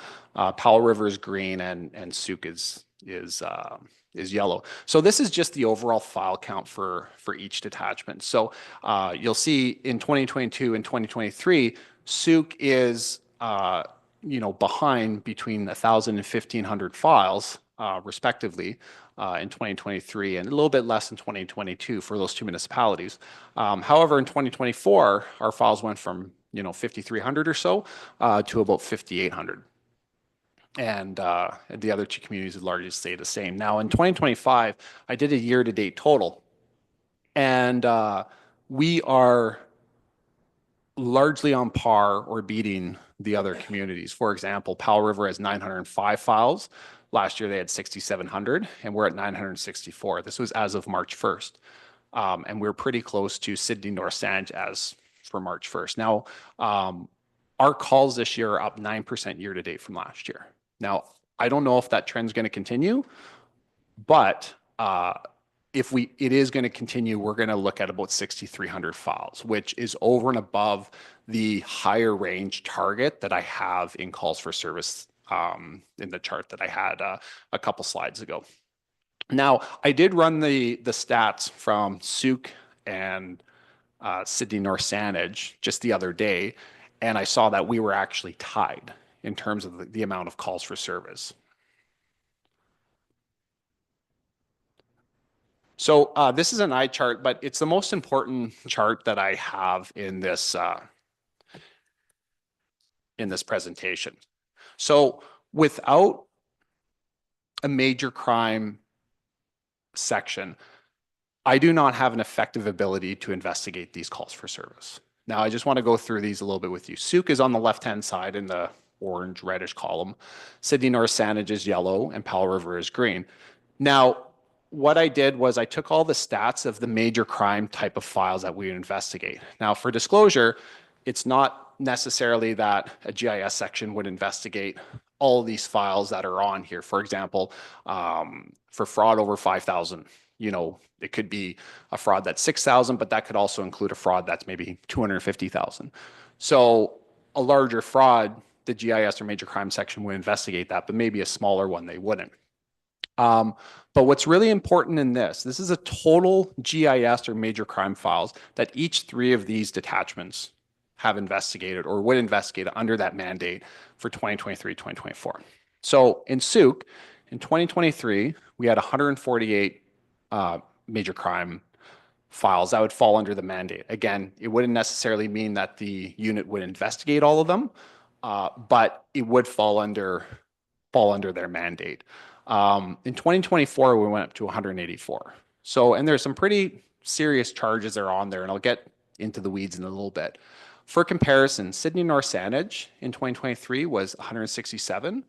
Speaker 15: Powell River is green, and Sooke is yellow. So this is just the overall file count for each detachment. So you'll see in 2022 and 2023, Sooke is behind between 1,000 and 1,500 files, respectively, in 2023, and a little bit less in 2022 for those two municipalities. However, in 2024, our files went from 5,300 or so to about 5,800. And the other two communities would largely stay the same. Now, in 2025, I did a year-to-date total, and we are largely on par or beating the other communities. For example, Powell River has 905 files. Last year, they had 6,700, and we're at 964. This was as of March 1st. And we're pretty close to Sydney North Saanich as for March 1st. Now, our calls this year are up 9% year-to-date from last year. Now, I don't know if that trend's going to continue, but if it is going to continue, we're going to look at about 6,300 files, which is over and above the higher range target that I have in calls for service in the chart that I had a couple slides ago. Now, I did run the stats from Sooke and Sydney North Saanich just the other day, and I saw that we were actually tied in terms of the amount of calls for service. So this is an eye chart, but it's the most important chart that I have in this presentation. So without a major crime section, I do not have an effective ability to investigate these calls for service. Now, I just want to go through these a little bit with you. Sooke is on the left-hand side in the orange reddish column. Sydney North Saanich is yellow and Powell River is green. Now, what I did was I took all the stats of the major crime type of files that we investigate. Now, for disclosure, it's not necessarily that a GIS section would investigate all of these files that are on here. For example, for fraud over 5,000, it could be a fraud that's 6,000, but that could also include a fraud that's maybe 250,000. So a larger fraud, the GIS or major crime section would investigate that, but maybe a smaller one, they wouldn't. But what's really important in this is a total GIS or major crime files that each three of these detachments have investigated or would investigate under that mandate for 2023, 2024. So in Sooke, in 2023, we had 148 major crime files that would fall under the mandate. Again, it wouldn't necessarily mean that the unit would investigate all of them, but it would fall under their mandate. In 2024, we went up to 184. So, and there's some pretty serious charges that are on there, and I'll get into the weeds in a little bit. For comparison, Sydney North Saanich in 2023 was 167.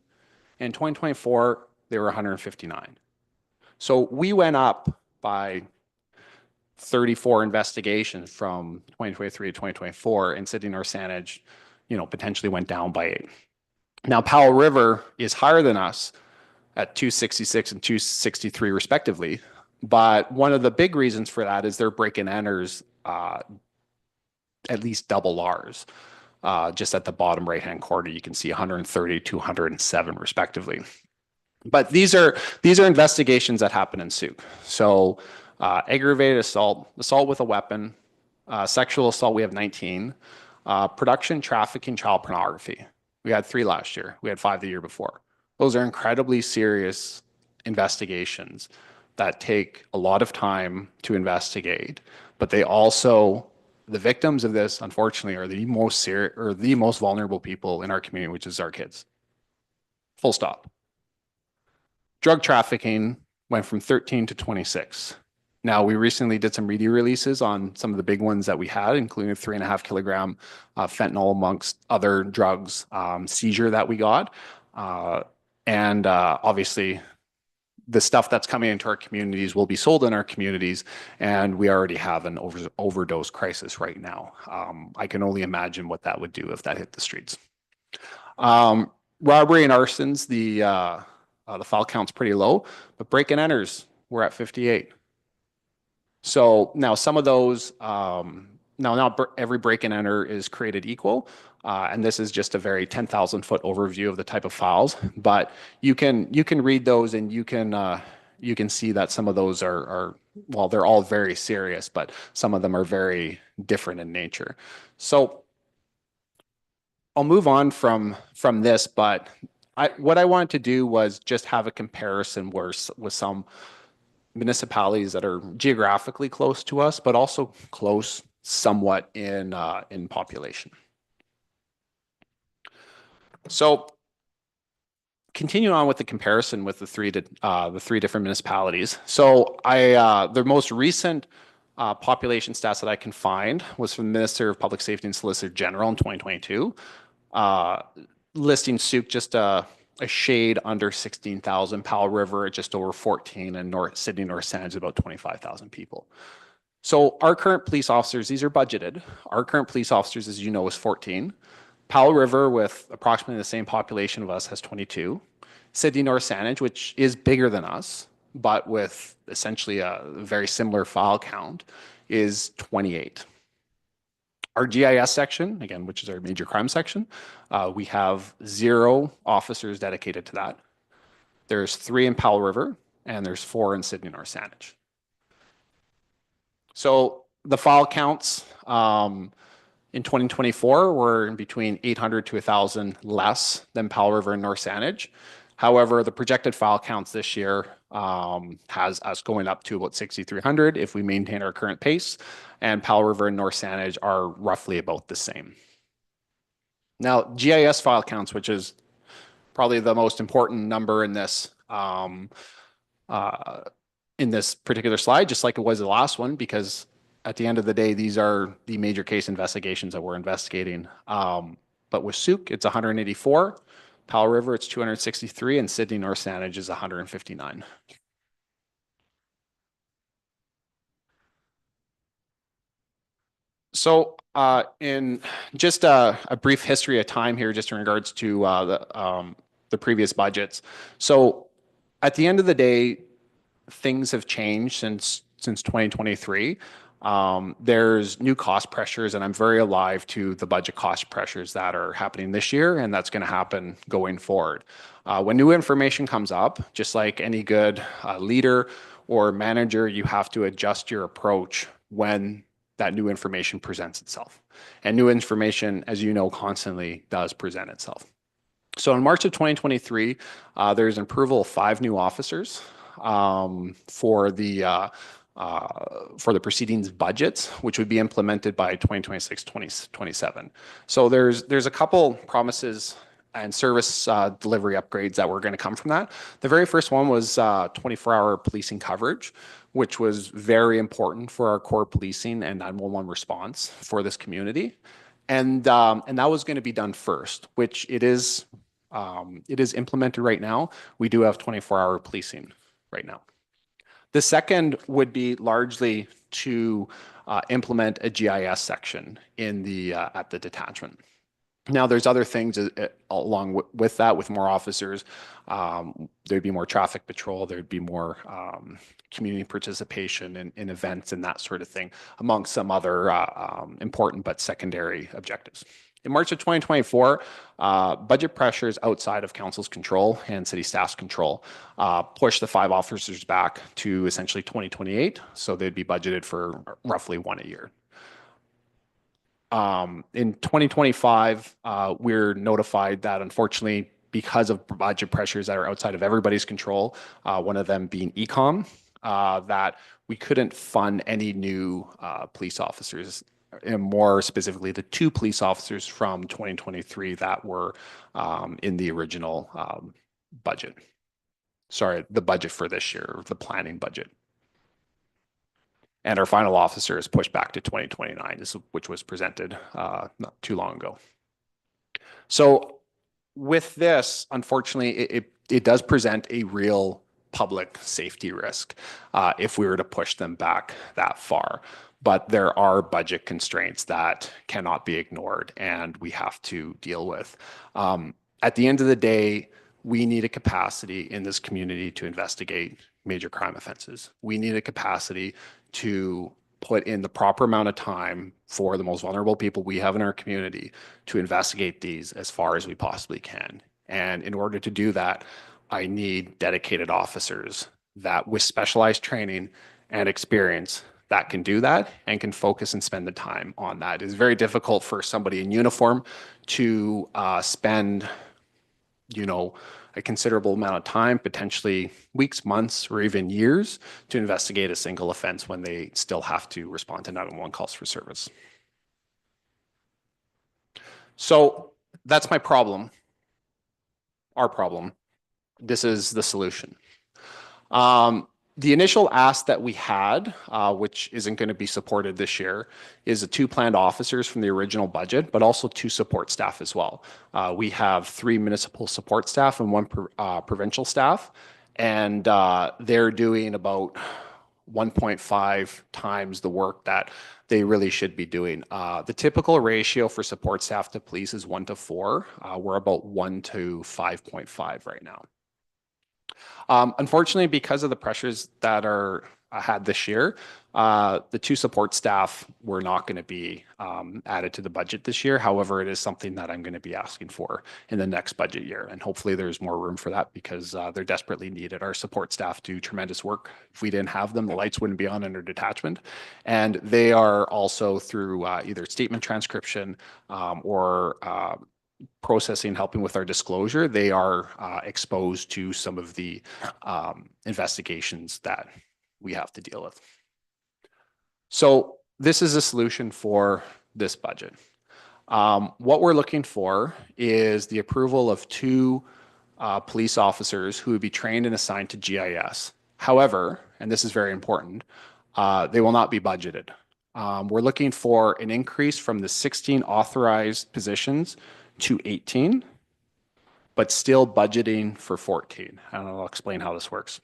Speaker 15: In 2024, they were 159. So we went up by 34 investigations from 2023 to 2024, and Sydney North Saanich, potentially went down by 8. Now, Powell River is higher than us at 266 and 263 respectively. But one of the big reasons for that is their break-in enters at least double ours. Just at the bottom right-hand corner, you can see 130, 207 respectively. But these are investigations that happen in Sooke. So aggravated assault, assault with a weapon, sexual assault, we have 19. Production, trafficking, child pornography. We had 3 last year. We had 5 the year before. Those are incredibly serious investigations that take a lot of time to investigate, but they also, the victims of this, unfortunately, are the most serious or the most vulnerable people in our community, which is our kids. Full stop. Drug trafficking went from 13 to 26. Now, we recently did some media releases on some of the big ones that we had, including a 3.5 kilogram fentanyl amongst other drugs seizure that we got. And obviously, the stuff that's coming into our communities will be sold in our communities, and we already have an overdose crisis right now. I can only imagine what that would do if that hit the streets. Robbery and arsons, the file count's pretty low, but break-in enters, we're at 58. So now some of those now not every break and enter is created equal. And this is just a very 10,000 foot overview of the type of files, but you can read those and you can see that some of those are well, they're all very serious, but some of them are very different in nature. So I'll move on from this, but what I wanted to do was just have a comparison with some municipalities that are geographically close to us, but also close somewhat in population. So continue on with the comparison with the three different municipalities. So the most recent population stats that I can find was from the Minister of Public Safety and Solicitor General in 2022, listing Sooke just a shade under 16,000, Powell River at just over 14, and Sydney North Saanich about 25,000 people. So our current police officers, these are budgeted. Our current police officers, as you know, is 14. Powell River, with approximately the same population of us, has 22. Sydney North Saanich, which is bigger than us, but with essentially a very similar file count, is 28. Our GIS section, again, which is our major crime section, we have 0 officers dedicated to that. There's 3 in Powell River, and there's 4 in Sydney North Saanich. So the file counts in 2024 were in between 800 to 1,000 less than Powell River and North Saanich. However, the projected file counts this year has us going up to about 6,300 if we maintain our current pace, and Powell River and North Saanich are roughly about the same. Now, GIS file counts, which is probably the most important number in this particular slide, just like it was the last one, because at the end of the day, these are the major case investigations that we're investigating. But with Sooke, it's 184. Powell River, it's 263, and Sydney North Saanich is 159. So in just a brief history of time here, just in regards to the previous budgets. So at the end of the day, things have changed since 2023. There's new cost pressures, and I'm very alive to the budget cost pressures that are happening this year, and that's going to happen going forward. When new information comes up, just like any good leader or manager, you have to adjust your approach when that new information presents itself. And new information, as you know, constantly does present itself. So in March of 2023, there's an approval of 5 new officers for the proceedings budgets, which would be implemented by 2026-2027. So there's a couple promises and service delivery upgrades that were going to come from that. The very first one was 24-hour policing coverage, which was very important for our core policing and 911 response for this community. And that was going to be done first, which it is implemented right now. We do have 24-hour policing right now. The second would be largely to implement a GIS section in at the detachment. Now, there's other things along with that, with more officers. There'd be more traffic patrol. There'd be more community participation in events and that sort of thing, amongst some other important but secondary objectives. In March of 2024, budget pressures outside of council's control and city staff's control pushed the 5 officers back to essentially 2028. So they'd be budgeted for roughly 1 a year. In 2025, we're notified that unfortunately, because of budget pressures that are outside of everybody's control, one of them being ecom, that we couldn't fund any new police officers, and more specifically, the 2 police officers from 2023 that were in the original budget. Sorry, the budget for this year, the planning budget. And our final officer is pushed back to 2029, which was presented not too long ago. So with this, unfortunately, it does present a real public safety risk if we were to push them back that far. But there are budget constraints that cannot be ignored and we have to deal with. At the end of the day, we need a capacity in this community to investigate major crime offenses. We need a capacity to put in the proper amount of time for the most vulnerable people we have in our community to investigate these as far as we possibly can. And in order to do that, I need dedicated officers that with specialized training and experience that can do that and can focus and spend the time on that. It's very difficult for somebody in uniform to spend, you know, a considerable amount of time, potentially weeks, months, or even years to investigate a single offense when they still have to respond to 911 calls for service. So that's my problem, our problem. This is the solution. The initial ask that we had, which isn't going to be supported this year, is the 2 planned officers from the original budget, but also 2 support staff as well. We have 3 municipal support staff and 1 provincial staff, and they're doing about 1.5 times the work that they really should be doing. The typical ratio for support staff to police is 1 to 4. We're about 1 to 5.5 right now. Unfortunately, because of the pressures that are had this year, the 2 support staff were not going to be added to the budget this year. However, it is something that I'm going to be asking for in the next budget year. And hopefully there's more room for that because they're desperately needed. Our support staff do tremendous work. If we didn't have them, the lights wouldn't be on in our detachment. And they are also through either statement transcription or processing, helping with our disclosure, they are exposed to some of the investigations that we have to deal with. So this is a solution for this budget. What we're looking for is the approval of 2 police officers who would be trained and assigned to GIS. However, and this is very important, they will not be budgeted. We're looking for an increase from the 16 authorized positions to 18, but still budgeting for 14. And I'll explain how this works.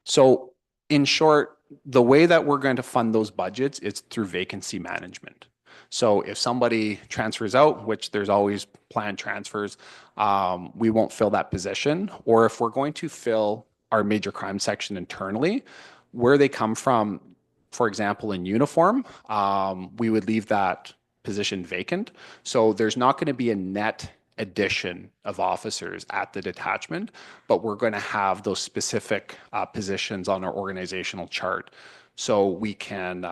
Speaker 15: So in short, the way that we're going to fund those budgets is through vacancy management. So if somebody transfers out, which there's always planned transfers, we won't fill that position. Or if we're going to fill our major crime section internally, where they come from, for example, in uniform, we would leave that position vacant. So there's not going to be a net addition of officers at the detachment, but we're going to have those specific positions on our organizational chart so we can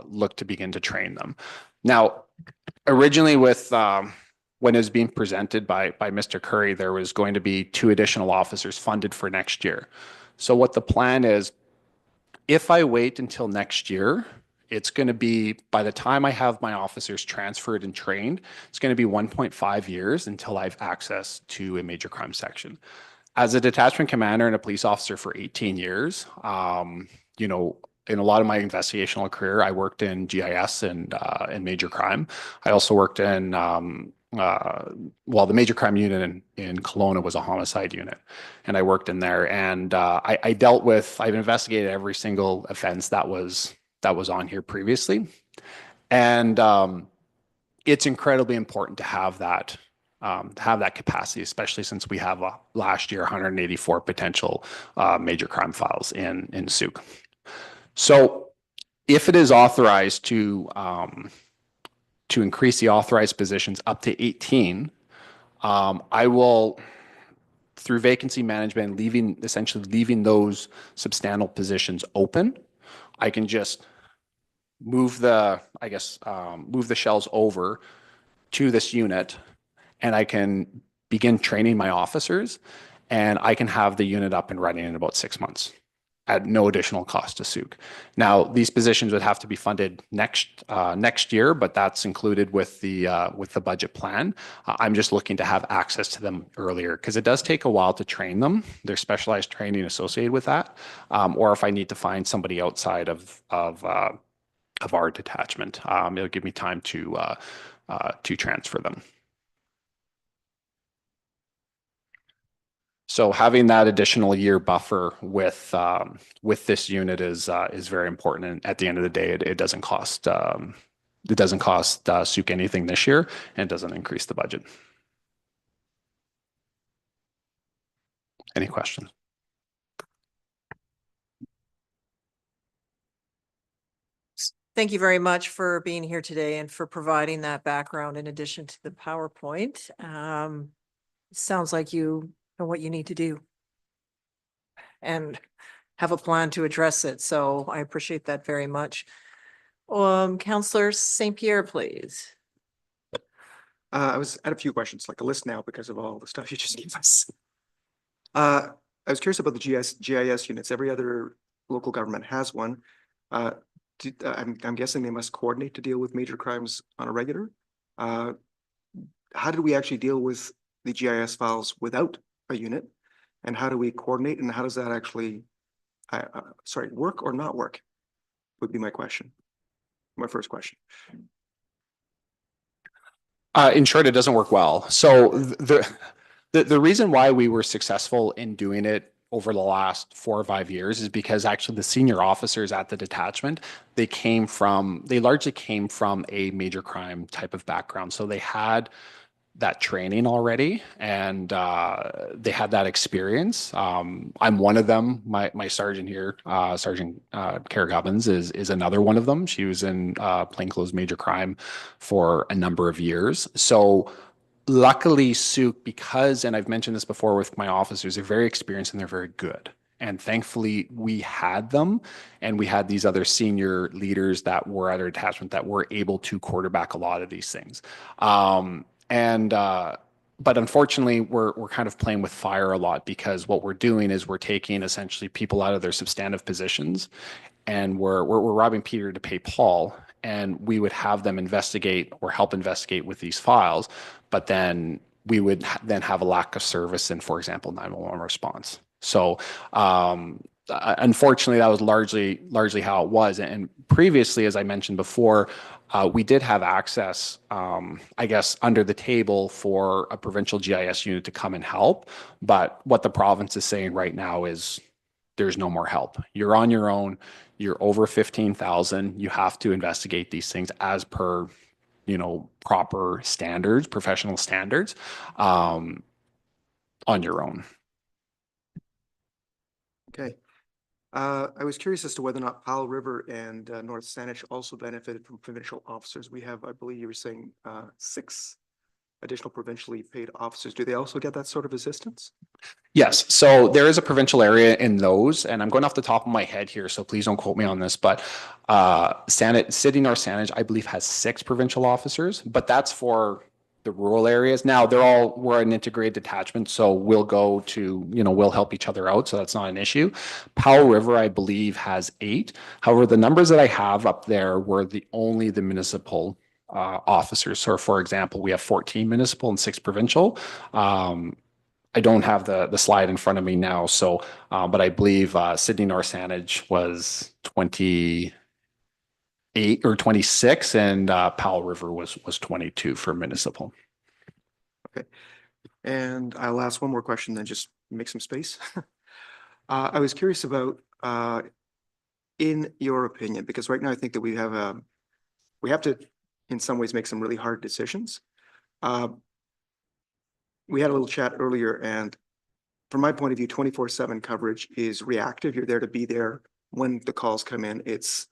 Speaker 15: look to begin to train them. Now, originally with when it was being presented by Mr. Curry, there was going to be 2 additional officers funded for next year. So what the plan is, if I wait until next year, it's going to be, by the time I have my officers transferred and trained, it's going to be 1.5 years until I have access to a major crime section. As a detachment commander and a police officer for 18 years, you know, in a lot of my investigational career, I worked in GIS and major crime. I also worked in, well, the major crime unit in Kelowna was a homicide unit, and I worked in there. And I dealt with, I've investigated every single offense that was on here previously. And it's incredibly important to have that capacity, especially since we have last year 184 potential major crime files in Sooke. So if it is authorized to increase the authorized positions up to 18, I will, through vacancy management, essentially leaving those substantial positions open, I can just move the shells over to this unit, and I can begin training my officers, and I can have the unit up and running in about 6 months at no additional cost to Sooke. Now, these positions would have to be funded next year, but that's included with the budget plan. I'm just looking to have access to them earlier because it does take a while to train them. There's specialized training associated with that, or if I need to find somebody outside of our detachment, it'll give me time to transfer them. So having that additional year buffer with this unit is very important. And at the end of the day, it doesn't cost Sooke anything this year, and it doesn't increase the budget. Any questions?
Speaker 4: Thank you very much for being here today and for providing that background in addition to the PowerPoint. Sounds like you know what you need to do and have a plan to address it. So I appreciate that very much. Councillor St. Pierre, please.
Speaker 7: I had a few questions, like a list now because of all the stuff you just gave us. I was curious about the GIS units. Every other local government has one. I'm guessing they must coordinate to deal with major crimes on a regular. How did we actually deal with the GIS files without a unit? And how do we coordinate, and how does that actually, work or not work? Would be my question. My first question.
Speaker 15: In short, it doesn't work well. So the reason why we were successful in doing it over the last 4 or 5 years is because actually the senior officers at the detachment, they largely came from a major crime type of background. So they had that training already, and they had that experience. I'm one of them. My sergeant here, Sergeant Kara Gubbins, is another one of them. She was in plainclothes major crime for a number of years. So luckily, Sooke, because, and I've mentioned this before with my officers, they're very experienced and they're very good. And thankfully, we had them, and we had these other senior leaders that were at our attachment that were able to quarterback a lot of these things. But unfortunately, we're kind of playing with fire a lot, because what we're doing is we're taking essentially people out of their substantive positions, and we're robbing Peter to pay Paul, and we would have them investigate or help investigate with these files, but then we would then have a lack of service in, for example, 911 response. So unfortunately, that was largely how it was. And previously, as I mentioned before, we did have access, I guess, under the table for a provincial GIS unit to come and help. But what the province is saying right now is there's no more help. You're on your own. You're over 15,000. You have to investigate these things as per, proper standards, professional standards, on your own.
Speaker 7: Okay. I was curious as to whether or not Powell River and North Saanich also benefited from provincial officers. We have, I believe you were saying, 6 additional provincially paid officers. Do they also get that sort of assistance?
Speaker 15: Yes. So there is a provincial area in those, and I'm going off the top of my head here, so please don't quote me on this, but City North Saanich, I believe, has 6 provincial officers, but that's for the rural areas. Now we're an integrated detachment, so we'll go to, we'll help each other out. So that's not an issue. Powell River, I believe, has 8. However, the numbers that I have up there were only the municipal officers. So for example, we have 14 municipal and 6 provincial. I don't have the slide in front of me now. So, but I believe Sydney North Saanich was 28 or 26, and Powell River was 22 for municipal.
Speaker 7: Okay. And I'll ask one more question, then just make some space. I was curious about, in your opinion, because right now I think that we have to, in some ways, make some really hard decisions. We had a little chat earlier, and from my point of view, 24/7 coverage is reactive. You're there to be there when the calls come in. It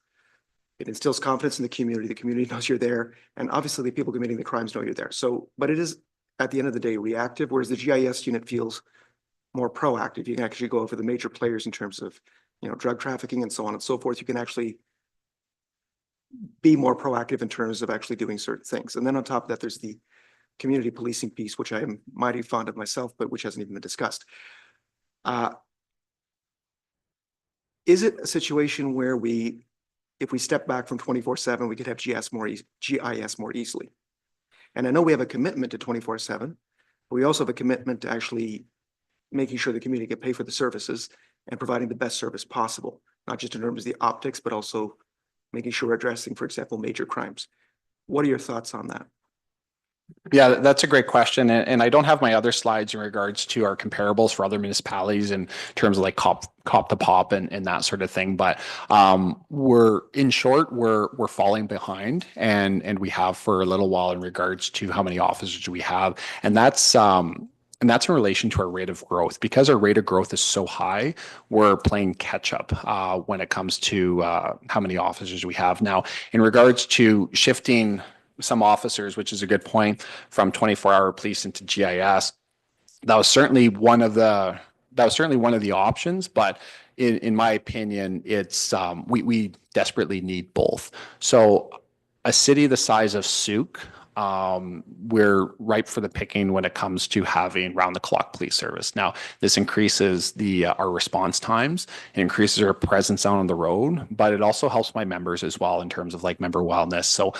Speaker 7: instills confidence in the community. The community knows you're there, and obviously the people committing the crimes know you're there. So, but it is at the end of the day reactive, whereas the GIS unit feels more proactive. You can actually go over the major players in terms of, drug trafficking and so on and so forth. You can actually be more proactive in terms of actually doing certain things. And then on top of that, there's the community policing piece, which I am mighty fond of myself, but which hasn't even been discussed. Is it a situation where if we step back from 24/7, we could have GIS more easily? And I know we have a commitment to 24/7, but we also have a commitment to actually making sure the community can pay for the services and providing the best service possible, not just in terms of the optics, but also making sure we're addressing, for example, major crimes. What are your thoughts on that?
Speaker 15: Yeah, that's a great question. And I don't have my other slides in regards to our comparables for other municipalities in terms of like cop to pop and that sort of thing. But we're falling behind, and we have for a little while in regards to how many officers we have. And that's And that's in relation to our rate of growth. Because our rate of growth is so high, we're playing catch up when it comes to how many officers we have. Now, in regards to shifting some officers, which is a good point, from 24-hour police into GIS, that was certainly one of the options, but in my opinion, it's we desperately need both. So a city the size of Sooke, we're ripe for the picking when it comes to having round-the-clock police service. Now, this increases our response times, it increases our presence out on the road, but it also helps my members as well in terms of like member wellness. So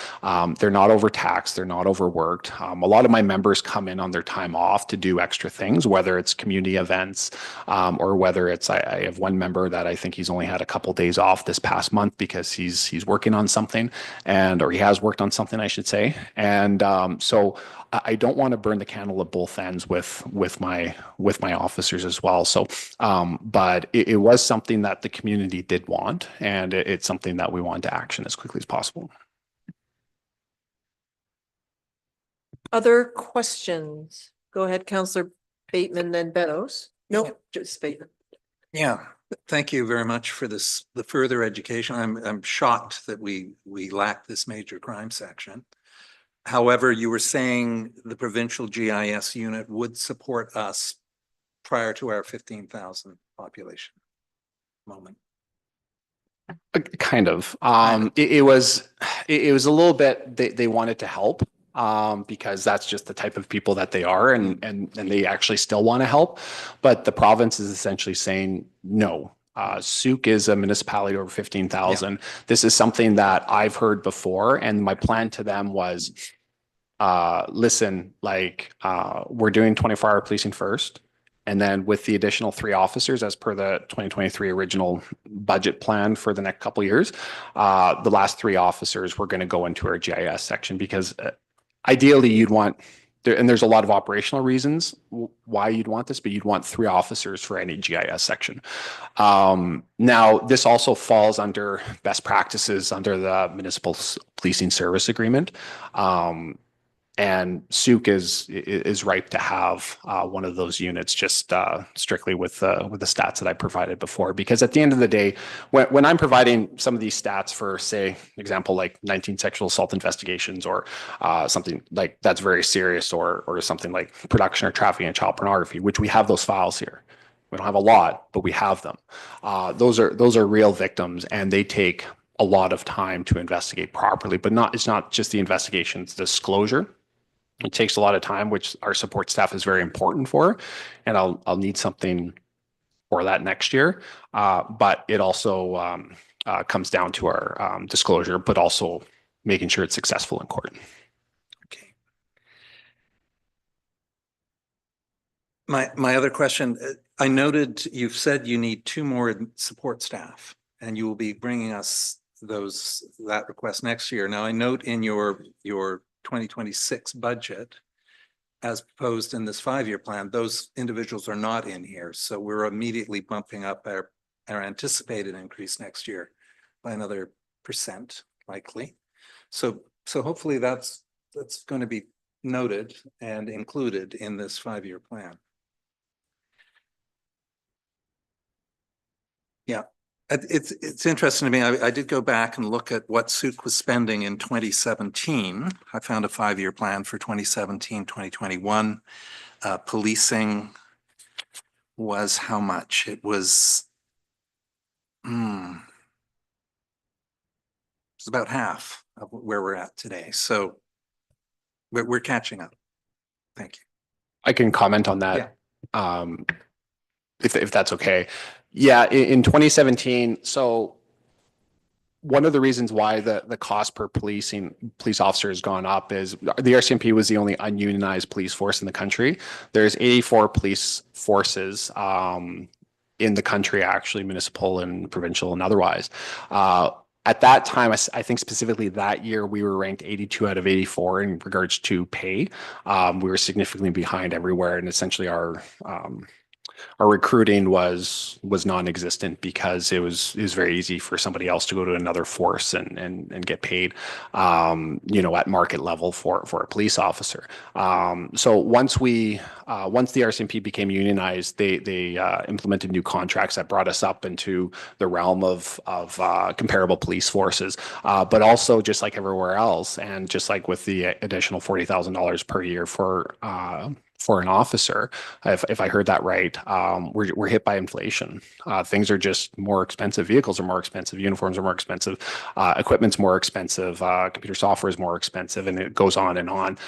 Speaker 15: they're not overtaxed, they're not overworked. A lot of my members come in on their time off to do extra things, whether it's community events or whether it's I have one member that I think he's only had a couple days off this past month because he's working on something, or he has worked on something, I should say. And so I don't want to burn the candle at both ends with my officers as well. So, but it was something that the community did want, and it's something that we want to action as quickly as possible.
Speaker 4: Other questions? Go ahead, Councillor Bateman, then Beddoes. No, just Bateman.
Speaker 5: Yeah, thank you very much for the further education. I'm shocked that we lack this major crime section. However, you were saying the provincial GIS unit would support us prior to our 15,000 population moment.
Speaker 15: Kind of. It was a little bit, they wanted to help because that's just the type of people that they are, and they actually still want to help. But the province is essentially saying no. Sooke is a municipality over 15,000. Yeah. This is something that I've heard before, and my plan to them was, listen, like we're doing 24-hour policing first, and then with the additional 3 officers as per the 2023 original budget plan for the next couple of years, the last 3 officers were going to go into our GIS section, because ideally you'd want, and there's a lot of operational reasons why you'd want this, but you'd want 3 officers for any GIS section. Now, this also falls under best practices under the Municipal Policing Service Agreement. And Sooke is ripe to have one of those units, just strictly with the stats that I provided before. Because at the end of the day, when I'm providing some of these stats for, say, example, like 19 sexual assault investigations, or something like that's very serious, or something like production or trafficking and child pornography, which we have those files here. We don't have a lot, but we have them. Those are real victims, and they take a lot of time to investigate properly. But it's not just the investigation, it's disclosure. It takes a lot of time, which our support staff is very important for, and I'll need something for that next year. But it also comes down to our disclosure, but also making sure it's successful in court.
Speaker 5: Okay. My other question, I noted you've said you need 2 more support staff, and you will be bringing us that request next year. Now, I note in your 2026 budget, as proposed in this 5-year plan, those individuals are not in here. So we're immediately bumping up our anticipated increase next year by another % likely. So hopefully that's going to be noted and included in this 5-year plan. Yeah. It's interesting to me. I did go back and look at what Sooke was spending in 2017. I found a 5-year plan for 2017, 2021. Policing was how much? It was, it's about half of where we're at today. So we're catching up. Thank you.
Speaker 15: I can comment on that. Yeah. If that's okay. Yeah, in 2017, so one of the reasons why the cost per police officer has gone up is the RCMP was the only ununionized police force in the country. There's 84 police forces in the country, actually, municipal and provincial and otherwise. At that time, I think specifically that year, we were ranked 82 out of 84 in regards to pay. We were significantly behind everywhere, and essentially our Our recruiting was non-existent because it was very easy for somebody else to go to another force and get paid, at market level for a police officer. So once the RCMP became unionized, they implemented new contracts that brought us up into the realm of comparable police forces, but also just like everywhere else, and just like with the additional $40,000 per year for an officer, if I heard that right, we're hit by inflation. Things are just more expensive. Vehicles are more expensive. Uniforms are more expensive. Equipment's more expensive. Computer software is more expensive, and it goes on and on.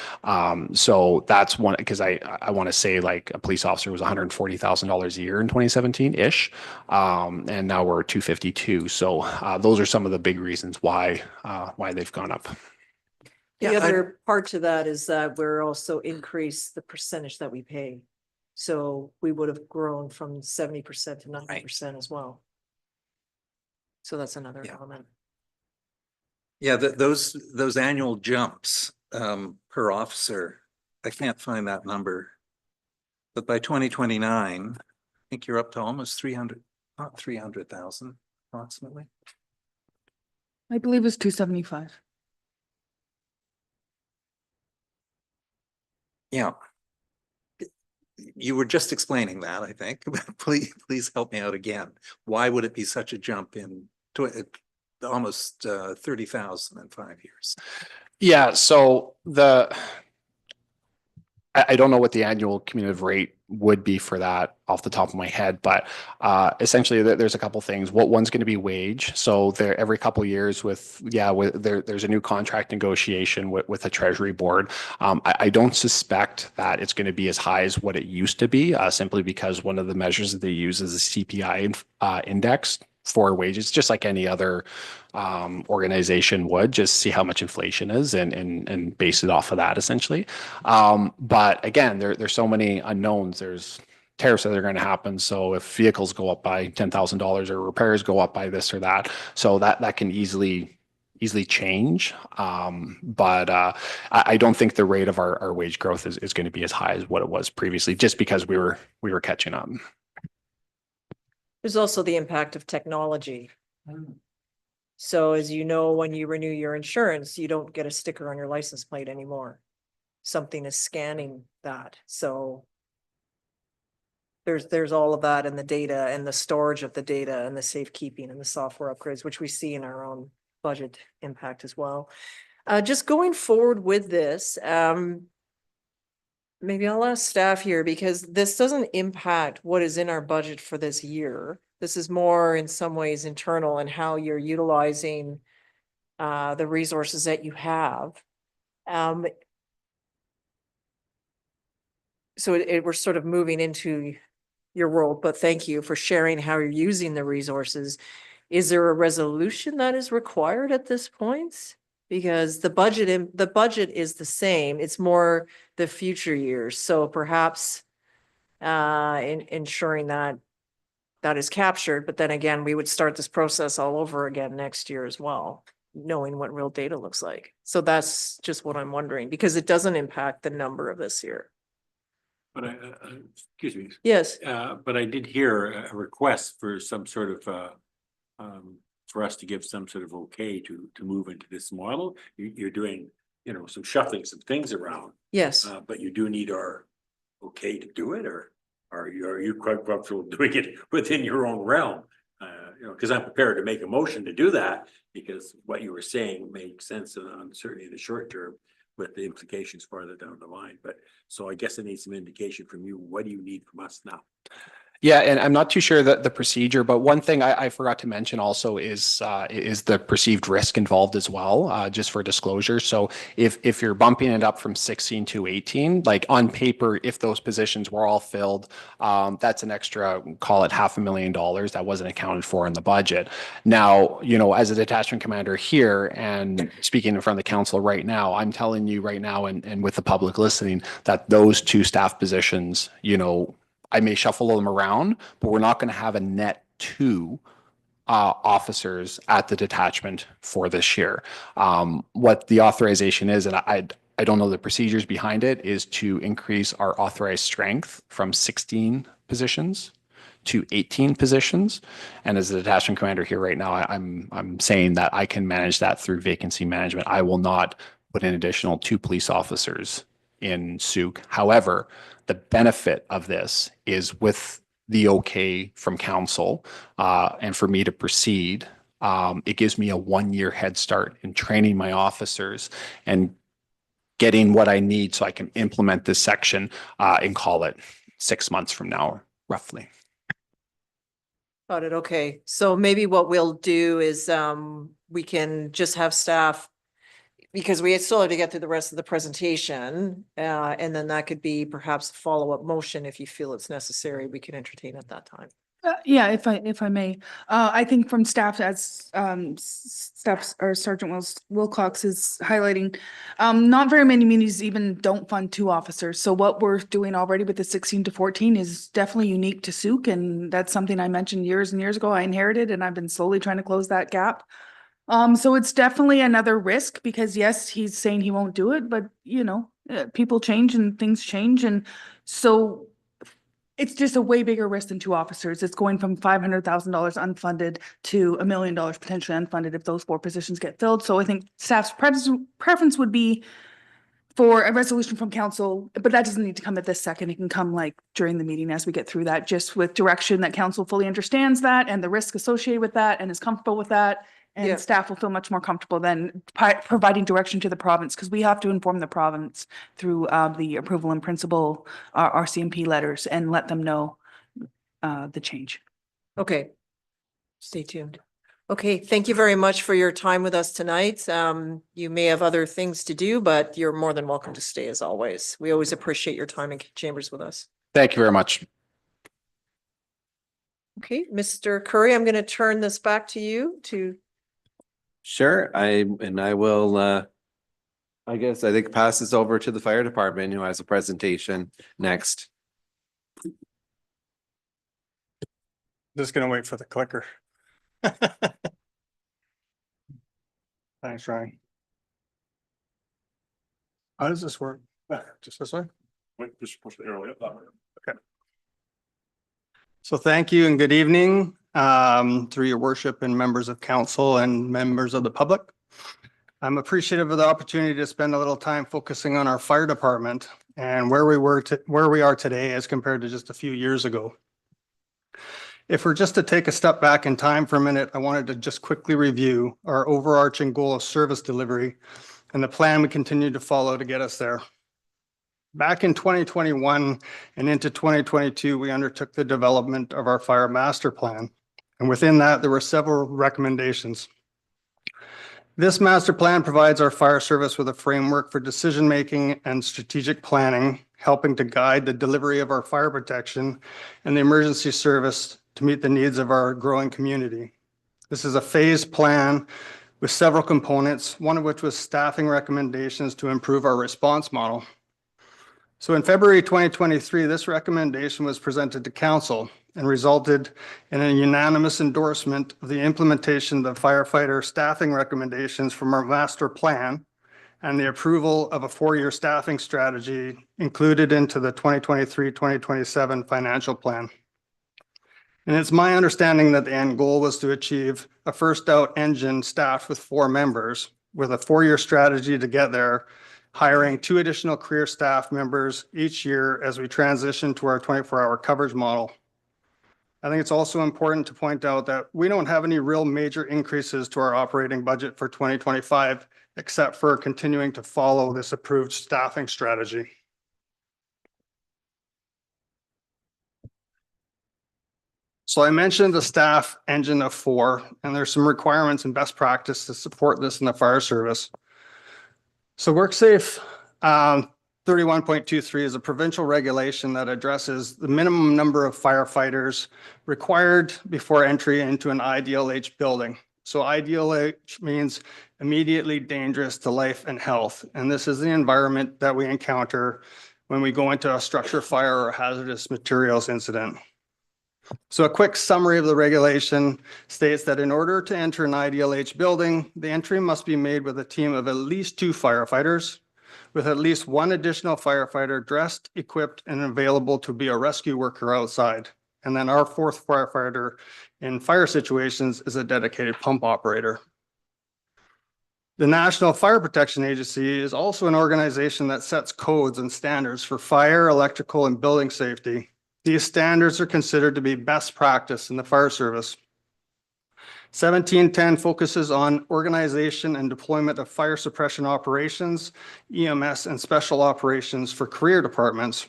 Speaker 15: So that's one, because I want to say like a police officer was $140,000 a year in 2017-ish, and now we're 252. So those are some of the big reasons why they've gone up.
Speaker 4: The other part to that is that we're also increased the percentage that we pay. So we would have grown from 70% to 90% as well. So that's another element.
Speaker 5: Yeah, those annual jumps per officer, I can't find that number. But by 2029, I think you're up to almost 300,000 approximately.
Speaker 9: I believe it's 275.
Speaker 5: Yeah. You were just explaining that, I think. Please help me out again. Why would it be such a jump in almost 30,000 in 5 years?
Speaker 15: Yeah, so I don't know what the annual cumulative rate would be for that off the top of my head, but essentially there's a couple things. One's going to be wage. So there every couple of years there's a new contract negotiation with the Treasury Board. I don't suspect that it's going to be as high as what it used to be, simply because one of the measures that they use is a CPI index for wages, just like any other organization would, just see how much inflation is and base it off of that essentially. But again, there's so many unknowns. There's tariffs that are going to happen. So if vehicles go up by $10,000 or repairs go up by this or that, so that can easily change. But I don't think the rate of our wage growth is going to be as high as what it was previously, just because we were catching up.
Speaker 4: There's also the impact of technology. So as you know, when you renew your insurance, you don't get a sticker on your license plate anymore. Something is scanning that. So there's all of that in the data and the storage of the data and the safekeeping and the software upgrades, which we see in our own budget impact as well. Just going forward with this, maybe I'll ask staff here, because this doesn't impact what is in our budget for this year. This is more in some ways internal and how you're utilizing the resources that you have. So we're sort of moving into your world, but thank you for sharing how you're using the resources. Is there a resolution that is required at this point? Because the budget is the same. It's more the future years. So perhaps ensuring that is captured, but then again, we would start this process all over again next year as well, knowing what real data looks like. So that's just what I'm wondering, because it doesn't impact the number of this year.
Speaker 6: But excuse me.
Speaker 4: Yes.
Speaker 6: But I did hear a request for some sort of for us to give some sort of okay to move into this model. You're doing, some shuffling some things around.
Speaker 4: Yes.
Speaker 6: But you do need our okay to do it, or are you quite comfortable doing it within your own realm? Because I'm prepared to make a motion to do that, because what you were saying makes sense on certainly in the short term, with the implications farther down the line. But so I guess I need some indication from you. What do you need from us now?
Speaker 15: Yeah, and I'm not too sure that the procedure, but one thing I forgot to mention also is the perceived risk involved as well, just for disclosure. So if you're bumping it up from 16 to 18, like on paper, if those positions were all filled, that's an extra, call it $500,000 that wasn't accounted for in the budget. Now, as a detachment commander here and speaking in front of the council right now, I'm telling you right now, and with the public listening, that those two staff positions, I may shuffle them around, but we're not going to have a net 2 officers at the detachment for this year. What the authorization is, and I don't know the procedures behind it, is to increase our authorized strength from 16 positions to 18 positions. And as the detachment commander here right now, I'm saying that I can manage that through vacancy management. I will not put an additional 2 police officers in Sooke. However, the benefit of this is with the okay from council and for me to proceed, it gives me a 1-year head start in training my officers and getting what I need so I can implement this section and call it 6 months from now, roughly.
Speaker 4: Got it. Okay. So maybe what we'll do is we can just have staff, because we still have to get through the rest of the presentation. And then that could be perhaps a follow-up motion if you feel it's necessary, we can entertain at that time.
Speaker 9: Yeah, if I may, I think from staff, as staff or Sergeant Wilcox is highlighting, not very many communities even don't fund 2 officers. So what we're doing already with the 16 to 14 is definitely unique to Sooke, and that's something I mentioned years and years ago. I inherited, and I've been slowly trying to close that gap. So it's definitely another risk, because yes, he's saying he won't do it, but you know, people change and things change, and so it's just a way bigger risk than 2 officers. It's going from $500,000 unfunded to $1 million potentially unfunded if those 4 positions get filled. So I think staff's preference would be for a resolution from council, but that doesn't need to come at this second. It can come like during the meeting as we get through that, just with direction that council fully understands that and the risk associated with that and is comfortable with that. And
Speaker 4: Yeah.
Speaker 9: staff will feel much more comfortable than providing direction to the province, because we have to inform the province through the approval in principle, RCMP letters, and let them know the change.
Speaker 4: Okay. Stay tuned. Okay, thank you very much for your time with us tonight. You may have other things to do, but you're more than welcome to stay as always. We always appreciate your time in chambers with us.
Speaker 15: Thank you very much.
Speaker 4: Okay, Mr. Curry, I'm going to turn this back to you to.
Speaker 12: Sure, I will, I think pass this over to the fire department, who has a presentation next.
Speaker 16: Just gonna wait for the clicker. Thanks, Ryan. How does this work? Just this way?
Speaker 1: Wait, just push the arrow up that way.
Speaker 16: Okay. So thank you and good evening, through your worship and members of council and members of the public. I'm appreciative of the opportunity to spend a little time focusing on our fire department and where we are today as compared to just a few years ago. If we're just to take a step back in time for a minute, I wanted to just quickly review our overarching goal of service delivery and the plan we continue to follow to get us there. Back in 2021 and into 2022, we undertook the development of our fire master plan. And within that, there were several recommendations. This master plan provides our fire service with a framework for decision-making and strategic planning, helping to guide the delivery of our fire protection and the emergency service to meet the needs of our growing community. This is a phased plan with several components, one of which was staffing recommendations to improve our response model. So in February 2023, this recommendation was presented to council and resulted in a unanimous endorsement of the implementation of the firefighter staffing recommendations from our master plan and the approval of a 4-year staffing strategy included into the 2023-2027 financial plan. And it's my understanding that the end goal was to achieve a first out engine staffed with 4 members with a 4-year strategy to get there, hiring 2 additional career staff members each year as we transition to our 24-hour coverage model. I think it's also important to point out that we don't have any real major increases to our operating budget for 2025, except for continuing to follow this approved staffing strategy. So I mentioned the staff engine of 4, and there's some requirements and best practice to support this in the fire service. So WorkSafe 31.23 is a provincial regulation that addresses the minimum number of firefighters required before entry into an IDLH building. So IDLH means immediately dangerous to life and health. And this is the environment that we encounter when we go into a structure fire or hazardous materials incident. So a quick summary of the regulation states that in order to enter an IDLH building, the entry must be made with a team of at least 2 firefighters, with at least one additional firefighter dressed, equipped, and available to be a rescue worker outside. And then our fourth firefighter in fire situations is a dedicated pump operator. The National Fire Protection Agency is also an organization that sets codes and standards for fire, electrical, and building safety. These standards are considered to be best practice in the fire service. 1710 focuses on organization and deployment of fire suppression operations, EMS, and special operations for career departments.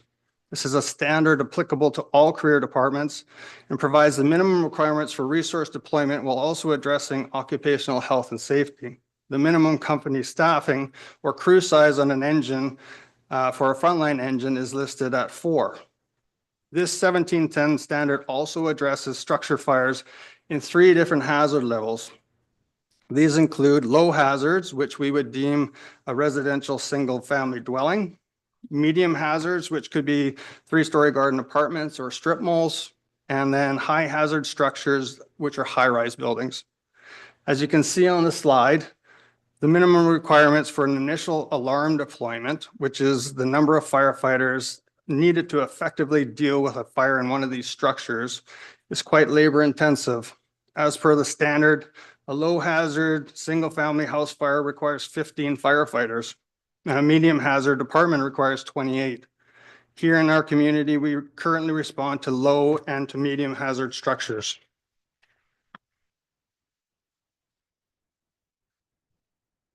Speaker 16: This is a standard applicable to all career departments and provides the minimum requirements for resource deployment while also addressing occupational health and safety. The minimum company staffing or crew size on an engine for a frontline engine is listed at 4. This 1710 standard also addresses structure fires in 3 different hazard levels. These include low hazards, which we would deem a residential single-family dwelling, medium hazards, which could be 3-story garden apartments or strip malls, and then high hazard structures, which are high-rise buildings. As you can see on the slide, the minimum requirements for an initial alarm deployment, which is the number of firefighters needed to effectively deal with a fire in one of these structures, is quite labor intensive. As per the standard, a low hazard single-family house fire requires 15 firefighters, and a medium hazard apartment requires 28. Here in our community, we currently respond to low and to medium hazard structures.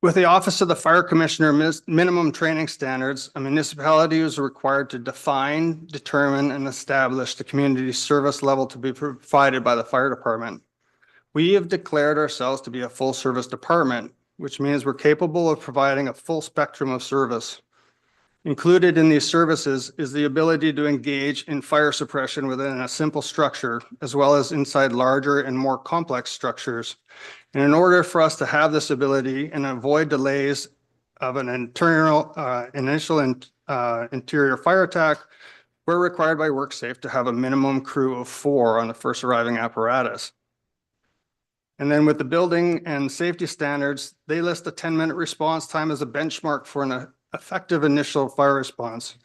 Speaker 16: With the Office of the Fire Commissioner minimum training standards, a municipality is required to define, determine, and establish the community service level to be provided by the fire department. We have declared ourselves to be a full service department, which means we're capable of providing a full spectrum of service. Included in these services is the ability to engage in fire suppression within a simple structure, as well as inside larger and more complex structures. And in order for us to have this ability and avoid delays of an initial interior fire attack, we're required by WorkSafe to have a minimum crew of 4 on the first arriving apparatus. And then with the building and safety standards, they list a 10-minute response time as a benchmark for an effective initial fire response.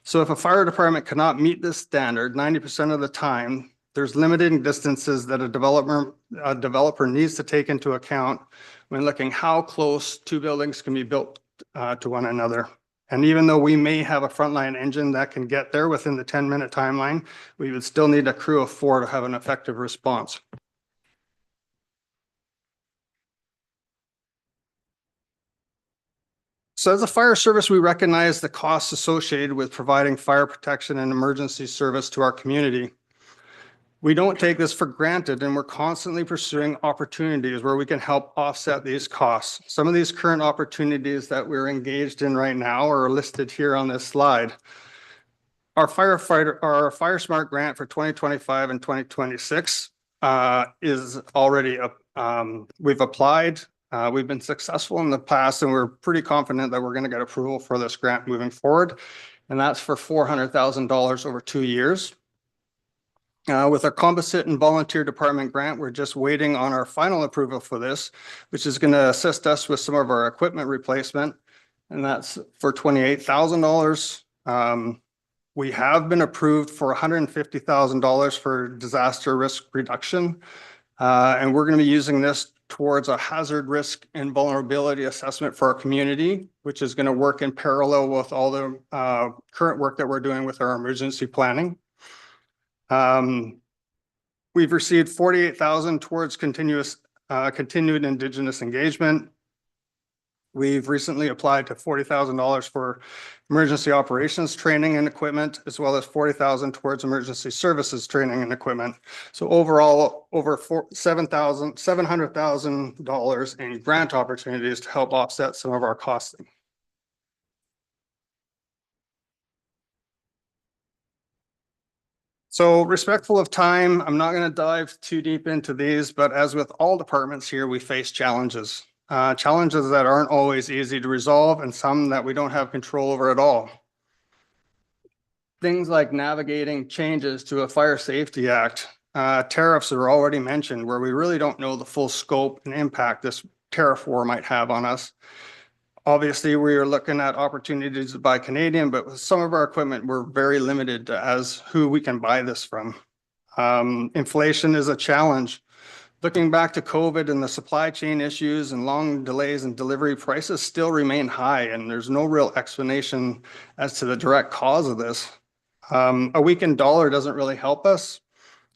Speaker 16: So if a fire department cannot meet this standard 90% of the time, there's limiting distances that a developer needs to take into account when looking how close 2 buildings can be built to one another. And even though we may have a frontline engine that can get there within the 10-minute timeline, we would still need a crew of 4 to have an effective response. So as a fire service, we recognize the costs associated with providing fire protection and emergency service to our community. We don't take this for granted, and we're constantly pursuing opportunities where we can help offset these costs. Some of these current opportunities that we're engaged in right now are listed here on this slide. Our Fire Smart grant for 2025 and 2026 is already up. We've applied. We've been successful in the past, and we're pretty confident that we're going to get approval for this grant moving forward. And that's for $400,000 over 2 years. With our composite and volunteer department grant, we're just waiting on our final approval for this, which is going to assist us with some of our equipment replacement. And that's for $28,000. We have been approved for $150,000 for disaster risk reduction. And we're going to be using this towards a hazard risk and vulnerability assessment for our community, which is going to work in parallel with all the current work that we're doing with our emergency planning. We've received $48,000 towards continued Indigenous engagement. We've recently applied to $40,000 for emergency operations training and equipment, as well as $40,000 towards emergency services training and equipment. So overall, over $700,000 in grant opportunities to help offset some of our costing. So respectful of time, I'm not going to dive too deep into these, but as with all departments here, we face challenges. Challenges that aren't always easy to resolve and some that we don't have control over at all. Things like navigating changes to a Fire Safety Act. Tariffs are already mentioned, where we really don't know the full scope and impact this tariff war might have on us. Obviously, we are looking at opportunities to buy Canadian, but with some of our equipment, we're very limited as who we can buy this from. Inflation is a challenge. Looking back to COVID and the supply chain issues and long delays in delivery, prices still remain high, and there's no real explanation as to the direct cause of this. A weakened dollar doesn't really help us.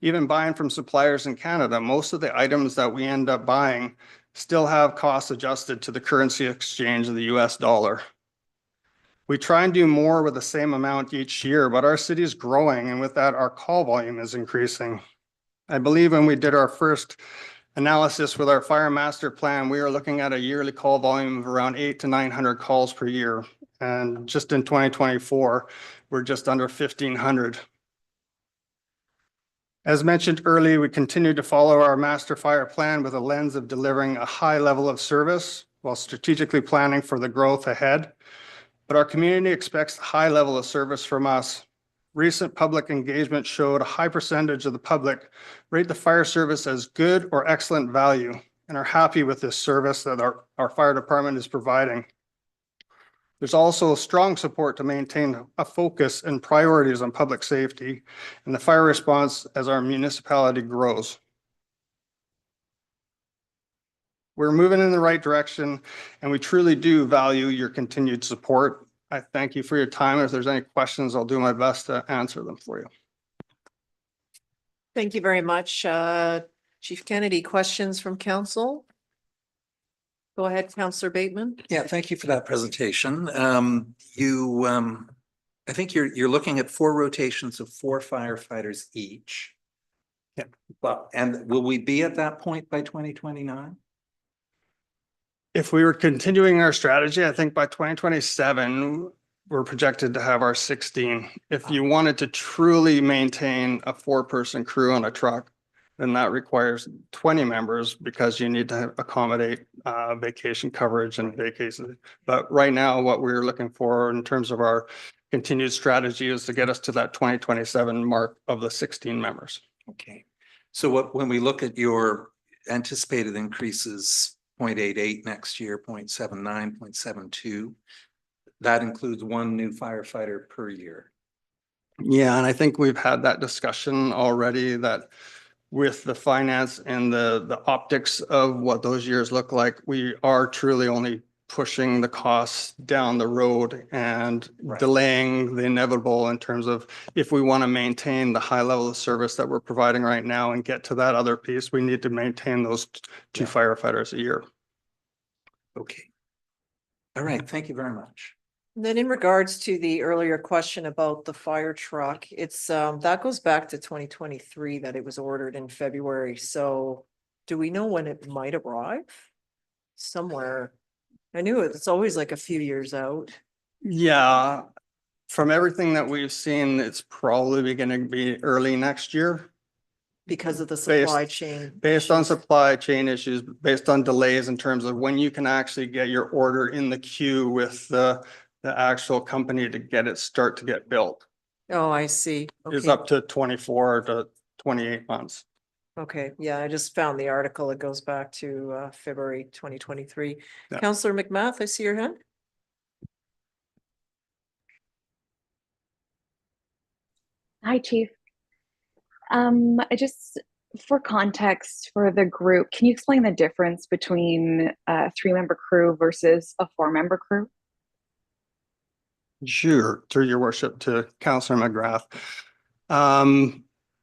Speaker 16: Even buying from suppliers in Canada, most of the items that we end up buying still have costs adjusted to the currency exchange of the US dollar. We try and do more with the same amount each year, but our city is growing, and with that, our call volume is increasing. I believe when we did our first analysis with our fire master plan, we are looking at a yearly call volume of around 800 to 900 calls per year. And just in 2024, we're just under 1,500. As mentioned earlier, we continue to follow our master fire plan with a lens of delivering a high level of service while strategically planning for the growth ahead. But our community expects a high level of service from us. Recent public engagement showed a high percentage of the public rate the fire service as good or excellent value and are happy with this service that our fire department is providing. There's also strong support to maintain a focus and priorities on public safety and the fire response as our municipality grows. We're moving in the right direction, and we truly do value your continued support. I thank you for your time. If there's any questions, I'll do my best to answer them for you.
Speaker 4: Thank you very much. Chief Kennedy, questions from council? Go ahead, Councillor Bateman.
Speaker 5: Yeah, thank you for that presentation. I think you're looking at 4 rotations of 4 firefighters each.
Speaker 16: Yeah.
Speaker 5: Well, and will we be at that point by 2029?
Speaker 16: If we were continuing our strategy, I think by 2027, we're projected to have our 16. If you wanted to truly maintain a 4-person crew on a truck, then that requires 20 members because you need to accommodate vacation coverage and vacation. But right now, what we're looking for in terms of our continued strategy is to get us to that 2027 mark of the 16 members.
Speaker 5: Okay. So when we look at your anticipated increases, 0.88 next year, 0.79, 0.72, that includes 1 new firefighter per year.
Speaker 16: Yeah, and I think we've had that discussion already that with the finance and the optics of what those years look like, we are truly only pushing the costs down the road and delaying the inevitable in terms of if we want to maintain the high level of service that we're providing right now and get to that other piece, we need to maintain those 2 firefighters a year.
Speaker 5: Okay. All right. Thank you very much.
Speaker 4: And then in regards to the earlier question about the fire truck, it's that goes back to 2023 that it was ordered in February. So do we know when it might arrive? Somewhere. I knew it's always like a few years out.
Speaker 16: Yeah, from everything that we've seen, it's probably going to be early next year.
Speaker 4: Because of the supply chain.
Speaker 16: Based on supply chain issues, based on delays in terms of when you can actually get your order in the queue with the actual company to get it start to get built.
Speaker 4: Oh, I see.
Speaker 16: It's
Speaker 4: Okay.
Speaker 16: up to 24 to 28 months.
Speaker 4: Okay, yeah, I just found the article. It goes back to February 2023.
Speaker 16: Yeah.
Speaker 4: Councillor McMath, I see your hand.
Speaker 13: Hi, Chief. I just, for context for the group, can you explain the difference between a 3-member crew versus a 4-member crew?
Speaker 16: Sure, through your worship to Councillor McGrath.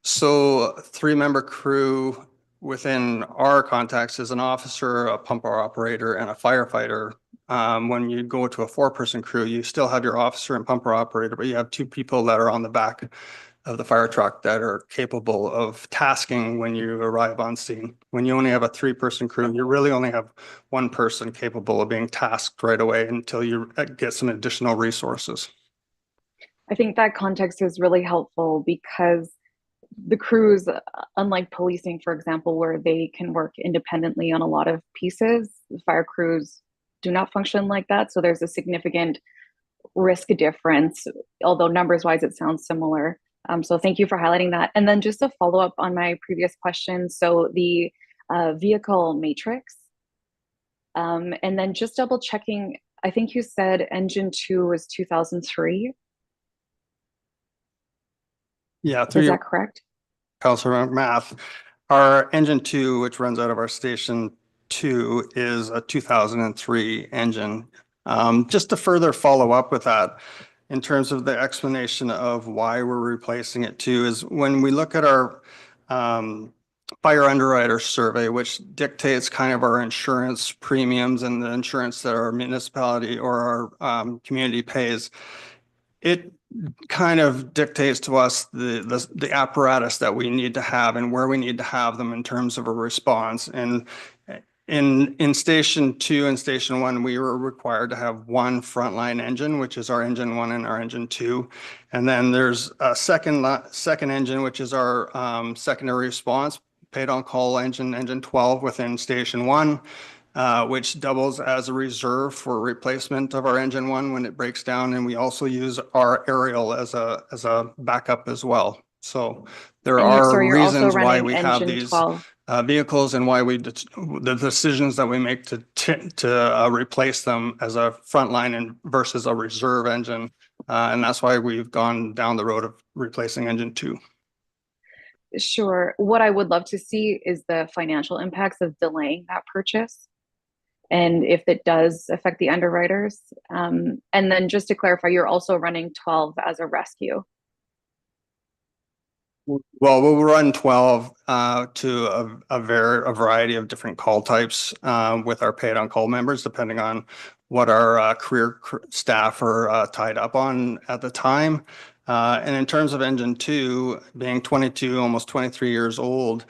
Speaker 16: So a 3-member crew within our context is an officer, a pumper operator, and a firefighter. When you go to a 4-person crew, you still have your officer and pumper operator, but you have 2 people that are on the back of the fire truck that are capable of tasking when you arrive on scene. When you only have a 3-person crew, you really only have 1 person capable of being tasked right away until you get some additional resources.
Speaker 13: I think that context is really helpful because the crews, unlike policing, for example, where they can work independently on a lot of pieces, fire crews do not function like that. So there's a significant risk difference, although numbers wise, it sounds similar. So thank you for highlighting that. And then just a follow up on my previous question. So the vehicle matrix, and then just double checking, I think you said engine 2 was 2003.
Speaker 16: Yeah,
Speaker 13: Is that correct?
Speaker 16: Councilor McMath. Our engine 2, which runs out of our station 2, is a 2003 engine. Just to further follow up with that, in terms of the explanation of why we're replacing it too, is when we look at our fire underwriter survey, which dictates kind of our insurance premiums and the insurance that our municipality or our community pays, it kind of dictates to us the apparatus that we need to have and where we need to have them in terms of a response. And in Station 2 and Station 1, we were required to have one frontline engine, which is our engine 1 and our engine 2. And then there's a second engine, which is our secondary response, paid on call engine, engine 12 within Station 1. Which doubles as a reserve for replacement of our engine 1 when it breaks down. And we also use our aerial as a backup as well. So there are reasons why we have these vehicles and why the decisions that we make to replace them as a frontline and versus a reserve engine. And that's why we've gone down the road of replacing engine 2.
Speaker 13: Sure. What I would love to see is the financial impacts of delaying that purchase. And if it does affect the underwriters. And then just to clarify, you're also running 12 as a rescue.
Speaker 16: Well, we'll run 12 to a variety of different call types with our paid on call members, depending on what our career staff are tied up on at the time. And in terms of engine 2, being 22, almost 23 years old,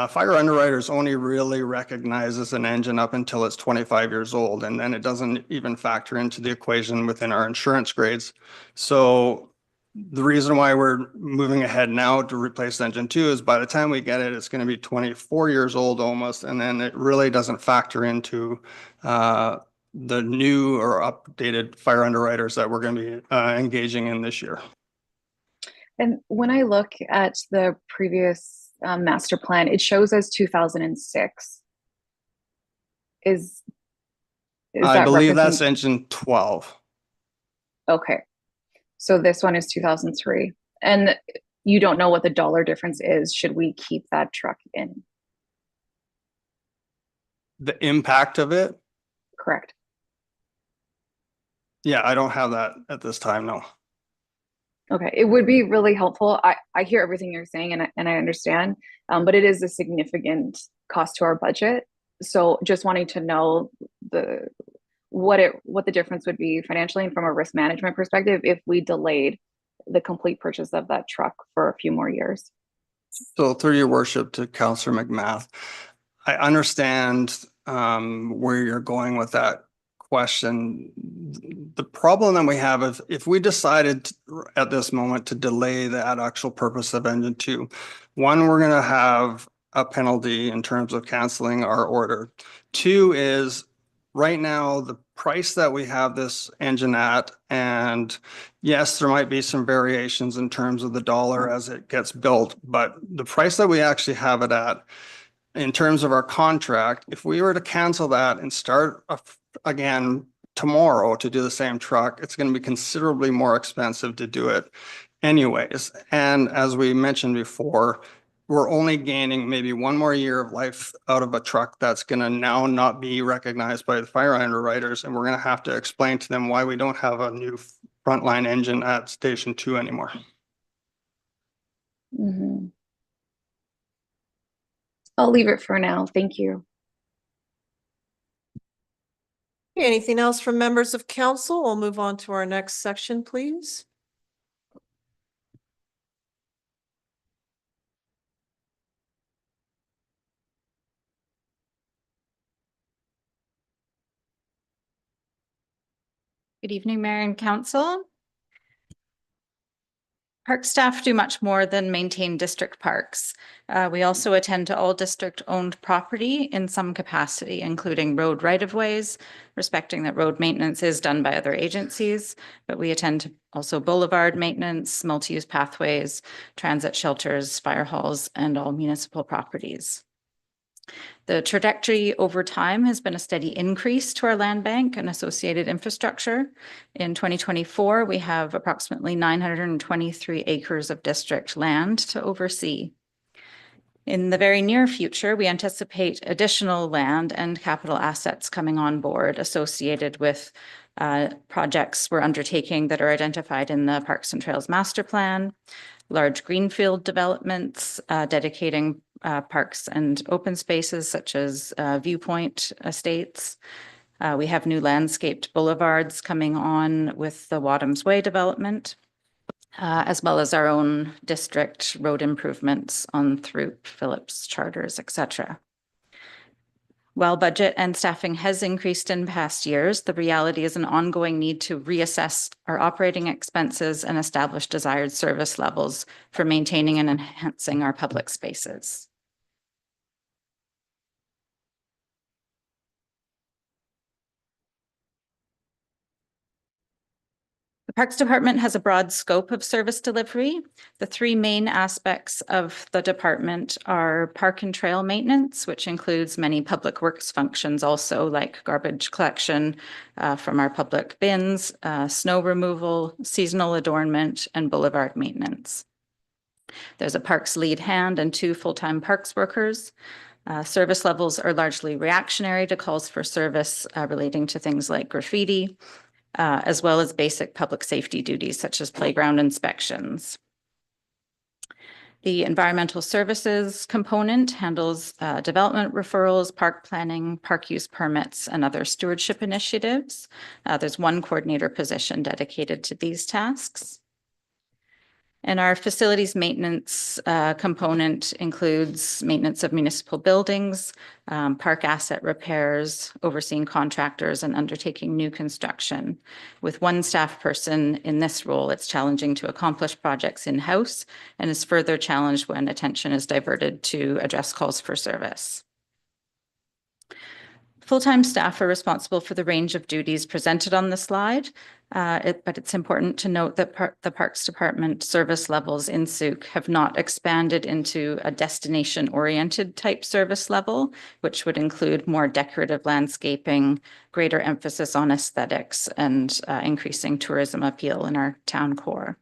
Speaker 16: fire underwriters only really recognizes an engine up until it's 25 years old, and then it doesn't even factor into the equation within our insurance grades. So the reason why we're moving ahead now to replace engine 2 is by the time we get it, it's going to be 24 years old almost, and then it really doesn't factor into the new or updated fire underwriters that we're going to be engaging in this year.
Speaker 13: And when I look at the previous master plan, it shows as 2006. Is
Speaker 16: I believe that's engine 12.
Speaker 13: Okay. So this one is 2003. And you don't know what the dollar difference is. Should we keep that truck in?
Speaker 16: The impact of it?
Speaker 13: Correct.
Speaker 16: Yeah, I don't have that at this time, no.
Speaker 13: Okay, it would be really helpful. I hear everything you're saying and I understand, but it is a significant cost to our budget. So just wanting to know what the difference would be financially and from a risk management perspective if we delayed the complete purchase of that truck for a few more years.
Speaker 16: So through your worship to Councillor McMath, I understand where you're going with that question. The problem that we have is if we decided at this moment to delay that actual purpose of engine 2, one, we're going to have a penalty in terms of canceling our order. 2 is right now the price that we have this engine at, and yes, there might be some variations in terms of the dollar as it gets built, but the price that we actually have it at in terms of our contract, if we were to cancel that and start again tomorrow to do the same truck, it's going to be considerably more expensive to do it anyways. And as we mentioned before, we're only gaining maybe one more year of life out of a truck that's going to now not be recognized by the fire underwriters. And we're going to have to explain to them why we don't have a new frontline engine at Station 2 anymore.
Speaker 13: Mm-hmm. I'll leave it for now. Thank you.
Speaker 4: Anything else from members of council? We'll move on to our next section, please.
Speaker 17: Good evening, Mayor and Council. Park staff do much more than maintain district parks. We also attend to all district-owned property in some capacity, including road right-of-ways, respecting that road maintenance is done by other agencies, but we attend to also boulevard maintenance, multi-use pathways, transit shelters, fire halls, and all municipal properties. The trajectory over time has been a steady increase to our land bank and associated infrastructure. In 2024, we have approximately 923 acres of district land to oversee. In the very near future, we anticipate additional land and capital assets coming on board associated with projects we're undertaking that are identified in the Parks and Trails Master Plan, large greenfield developments dedicating parks and open spaces such as viewpoint estates. We have new landscaped boulevards coming on with the Wadham's Way development, as well as our own district road improvements on Throop, Phillips, Charters, etc. While budget and staffing has increased in past years, the reality is an ongoing need to reassess our operating expenses and establish desired service levels for maintaining and enhancing our public spaces. The Parks Department has a broad scope of service delivery. The three main aspects of the department are park and trail maintenance, which includes many public works functions also, like garbage collection from our public bins, snow removal, seasonal adornment, and boulevard maintenance. There's a parks lead hand and 2 full-time parks workers. Service levels are largely reactionary to calls for service relating to things like graffiti, as well as basic public safety duties such as playground inspections. The environmental services component handles development referrals, park planning, park use permits, and other stewardship initiatives. There's 1 coordinator position dedicated to these tasks. And our facilities maintenance component includes maintenance of municipal buildings, park asset repairs, overseeing contractors, and undertaking new construction. With 1 staff person in this role, it's challenging to accomplish projects in-house and is further challenged when attention is diverted to address calls for service. Full-time staff are responsible for the range of duties presented on the slide, but it's important to note that the Parks Department service levels in Sooke have not expanded into a destination-oriented type service level, which would include more decorative landscaping, greater emphasis on aesthetics, and increasing tourism appeal in our town core.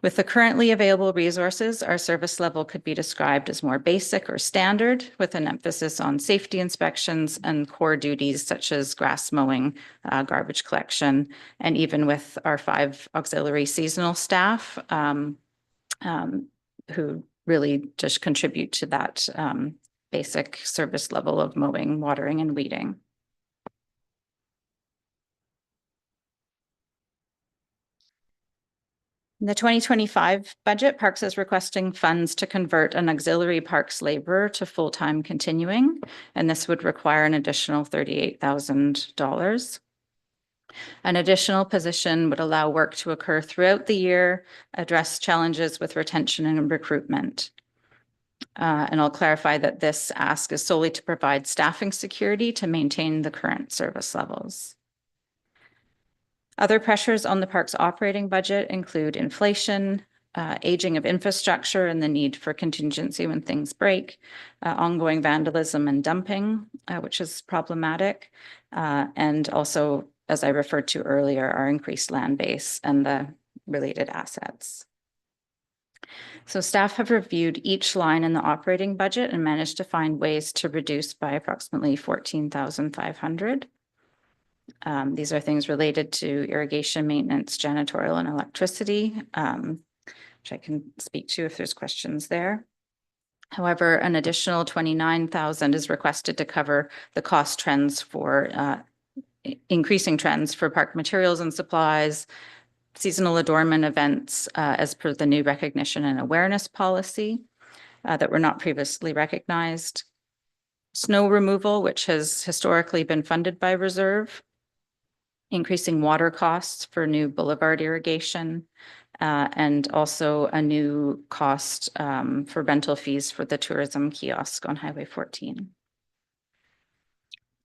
Speaker 17: With the currently available resources, our service level could be described as more basic or standard, with an emphasis on safety inspections and core duties such as grass mowing, garbage collection, and even with our 5 auxiliary seasonal staff who really just contribute to that basic service level of mowing, watering, and weeding. In the 2025 budget, Parks is requesting funds to convert an auxiliary parks laborer to full-time continuing, and this would require an additional $38,000. An additional position would allow work to occur throughout the year, address challenges with retention and recruitment. And I'll clarify that this ask is solely to provide staffing security to maintain the current service levels. Other pressures on the park's operating budget include inflation, aging of infrastructure and the need for contingency when things break, ongoing vandalism and dumping, which is problematic, and also, as I referred to earlier, our increased land base and the related assets. So staff have reviewed each line in the operating budget and managed to find ways to reduce by approximately $14,500. These are things related to irrigation maintenance, janitorial, and electricity, which I can speak to if there's questions there. However, an additional $29,000 is requested to cover the cost trends for increasing trends for park materials and supplies, seasonal adornment events as per the new recognition and awareness policy that were not previously recognized, snow removal, which has historically been funded by reserve, increasing water costs for new boulevard irrigation, and also a new cost for rental fees for the tourism kiosk on Highway 14.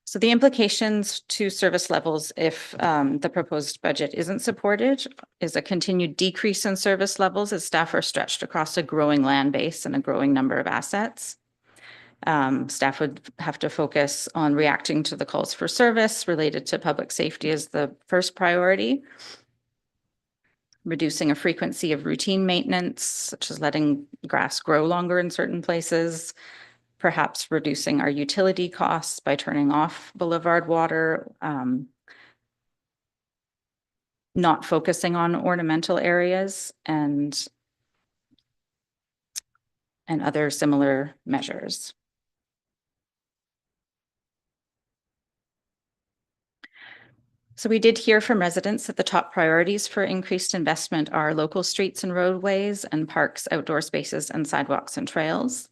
Speaker 17: So the implications to service levels if the proposed budget isn't supported is a continued decrease in service levels as staff are stretched across a growing land base and a growing number of assets. Staff would have to focus on reacting to the calls for service related to public safety as the first priority. Reducing a frequency of routine maintenance, such as letting grass grow longer in certain places. Perhaps reducing our utility costs by turning off boulevard water. Not focusing on ornamental areas and other similar measures. So we did hear from residents that the top priorities for increased investment are local streets and roadways and parks, outdoor spaces, and sidewalks and trails.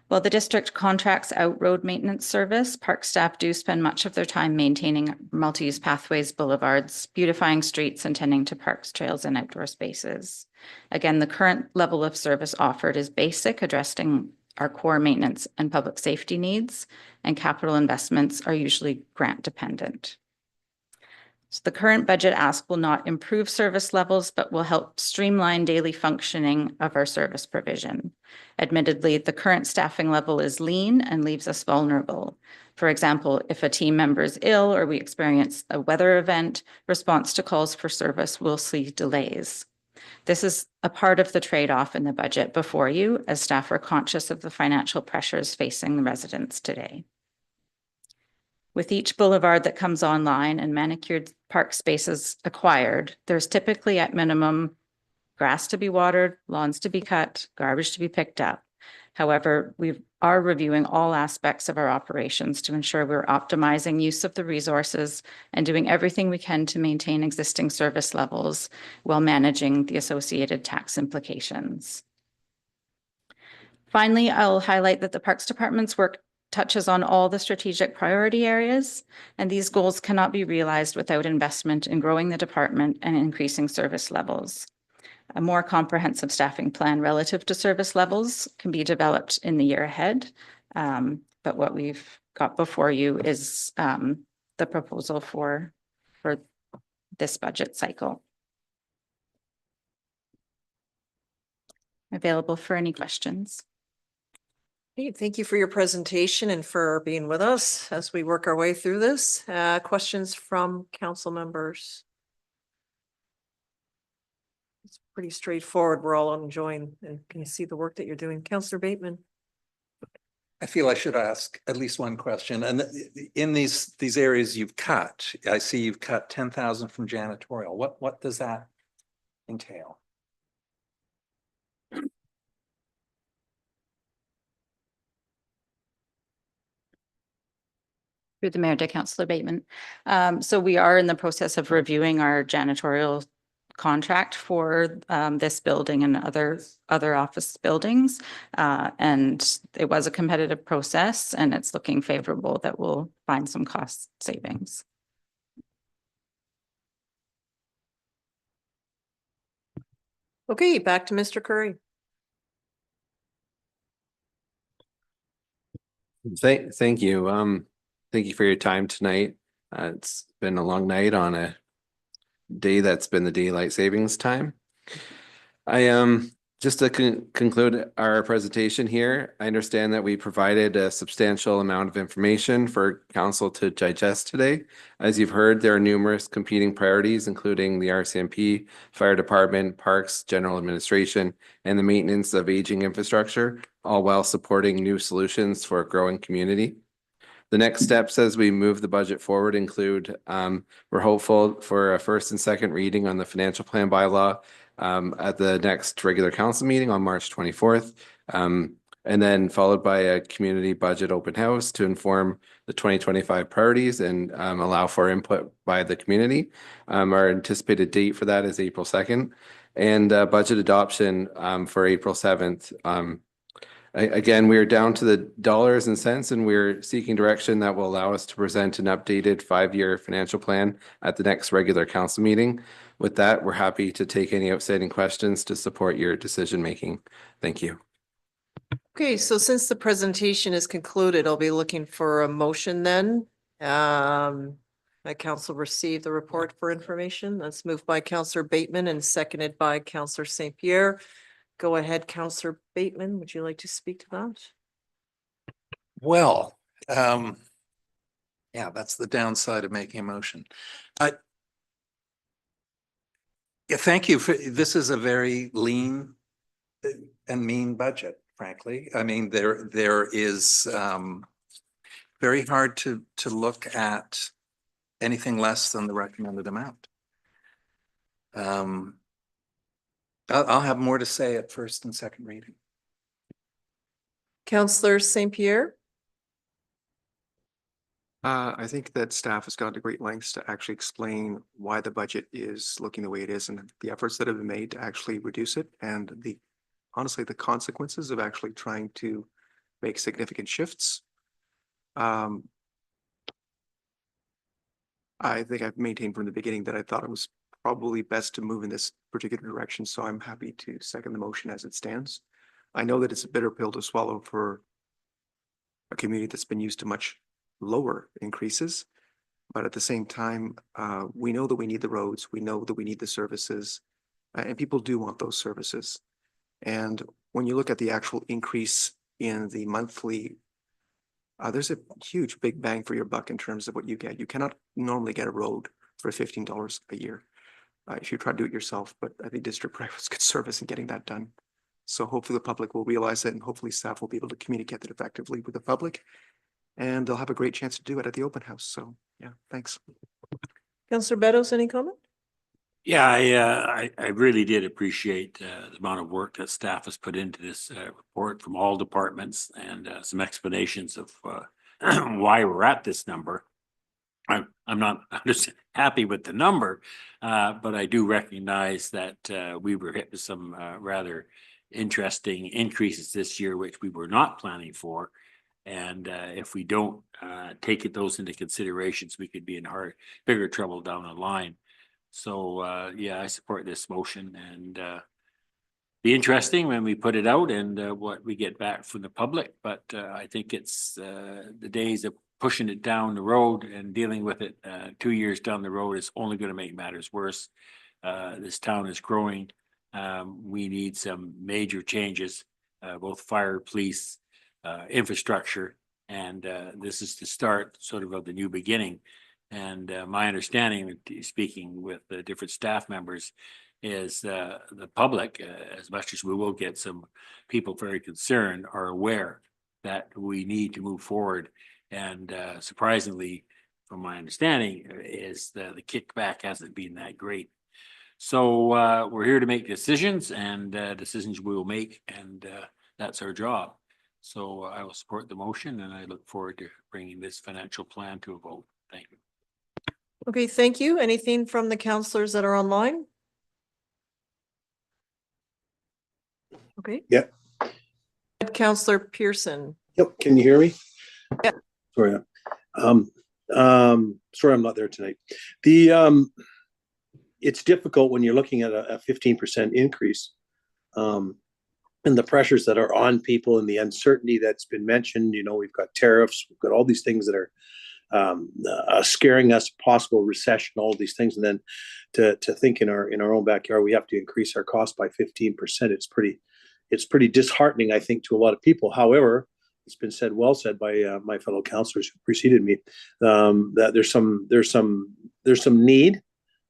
Speaker 17: While the district contracts out road maintenance service, park staff do spend much of their time maintaining multi-use pathways, boulevards, beautifying streets, and tending to parks, trails, and outdoor spaces. Again, the current level of service offered is basic, addressing our core maintenance and public safety needs, and capital investments are usually grant dependent. So the current budget ask will not improve service levels, but will help streamline daily functioning of our service provision. Admittedly, the current staffing level is lean and leaves us vulnerable. For example, if a team member is ill or we experience a weather event, response to calls for service will see delays. This is a part of the trade-off in the budget before you, as staff are conscious of the financial pressures facing the residents today. With each boulevard that comes online and manicured park spaces acquired, there's typically at minimum grass to be watered, lawns to be cut, garbage to be picked up. However, we are reviewing all aspects of our operations to ensure we're optimizing use of the resources and doing everything we can to maintain existing service levels while managing the associated tax implications. Finally, I'll highlight that the Parks Department's work touches on all the strategic priority areas, and these goals cannot be realized without investment in growing the department and increasing service levels. A more comprehensive staffing plan relative to service levels can be developed in the year ahead, but what we've got before you is the proposal for this budget cycle. Available for any questions.
Speaker 4: Hey, thank you for your presentation and for being with us as we work our way through this. Questions from council members? It's pretty straightforward. We're all enjoying and can you see the work that you're doing. Councillor Bateman.
Speaker 5: I feel I should ask at least one question. And in these areas you've cut, I see you've cut 10,000 from janitorial. What does that entail?
Speaker 17: Through the mayor to Councillor Bateman. So we are in the process of reviewing our janitorial contract for this building and other office buildings. And it was a competitive process and it's looking favorable that we'll find some cost savings.
Speaker 4: Okay, back to Mr. Curry.
Speaker 12: Thank you. Thank you for your time tonight. It's been a long night on a day that's been the daylight savings time. Just to conclude our presentation here, I understand that we provided a substantial amount of information for council to digest today. As you've heard, there are numerous competing priorities, including the RCMP, fire department, parks, general administration, and the maintenance of aging infrastructure, all while supporting new solutions for a growing community. The next steps as we move the budget forward include, we're hopeful for a first and second reading on the financial plan bylaw at the next regular council meeting on March 24th, and then followed by a community budget open house to inform the 2025 priorities and allow for input by the community. Our anticipated date for that is April 2nd, and budget adoption for April 7th. Again, we are down to the dollars and cents, and we're seeking direction that will allow us to present an updated 5-year financial plan at the next regular council meeting. With that, we're happy to take any outstanding questions to support your decision making. Thank you.
Speaker 4: Okay, so since the presentation is concluded, I'll be looking for a motion then. That council received the report for information. That's moved by Councillor Bateman and seconded by Councillor St. Pierre. Go ahead, Councillor Bateman. Would you like to speak to that?
Speaker 5: Well, yeah, that's the downside of making a motion. Yeah, thank you for, this is a very lean and mean budget, frankly. I mean, there is very hard to look at anything less than the recommended amount. I'll have more to say at first and second reading.
Speaker 4: Councillor St. Pierre?
Speaker 7: I think that staff has gone to great lengths to actually explain why the budget is looking the way it is and the efforts that have been made to actually reduce it and honestly, the consequences of actually trying to make significant shifts. I think I've maintained from the beginning that I thought it was probably best to move in this particular direction, so I'm happy to second the motion as it stands. I know that it's a bitter pill to swallow for a community that's been used to much lower increases, but at the same time, we know that we need the roads, we know that we need the services, and people do want those services. And when you look at the actual increase in the monthly, there's a huge big bang for your buck in terms of what you get. You cannot normally get a road for $15 a year if you try to do it yourself, but I think district provides good service in getting that done. So hopefully the public will realize it and hopefully staff will be able to communicate that effectively with the public and they'll have a great chance to do it at the open house. So yeah, thanks.
Speaker 4: Councillor Beddoes, any comment?
Speaker 6: Yeah, I really did appreciate the amount of work that staff has put into this report from all departments and some explanations of why we're at this number. I'm not just happy with the number, but I do recognize that we were hit with some rather interesting increases this year, which we were not planning for. And if we don't take those into considerations, we could be in bigger trouble down the line. So yeah, I support this motion and be interesting when we put it out and what we get back from the public. But I think it's the days of pushing it down the road and dealing with it 2 years down the road is only going to make matters worse. This town is growing. We need some major changes, both fire, police, infrastructure, and this is the start sort of the new beginning. And my understanding, speaking with the different staff members, is the public, as much as we will get some people very concerned, are aware that we need to move forward. And surprisingly, from my understanding, is the kickback hasn't been that great. So we're here to make decisions, and decisions we will make, and that's our job. So I will support the motion, and I look forward to bringing this financial plan to a vote. Thank you.
Speaker 4: Okay, thank you. Anything from the councillors that are online? Okay.
Speaker 8: Yeah.
Speaker 4: Councillor Pearson.
Speaker 8: Yep. Can you hear me?
Speaker 4: Yeah.
Speaker 8: Sorry. Sorry, I'm not there tonight. It's difficult when you're looking at a 15% increase, and the pressures that are on people and the uncertainty that's been mentioned. You know, we've got tariffs, we've got all these things that are scaring us, possible recession, all these things, and then to think in our own backyard we have to increase our cost by 15%. It's pretty disheartening, I think, to a lot of people. However, it's been well said by my fellow councillors who preceded me, that there's some need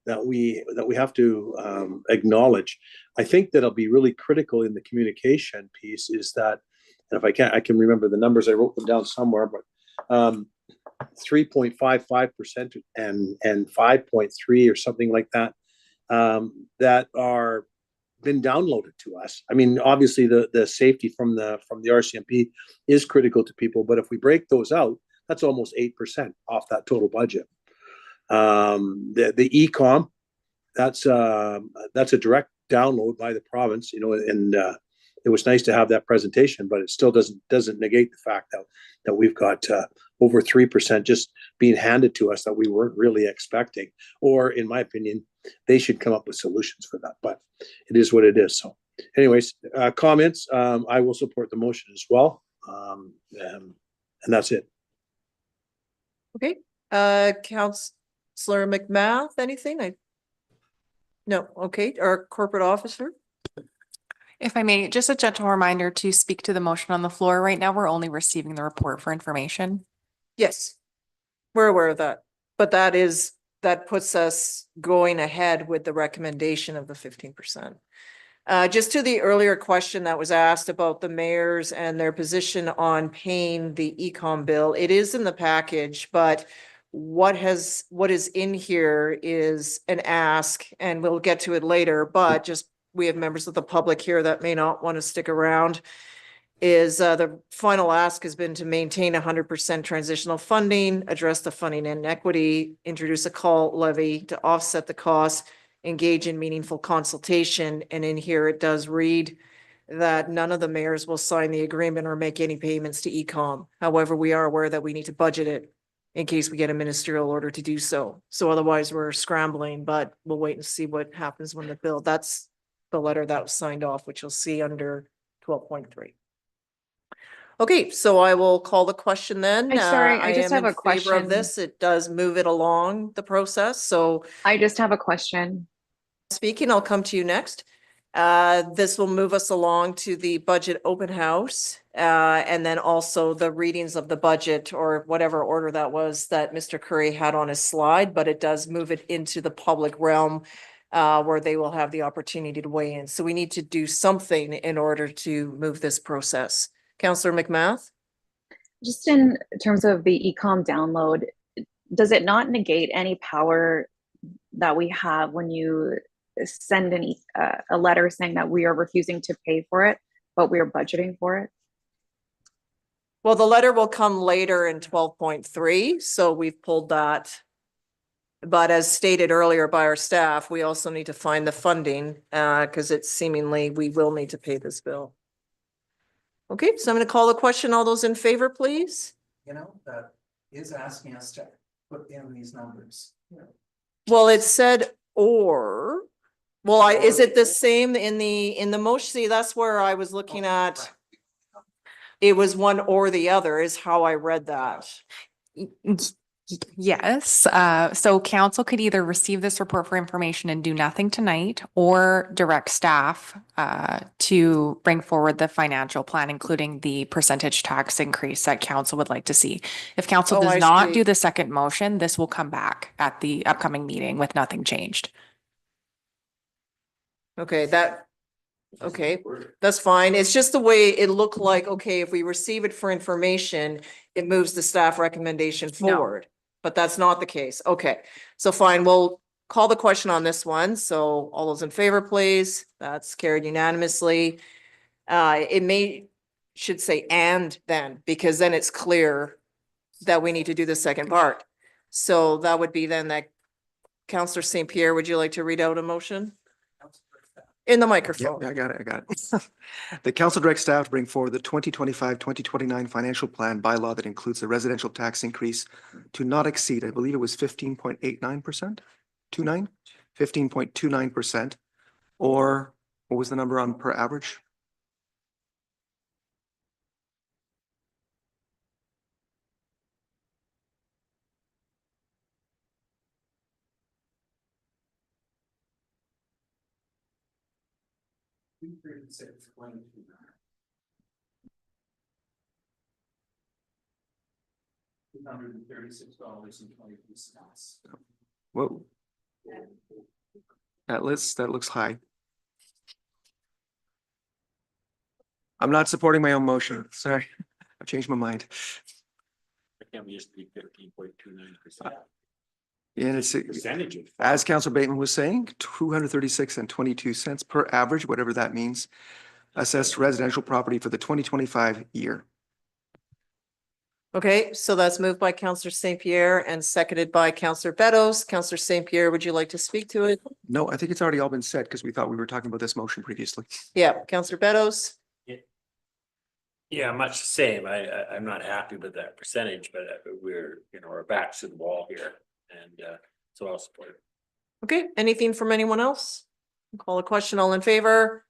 Speaker 8: that we have to acknowledge. I think that'll be really critical in the communication piece is that, and if I can remember the numbers, I wrote them down somewhere, but 3.55% and 5.3 or something like that, that are been downloaded to us. I mean, obviously the safety from the RCMP is critical to people, but if we break those out, that's almost 8% off that total budget. The ECOM, that's a direct download by the province, you know, and it was nice to have that presentation, but it still doesn't negate the fact that we've got over 3% just being handed to us that we weren't really expecting. Or, in my opinion, they should come up with solutions for that. But it is what it is. So, anyways, comments. I will support the motion as well, and that's it.
Speaker 4: Okay, Councillor McMath, anything? No. Okay, our corporate officer.
Speaker 18: If I may, just a gentle reminder to speak to the motion on the floor. Right now, we're only receiving the report for information.
Speaker 4: Yes, we're aware of that, but that puts us going ahead with the recommendation of the 15%. Just to the earlier question that was asked about the mayors and their position on paying the e-com bill, it is in the package, but what is in here is an ask, and we'll get to it later, but just we have members of the public here that may not want to stick around. Is the final ask has been to maintain 100% transitional funding, address the funding inequity, introduce a call levy to offset the costs, engage in meaningful consultation. And in here, it does read that none of the mayors will sign the agreement or make any payments to e-com. However, we are aware that we need to budget it in case we get a ministerial order to do so. So otherwise we're scrambling, but we'll wait and see what happens when the bill, that's the letter that was signed off, which you'll see under 12.3. Okay, so I will call the question then.
Speaker 13: I just
Speaker 4: am
Speaker 13: have
Speaker 4: in
Speaker 13: a
Speaker 4: favor of
Speaker 13: question.
Speaker 4: this. It does move it along the process. So
Speaker 13: I just have a question.
Speaker 4: speaking, I'll come to you next. This will move us along to the budget open house, and then also the readings of the budget or whatever order that was that Mr. Curry had on his slide, but it does move it into the public realm, where they will have the opportunity to weigh in. So we need to do something in order to move this process. Councillor McMath?
Speaker 13: Just in terms of the e-com download, does it not negate any power that we have when you send a letter saying that we are refusing to pay for it, but we are budgeting for it?
Speaker 4: Well, the letter will come later in 12.3, so we've pulled that. But as stated earlier by our staff, we also need to find the funding, because it's seemingly we will need to pay this bill. Okay, so I'm going to call the question. All those in favor, please?
Speaker 5: You know, that is asking us to put in these numbers.
Speaker 4: Well, it said or. Well, is it the same in the motion? See, that's where I was looking at. It was one or the other is how I read that.
Speaker 18: Yes, so council could either receive this report for information and do nothing tonight or direct staff to bring forward the financial plan, including the percentage tax increase that council would like to see. If council
Speaker 4: Oh,
Speaker 18: does
Speaker 4: I
Speaker 18: not
Speaker 4: see.
Speaker 18: do the second motion, this will come back at the upcoming meeting with nothing changed.
Speaker 4: Okay, that's fine. It's just the way it looked like, okay, if we receive it for information, it moves the staff recommendation
Speaker 18: No.
Speaker 4: forward. But that's not the case. Okay, so fine, we'll call the question on this one. So all those in favor, please. That's carried unanimously. Should say and then, because then it's clear that we need to do the second part. So that would be then that Councillor St. Pierre, would you like to read out a motion? In the microphone.
Speaker 7: Yep, I got it. The council directs staff to bring forward the 2025-2029 financial plan bylaw that includes the residential tax increase to not exceed, I believe it was 15.89%, 15.29%, or what was the number on per average?
Speaker 5: $236.22.
Speaker 7: Whoa. That looks high. I'm not supporting my own motion. Sorry, I've changed my mind.
Speaker 6: Can't we just be 15.29%?
Speaker 7: And it's,
Speaker 6: Percentage of.
Speaker 7: as Councillor Bateman was saying, 236.22 cents per average, whatever that means, assessed residential property for the 2025 year.
Speaker 4: Okay, so that's moved by Councillor St. Pierre and seconded by Councillor Beddoes. Councillor St. Pierre, would you like to speak to it?
Speaker 7: No, I think it's already all been said because we thought we were talking about this motion previously.
Speaker 4: Yeah, Councillor Beddoes.
Speaker 6: Yeah, much the same. I'm not happy with that percentage, but we're, our backs to the wall here. And so I'll support it.
Speaker 4: Okay, anything from anyone else? Call a question, all in favor?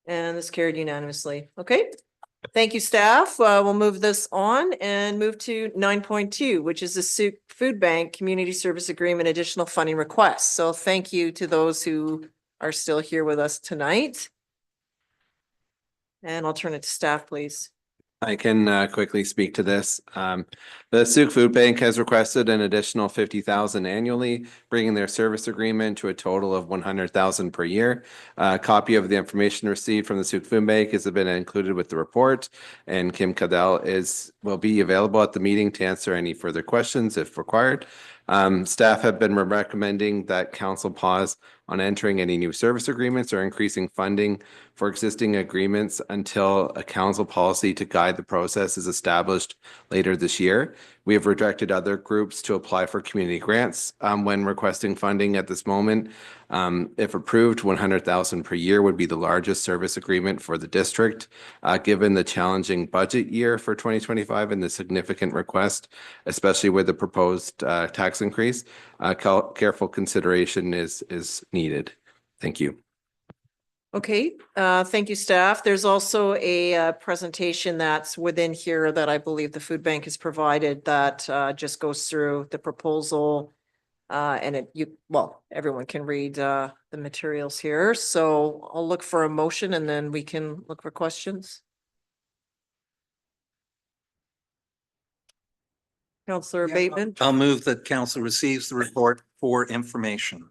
Speaker 4: And this carried unanimously. Okay, thank you, staff. We'll move this on and move to 9.2, which is the Sooke Food Bank Community Service Agreement additional funding request. So thank you to those who are still here with us tonight. And I'll turn it to staff, please.
Speaker 12: I can quickly speak to this. The Sooke Food Bank has requested an additional 50,000 annually, bringing their service agreement to a total of 100,000 per year. A copy of the information received from the Sooke Food Bank has been included with the report, and Kim Cadell will be available at the meeting to answer any further questions if required. Staff have been recommending that council pause on entering any new service agreements or increasing funding for existing agreements until a council policy to guide the process is established later this year. We have rejected other groups to apply for community grants when requesting funding at this moment. If approved, 100,000 per year would be the largest service agreement for the district. Given the challenging budget year for 2025 and the significant request, especially with the proposed tax increase, careful consideration is needed. Thank you.
Speaker 4: Okay, thank you, staff. There's also a presentation that's within here that I believe the food bank has provided that just goes through the proposal. And everyone can read the materials here. So I'll look for a motion and then we can look for questions. Councillor Bateman.
Speaker 5: I'll move that council receives the report for information.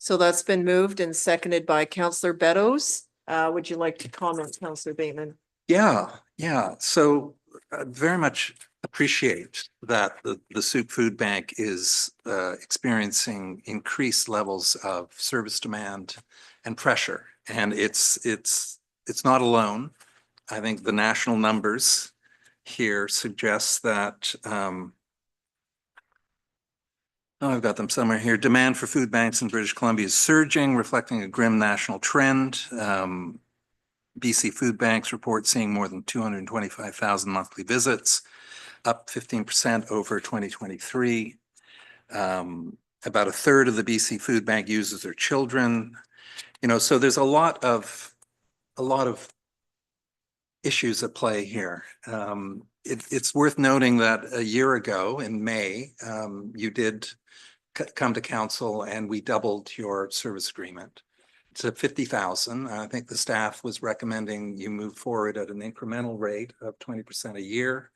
Speaker 4: So that's been moved and seconded by Councillor Beddoes. Would you like to comment, Councillor Bateman?
Speaker 5: Yeah. So I very much appreciate that the Sooke Food Bank is experiencing increased levels of service demand and pressure. And it's not alone. I think the national numbers here suggest that I've got them somewhere here. Demand for food banks in British Columbia is surging, reflecting a grim national trend. BC Food Banks report seeing more than 225,000 monthly visits, up 15% over 2023. About a third of the BC Food Bank users are children. So there's a lot of issues at play here. It's worth noting that a year ago in May, you did come to council and we doubled your service agreement to 50,000. I think the staff was recommending you move forward at an incremental rate of 20% a year.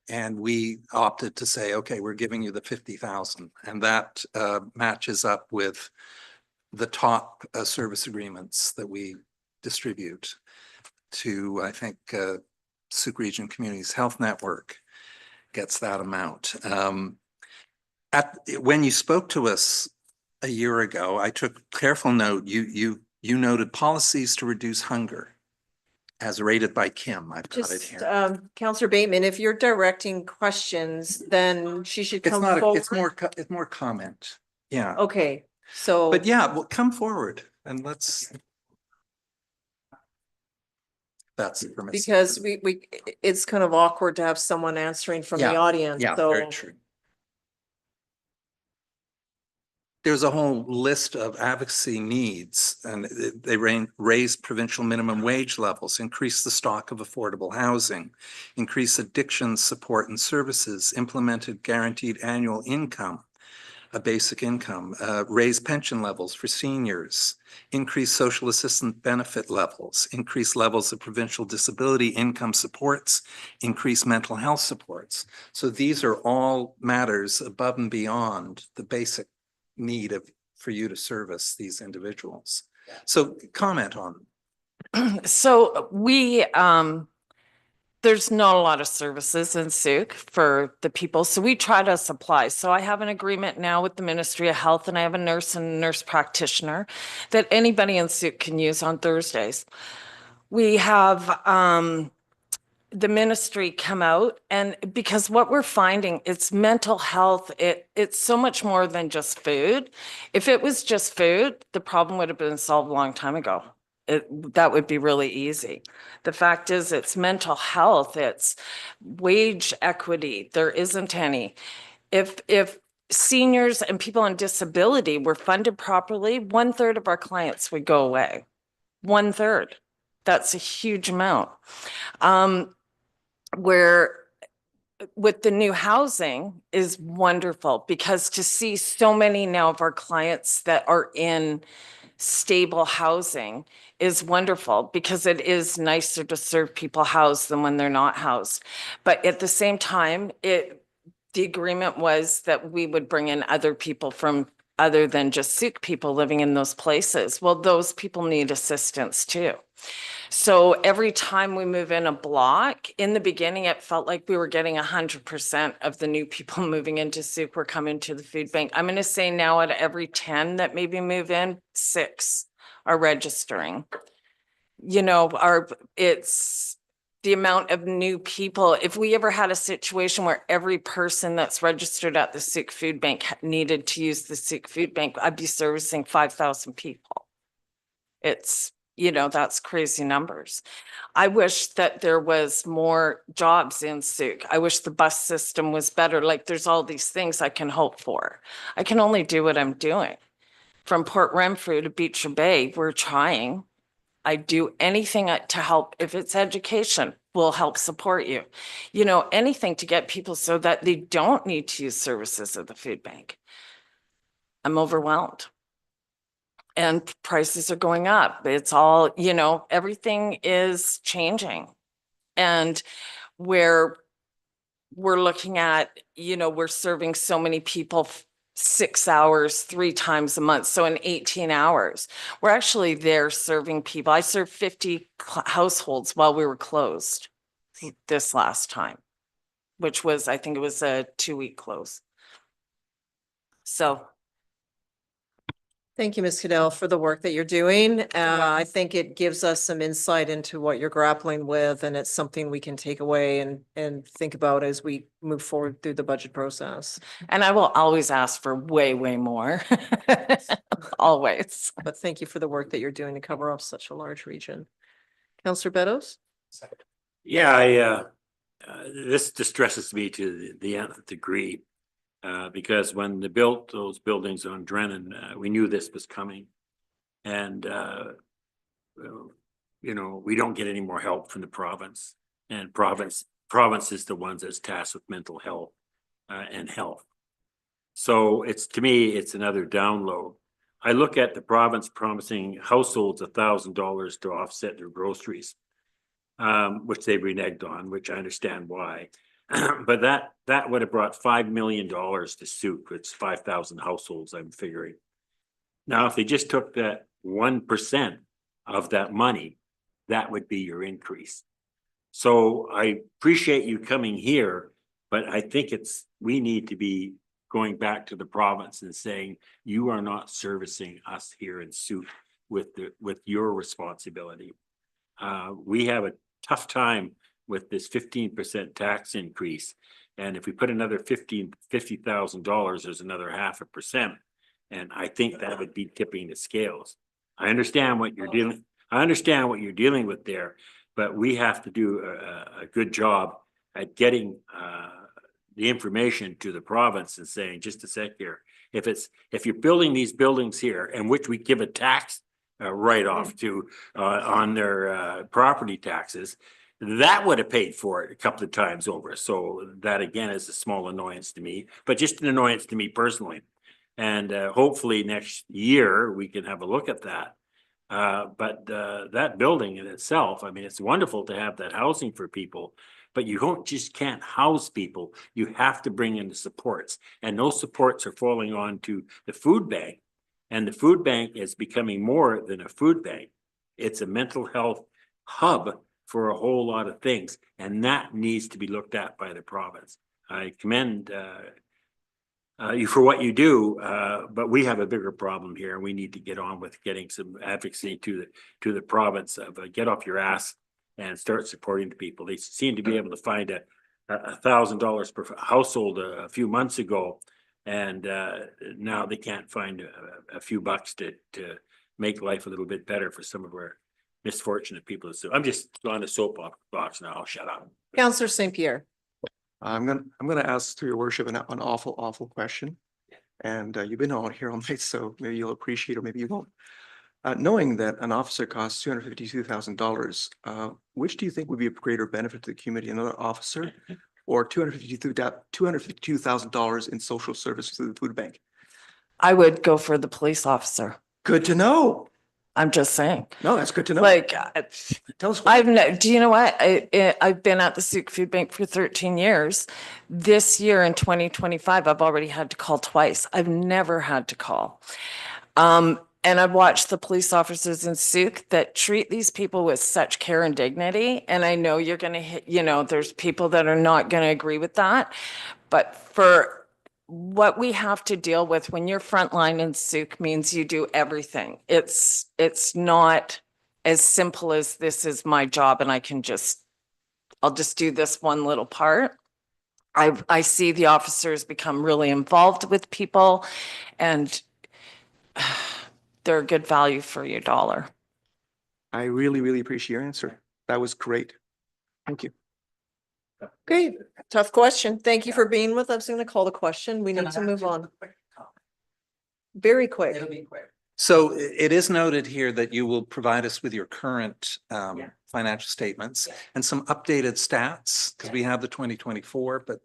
Speaker 5: And we opted to say, okay, we're giving you the 50,000. And that matches up with the top service agreements that we distribute to, I think, Sooke Region Communities Health Network gets that amount. When you spoke to us a year ago, I took careful note. You noted policies to reduce hunger as rated by Kim. I've got it here.
Speaker 4: Councillor Bateman, if you're directing questions, then she should come forward.
Speaker 5: It's more comment. Yeah.
Speaker 4: Okay, so.
Speaker 5: But yeah, well, come forward and let's. That's permissible.
Speaker 4: Because it's kind of awkward to have someone answering from the audience.
Speaker 5: Yeah,
Speaker 4: so.
Speaker 5: very true. There's a whole list of advocacy needs, and they raise provincial minimum wage levels, increase the stock of affordable housing, increase addiction support and services, implemented guaranteed annual income, a basic income, raise pension levels for seniors, increase social assistance benefit levels, increase levels of provincial disability income supports, increase mental health supports. So these are all matters above and beyond the basic need for you to service these individuals. So comment on.
Speaker 19: So there's not a lot of services in Sooke for the people. So we try to supply. So I have an agreement now with the Ministry of Health, and I have a nurse and nurse practitioner that anybody in Sooke can use on Thursdays. We have the ministry come out, and because what we're finding, it's mental health. It's so much more than just food. If it was just food, the problem would have been solved a long time ago. That would be really easy. The fact is, it's mental health, it's wage equity. There isn't any. If seniors and people on disability were funded properly, 1/3 of our clients would go away. 1/3. That's a huge amount. Where with the new housing is wonderful, because to see so many now of our clients that are in stable housing is wonderful because it is nicer to serve people housed than when they're not housed. But at the same time, the agreement was that we would bring in other people from other than just Sooke people living in those places. Well, those people need assistance too. So every time we move in a block, in the beginning, it felt like we were getting 100% of the new people moving into Sooke were coming to the food bank. I'm going to say now at every 10 that maybe move in, 6 are registering. You know, it's the amount of new people. If we ever had a situation where every person that's registered at the Sooke Food Bank needed to use the Sooke Food Bank, I'd be servicing 5,000 people. It's, you know, that's crazy numbers. I wish that there was more jobs in Sooke. I wish the bus system was better. Like there's all these things I can hope for. I can only do what I'm doing. From Port Renfrew to Beecher Bay, we're trying. I do anything to help. If it's education, we'll help support you. You know, anything to get people so that they don't need to use services of the food bank. I'm overwhelmed. And prices are going up. It's all, you know, everything is changing. And where we're looking at, you know, we're serving so many people 6 hours, 3 times a month. So in 18 hours, we're actually there serving people. I served 50 households while we were closed this last time, which was, I think it was a 2-week close. So.
Speaker 4: Thank you, Ms. Cadell, for the work that you're doing. I think it gives us some insight into what you're grappling with, and it's something we can take away and think about as we move forward through the budget process.
Speaker 19: And I will always ask for way, way more. Always.
Speaker 4: But thank you for the work that you're doing to cover off such a large region. Councillor Beddoes?
Speaker 6: Yeah, this distresses me to the nth degree. Because when they built those buildings on Drennan, we knew this was coming. And, you know, we don't get any more help from the province. And province is the ones that's tasked with mental health and health. So to me, it's another download. I look at the province promising households $1,000 to offset their groceries, which they reneged on, which I understand why. But that would have brought $5 million to Sooke. It's 5,000 households, I'm figuring. Now, if they just took that 1% of that money, that would be your increase. So I appreciate you coming here, but I think we need to be going back to the province and saying, you are not servicing us here in Sooke with your responsibility. We have a tough time with this 15% tax increase. And if we put another $50,000, there's another 0.5%. And I think that would be tipping the scales. I understand what you're dealing with there, but we have to do a good job at getting the information to the province and saying, just a sec here, if you're building these buildings here, and which we give a tax write-off to on their property taxes, that would have paid for it a couple of times over. So that again is a small annoyance to me, but just an annoyance to me personally. And hopefully next year we can have a look at that. But that building in itself, I mean, it's wonderful to have that housing for people, but you can't house people. You have to bring in the supports, and those supports are falling onto the food bank. And the food bank is becoming more than a food bank. It's a mental health hub for a whole lot of things, and that needs to be looked at by the province. I commend you for what you do, but we have a bigger problem here, and we need to get on with getting some advocacy to the province of get off your ass and start supporting the people. They seem to be able to find $1,000 per household a few months ago, and now they can't find a few bucks to make life a little bit better for some of our misfortunate people. So I'm just on a soapbox now. I'll shut up.
Speaker 4: Councillor St. Pierre.
Speaker 7: I'm gonna ask through your worship an awful question. And you've been on here all night, so maybe you'll appreciate or maybe you won't. Knowing that an officer costs $252,000, which do you think would be a greater benefit to the community, another officer or $252,000 in social services through the food bank?
Speaker 19: I would go for the police officer.
Speaker 7: Good to know.
Speaker 19: I'm just saying.
Speaker 7: No, that's good to know.
Speaker 19: Like,
Speaker 7: Tell us. Why.
Speaker 19: do you know what? I've been at the Sooke Food Bank for 13 years. This year in 2025, I've already had to call twice. I've never had to call. And I've watched the police officers in Sooke that treat these people with such care and dignity. And I know you're going to hit, there's people that are not going to agree with that. But for what we have to deal with when you're frontline in Sooke means you do everything. It's not as simple as this is my job and I'll just do this one little part. I see the officers become really involved with people and they're a good value for your dollar.
Speaker 7: I really, really appreciate your answer. That was great. Thank you.
Speaker 4: Okay, tough question. Thank you for being with us. I'm going to call the question. We need to move on. Very quick.
Speaker 5: It'll be quick. So it is noted here that you will provide us with your current financial statements and some updated stats, because we have the 2024, but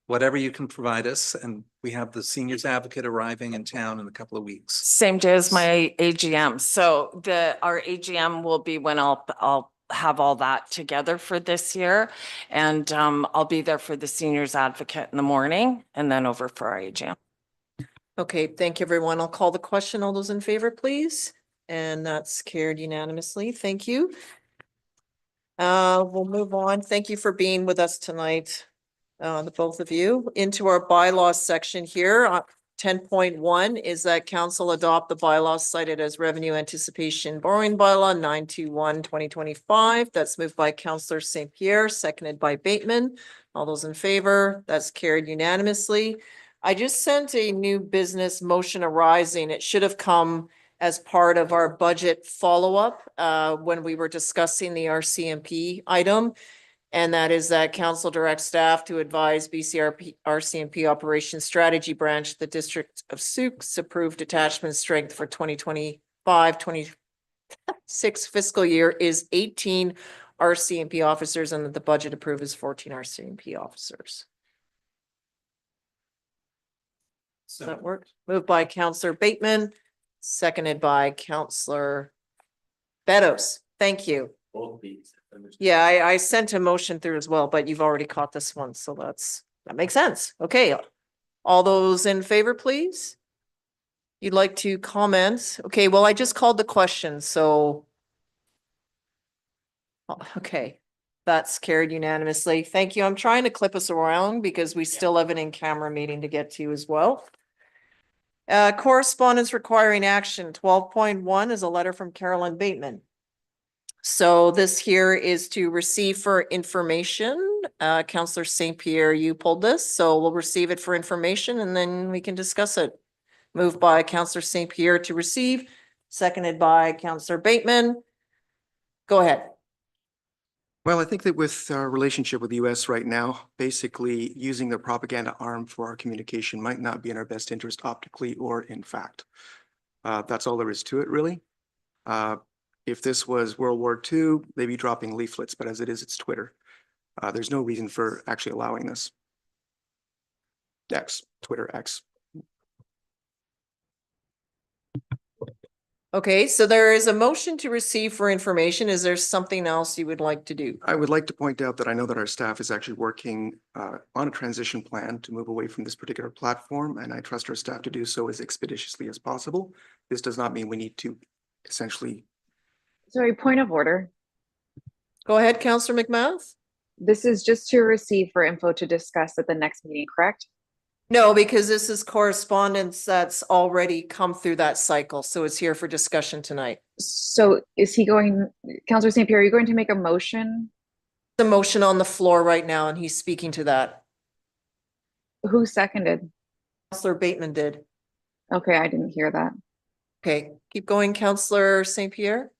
Speaker 5: whatever you can provide us, and we have the seniors advocate arriving in town in a couple of weeks.
Speaker 19: Same day as my AGM. So our AGM will be when I'll have all that together for this year. And I'll be there for the seniors advocate in the morning and then over for our AGM.
Speaker 4: Okay, thank you, everyone. I'll call the question. All those in favor, please. And that's carried unanimously. Thank you. We'll move on. Thank you for being with us tonight, the both of you. Into our bylaws section here. 10.1 is that council adopt the bylaws cited as revenue anticipation borrowing bylaw 921/2025. That's moved by Councillor St. Pierre, seconded by Bateman. All those in favor, that's carried unanimously. I just sent a new business motion arising. It should have come as part of our budget follow-up when we were discussing the RCMP item. And that is that council directs staff to advise BCRP RCMP Operations Strategy Branch, the District of Sooke's approved detachment strength for 2025-26 fiscal year is 18 RCMP officers, and that the budget approved is 14 RCMP officers. Does that work? Moved by Councillor Bateman, seconded by Councillor Beddoes. Thank you. Yeah, I sent a motion through as well, but you've already caught this one, so that makes sense. Okay, all those in favor, please? You'd like to comment? Okay, well, I just called the question, so. Okay, that's carried unanimously. Thank you. I'm trying to clip us around because we still have an in-camera meeting to get to as well. Correspondence requiring action. 12.1 is a letter from Carolyn Bateman. So this here is to receive for information. Councillor St. Pierre, you pulled this, so we'll receive it for information and then we can discuss it. Moved by Councillor St. Pierre to receive, seconded by Councillor Bateman. Go ahead.
Speaker 7: Well, I think that with our relationship with the US right now, basically using the propaganda arm for our communication might not be in our best interest optically or in fact. That's all there is to it, really. If this was World War II, they'd be dropping leaflets, but as it is, it's Twitter. There's no reason for actually allowing this. Twitter X.
Speaker 4: Okay, so there is a motion to receive for information. Is there something else you would like to do?
Speaker 7: I would like to point out that I know that our staff is actually working on a transition plan to move away from this particular platform, and I trust our staff to do so as expeditiously as possible. This does not mean we need to essentially.
Speaker 13: Sorry, point of order.
Speaker 4: Go ahead, Councillor McMath.
Speaker 13: This is just to receive for info to discuss at the next meeting, correct?
Speaker 4: No, because this is correspondence that's already come through that cycle. So it's here for discussion tonight.
Speaker 13: So is he going, Councillor St. Pierre, are you going to make a motion?
Speaker 4: The motion on the floor right now, and he's speaking to that.
Speaker 13: Who seconded?
Speaker 4: Councillor Bateman did.
Speaker 13: Okay, I didn't hear that.
Speaker 4: Okay, keep going, Councillor St. Pierre.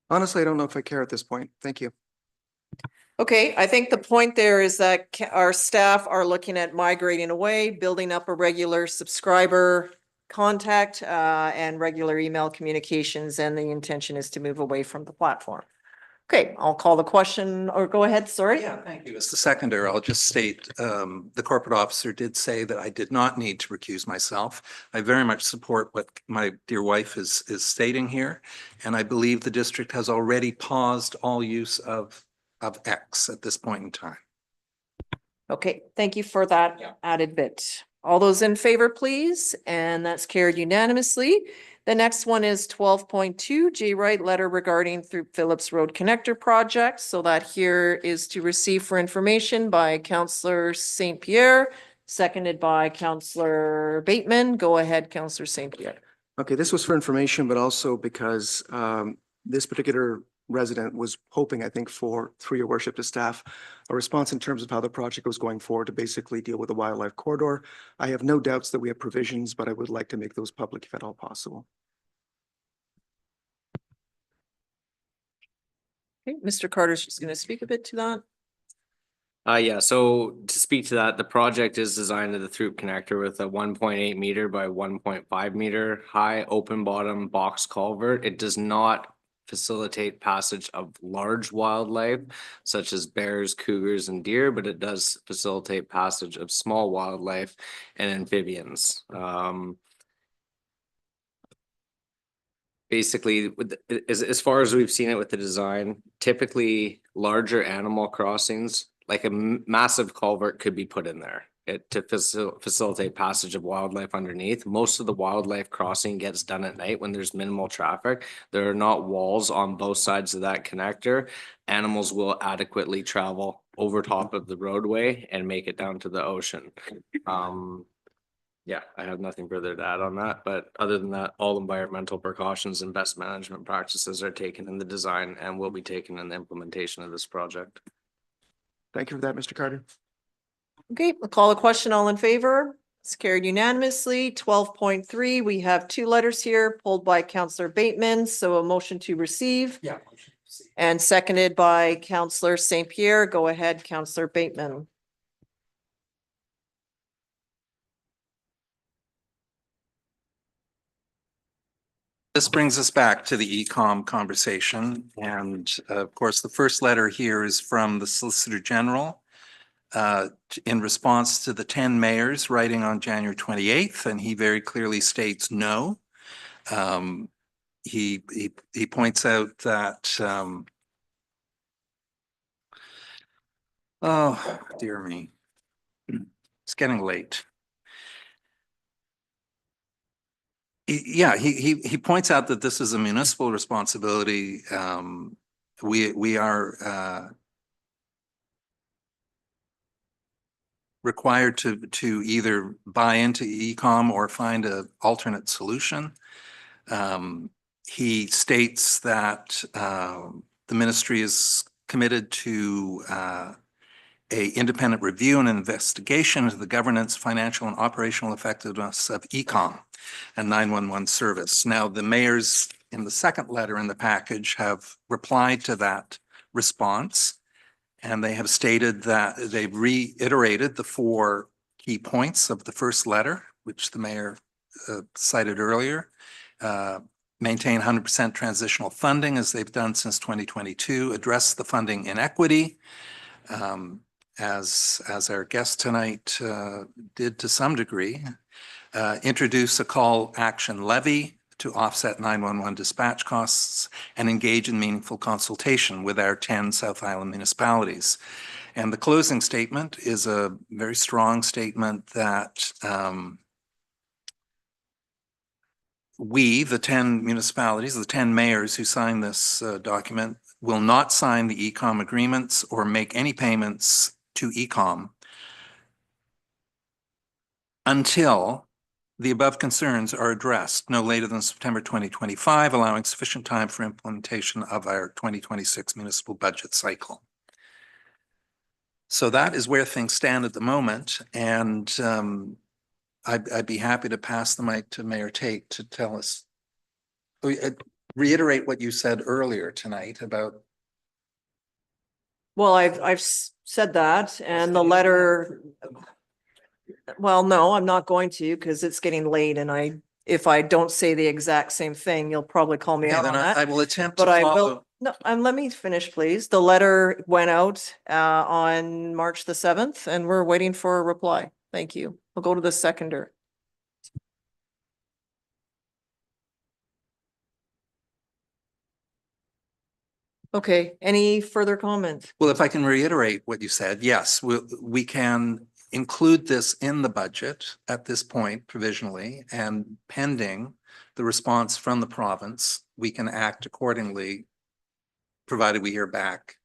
Speaker 7: Honestly, I don't know if I care at this point. Thank you.
Speaker 4: Okay, I think the point there is that our staff are looking at migrating away, building up a regular subscriber contact and regular email communications, and the intention is to move away from the platform. Okay, I'll call the question or go ahead, sorry.
Speaker 5: Yeah, thank you. As the seconder, I'll just state, the corporate officer did say that I did not need to recuse myself. I very much support what my dear wife is stating here. And I believe the district has already paused all use of X at this point in time.
Speaker 4: Okay, thank you for that added bit. All those in favor, please, and that's carried unanimously. The next one is 12.2 J. Wright letter regarding through Phillips Road Connector project. So that here is to receive for information by Councillor St. Pierre, seconded by Councillor Bateman. Go ahead, Councillor St. Pierre.
Speaker 7: Okay, this was for information, but also because this particular resident was hoping, I think, for, through your worship to staff, a response in terms of how the project was going forward to basically deal with the wildlife corridor. I have no doubts that we have provisions, but I would like to make those public if at all possible.
Speaker 4: Okay, Mr. Carter's just going to speak a bit to that.
Speaker 10: Yeah, so to speak to that, the project is designed as a through connector with a 1.8 meter by 1.5 meter high open bottom box culvert. It does not facilitate passage of large wildlife such as bears, cougars, and deer, but it does facilitate passage of small wildlife and amphibians. Basically, as far as we've seen it with the design, typically larger animal crossings, like a massive culvert could be put in there to facilitate passage of wildlife underneath. Most of the wildlife crossing gets done at night when there's minimal traffic. There are not walls on both sides of that connector. Animals will adequately travel over top of the roadway and make it down to the ocean. Yeah, I have nothing further to add on that, but other than that, all environmental precautions and best management practices are taken in the design and will be taken in the implementation of this project.
Speaker 7: Thank you for that, Mr. Carter.
Speaker 4: Okay, I'll call the question. All in favor? It's carried unanimously. 12.3, we have two letters here pulled by Councillor Bateman. So a motion to receive.
Speaker 5: Yeah.
Speaker 4: And seconded by Councillor St. Pierre. Go ahead, Councillor Bateman.
Speaker 5: This brings us back to the ECOM conversation. And of course, the first letter here is from the Solicitor General in response to the 10 mayors writing on January 28th, and he very clearly states no. He points out that, oh, dear me, it's getting late. He points out that this is a municipal responsibility. We are required to either buy into ECOM or find an alternate solution. He states that the ministry is committed to a independent review and investigation into the governance, financial, and operational effectiveness of ECOM and 911 service. Now, the mayors in the second letter in the package have replied to that response, and they have stated that they've reiterated the 4 key points of the first letter, which the mayor cited earlier. Maintain 100% transitional funding as they've done since 2022, address the funding inequity, as our guest tonight did to some degree, introduce a call action levy to offset 911 dispatch costs, and engage in meaningful consultation with our 10 South Island municipalities. And the closing statement is a very strong statement that we, the 10 municipalities, the 10 mayors who signed this document, will not sign the ECOM agreements or make any payments to ECOM until the above concerns are addressed no later than September 2025, allowing sufficient time for implementation of our 2026 municipal budget cycle. So that is where things stand at the moment. And I'd be happy to pass the mic to Mayor Tate to tell us, reiterate what you said earlier tonight about.
Speaker 4: Well, I've said that, and the letter, well, no, I'm not going to, because it's getting late, and if I don't say the exact same thing, you'll probably call me out on that.
Speaker 5: I will attempt
Speaker 4: But
Speaker 5: to
Speaker 4: I
Speaker 5: follow.
Speaker 4: will, No, let me finish, please. The letter went out on March the 7th, and we're waiting for a reply. Thank you. We'll go to the seconder. Okay, any further comments?
Speaker 5: Well, if I can reiterate what you said, yes, we can include this in the budget at this point provisionally, and pending the response from the province, we can act accordingly, provided we hear back.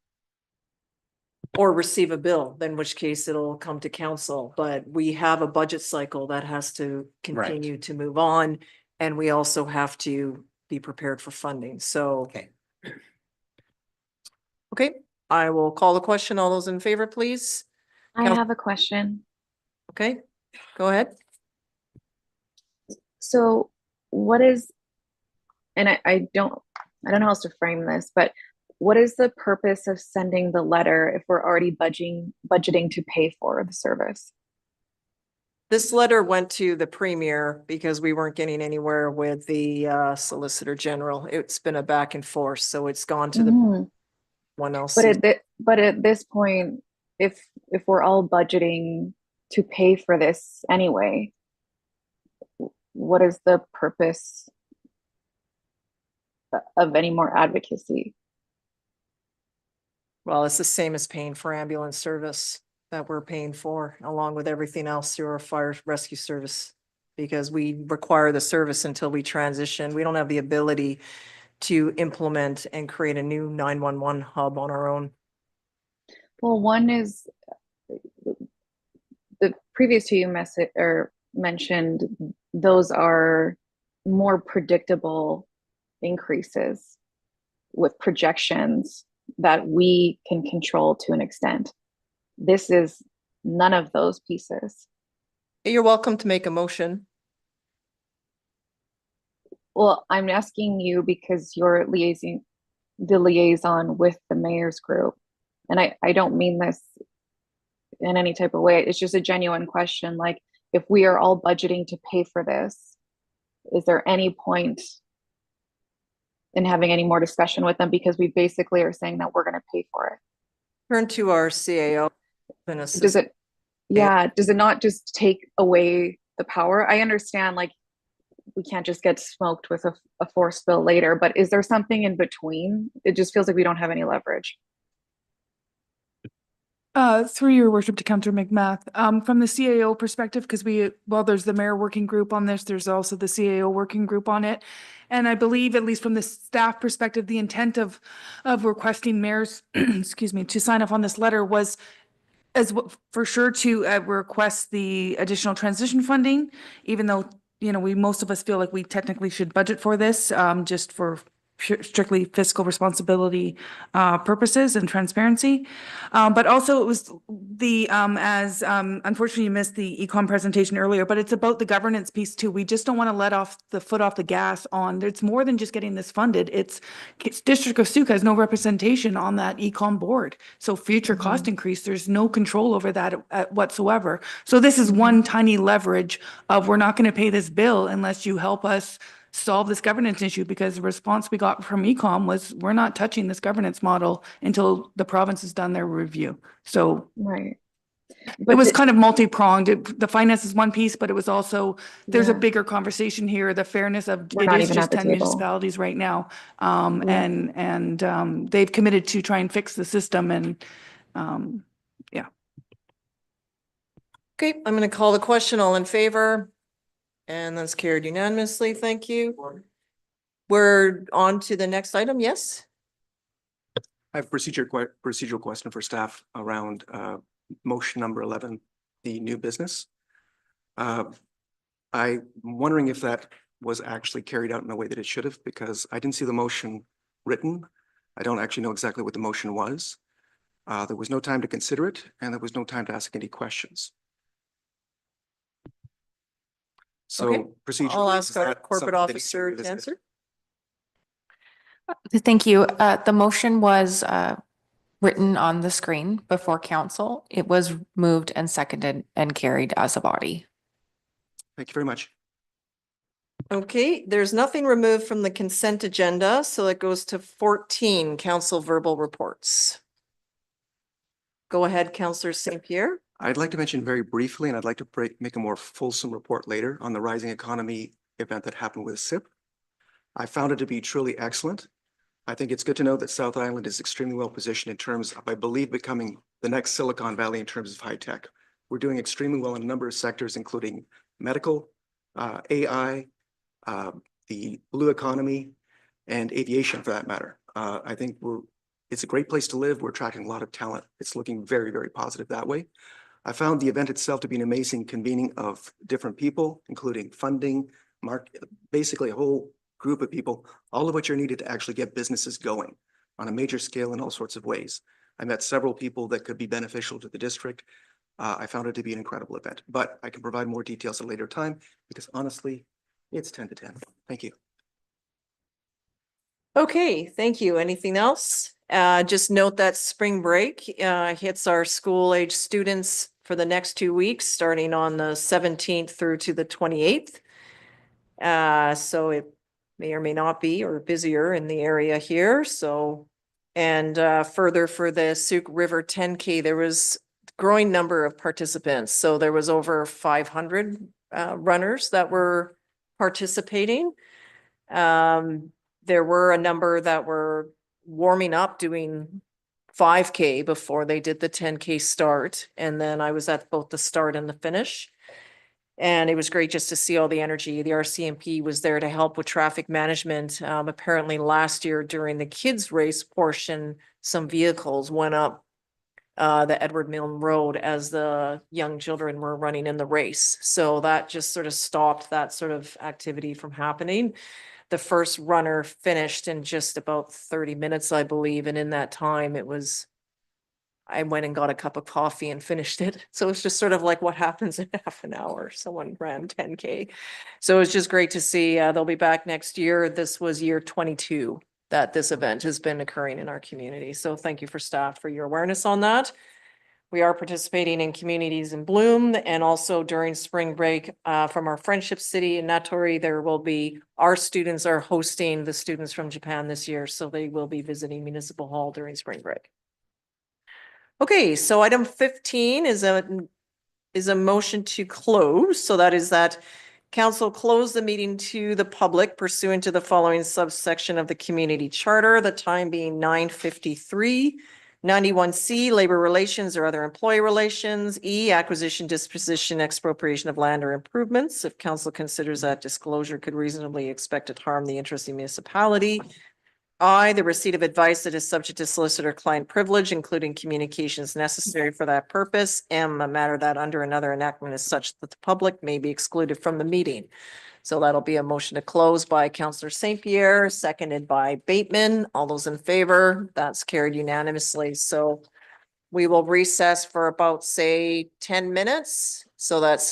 Speaker 4: Or receive a bill, in which case it'll come to council, but we have a budget cycle that has to continue to move on. And we also have to be prepared for funding, so.
Speaker 5: Okay.
Speaker 4: Okay, I will call the question. All those in favor, please.
Speaker 13: I have a question.
Speaker 4: Okay, go ahead.
Speaker 13: So what is, and I don't know how else to frame this, but what is the purpose of sending the letter if we're already budgeting to pay for the service?
Speaker 4: This letter went to the premier because we weren't getting anywhere with the Solicitor General. It's been a back and forth, so it's gone to the one else.
Speaker 13: But at this point, if we're all budgeting to pay for this anyway, what is the purpose of any more advocacy?
Speaker 4: Well, it's the same as paying for ambulance service that we're paying for, along with everything else through our fire rescue service, because we require the service until we transition. We don't have the ability to implement and create a new 911 hub on our own.
Speaker 13: Well, one is the previous two you mentioned, those are more predictable increases with projections that we can control to an extent. This is none of those pieces.
Speaker 4: You're welcome to make a motion.
Speaker 13: Well, I'm asking you because you're the liaison with the mayor's group. And I don't mean this in any type of way. It's just a genuine question. Like, if we are all budgeting to pay for this, is there any point in having any more discussion with them? Because we basically are saying that we're going to pay for it.
Speaker 4: Turn to our CAO.
Speaker 13: Does it not just take away the power? I understand, like, we can't just get smoked with a force bill later, but is there something in between? It just feels like we don't have any leverage.
Speaker 9: Through your worship to Councillor McMath, from the CAO perspective, because there's the mayor working group on this, there's also the CAO working group on it. And I believe, at least from the staff perspective, the intent of requesting mayors, excuse me, to sign off on this letter was for sure to request the additional transition funding, even though, most of us feel like we technically should budget for this, just for strictly fiscal responsibility purposes and transparency. But also it was as unfortunately you missed the econ presentation earlier, but it's about the governance piece too. We just don't want to let the foot off the gas on, it's more than just getting this funded. It's District of Sooke has no representation on that econ board. So future cost increase, there's no control over that whatsoever. So this is one tiny leverage of, we're not going to pay this bill unless you help us solve this governance issue, because the response we got from ecom was, we're not touching this governance model until the province has done their review. So
Speaker 13: right.
Speaker 9: It was kind of multi-pronged. The finance is one piece, but it was also, there's a bigger conversation here, the fairness of, it is just 10 municipalities right now. And they've committed to try and fix the system, and yeah.
Speaker 4: Okay, I'm going to call the question. All in favor? And that's carried unanimously. Thank you. We're on to the next item. Yes?
Speaker 7: I have procedural question for staff around motion number 11, the new business. I'm wondering if that was actually carried out in a way that it should have, because I didn't see the motion written. I don't actually know exactly what the motion was. There was no time to consider it, and there was no time to ask any questions. So procedurally,
Speaker 4: I'll ask our corporate officer to answer.
Speaker 18: Thank you. The motion was written on the screen before council. It was moved and seconded and carried as a body.
Speaker 7: Thank you very much.
Speaker 4: Okay, there's nothing removed from the consent agenda, so it goes to 14, council verbal reports. Go ahead, Councillor St. Pierre.
Speaker 7: I'd like to mention very briefly, and I'd like to make a more fulsome report later on the Rising Economy event that happened with SIP. I found it to be truly excellent. I think it's good to know that South Island is extremely well positioned in terms of, I believe, becoming the next Silicon Valley in terms of high tech. We're doing extremely well in a number of sectors, including medical, AI, the blue economy, and aviation for that matter. I think it's a great place to live. We're attracting a lot of talent. It's looking very, very positive that way. I found the event itself to be an amazing convening of different people, including funding, basically a whole group of people, all of which are needed to actually get businesses going on a major scale in all sorts of ways. I met several people that could be beneficial to the district. I found it to be an incredible event, but I can provide more details at a later time because honestly, it's 10 to 10. Thank you.
Speaker 4: Okay, thank you. Anything else? Just note that spring break hits our school age students for the next 2 weeks, starting on the 17th through to the 28th. So it may or may not be or busier in the area here. So, and further for the Sooke River 10K, there was a growing number of participants. So there was over 500 runners that were participating. There were a number that were warming up doing 5K before they did the 10K start. And then I was at both the start and the finish. And it was great just to see all the energy. The RCMP was there to help with traffic management. Apparently last year during the kids race portion, some vehicles went up the Edward Milne Road as the young children were running in the race. So that just sort of stopped that sort of activity from happening. The first runner finished in just about 30 minutes, I believe. And in that time, I went and got a cup of coffee and finished it. So it's just sort of like what happens in half an hour. Someone ran 10K. So it's just great to see. They'll be back next year. This was year 22 that this event has been occurring in our community. So thank you for staff for your awareness on that. We are participating in Communities in Bloom, and also during spring break from our Friendship City in Natori, our students are hosting the students from Japan this year. So they will be visiting Municipal Hall during spring break. Okay, so item 15 is a motion to close. So that is that council close the meeting to the public pursuant to the following subsection of the community charter, the time being 9:53. 91C, labor relations or other employee relations. E, acquisition, disposition, expropriation of land or improvements. If council considers that disclosure could reasonably expect to harm the interest of the municipality. I, the receipt of advice that is subject to solicitor-client privilege, including communications necessary for that purpose. M, a matter that under another enactment is such that the public may be excluded from the meeting. So that'll be a motion to close by Councillor St. Pierre, seconded by Bateman. All those in favor? That's carried unanimously. So we will recess for about, say, 10 minutes. So that's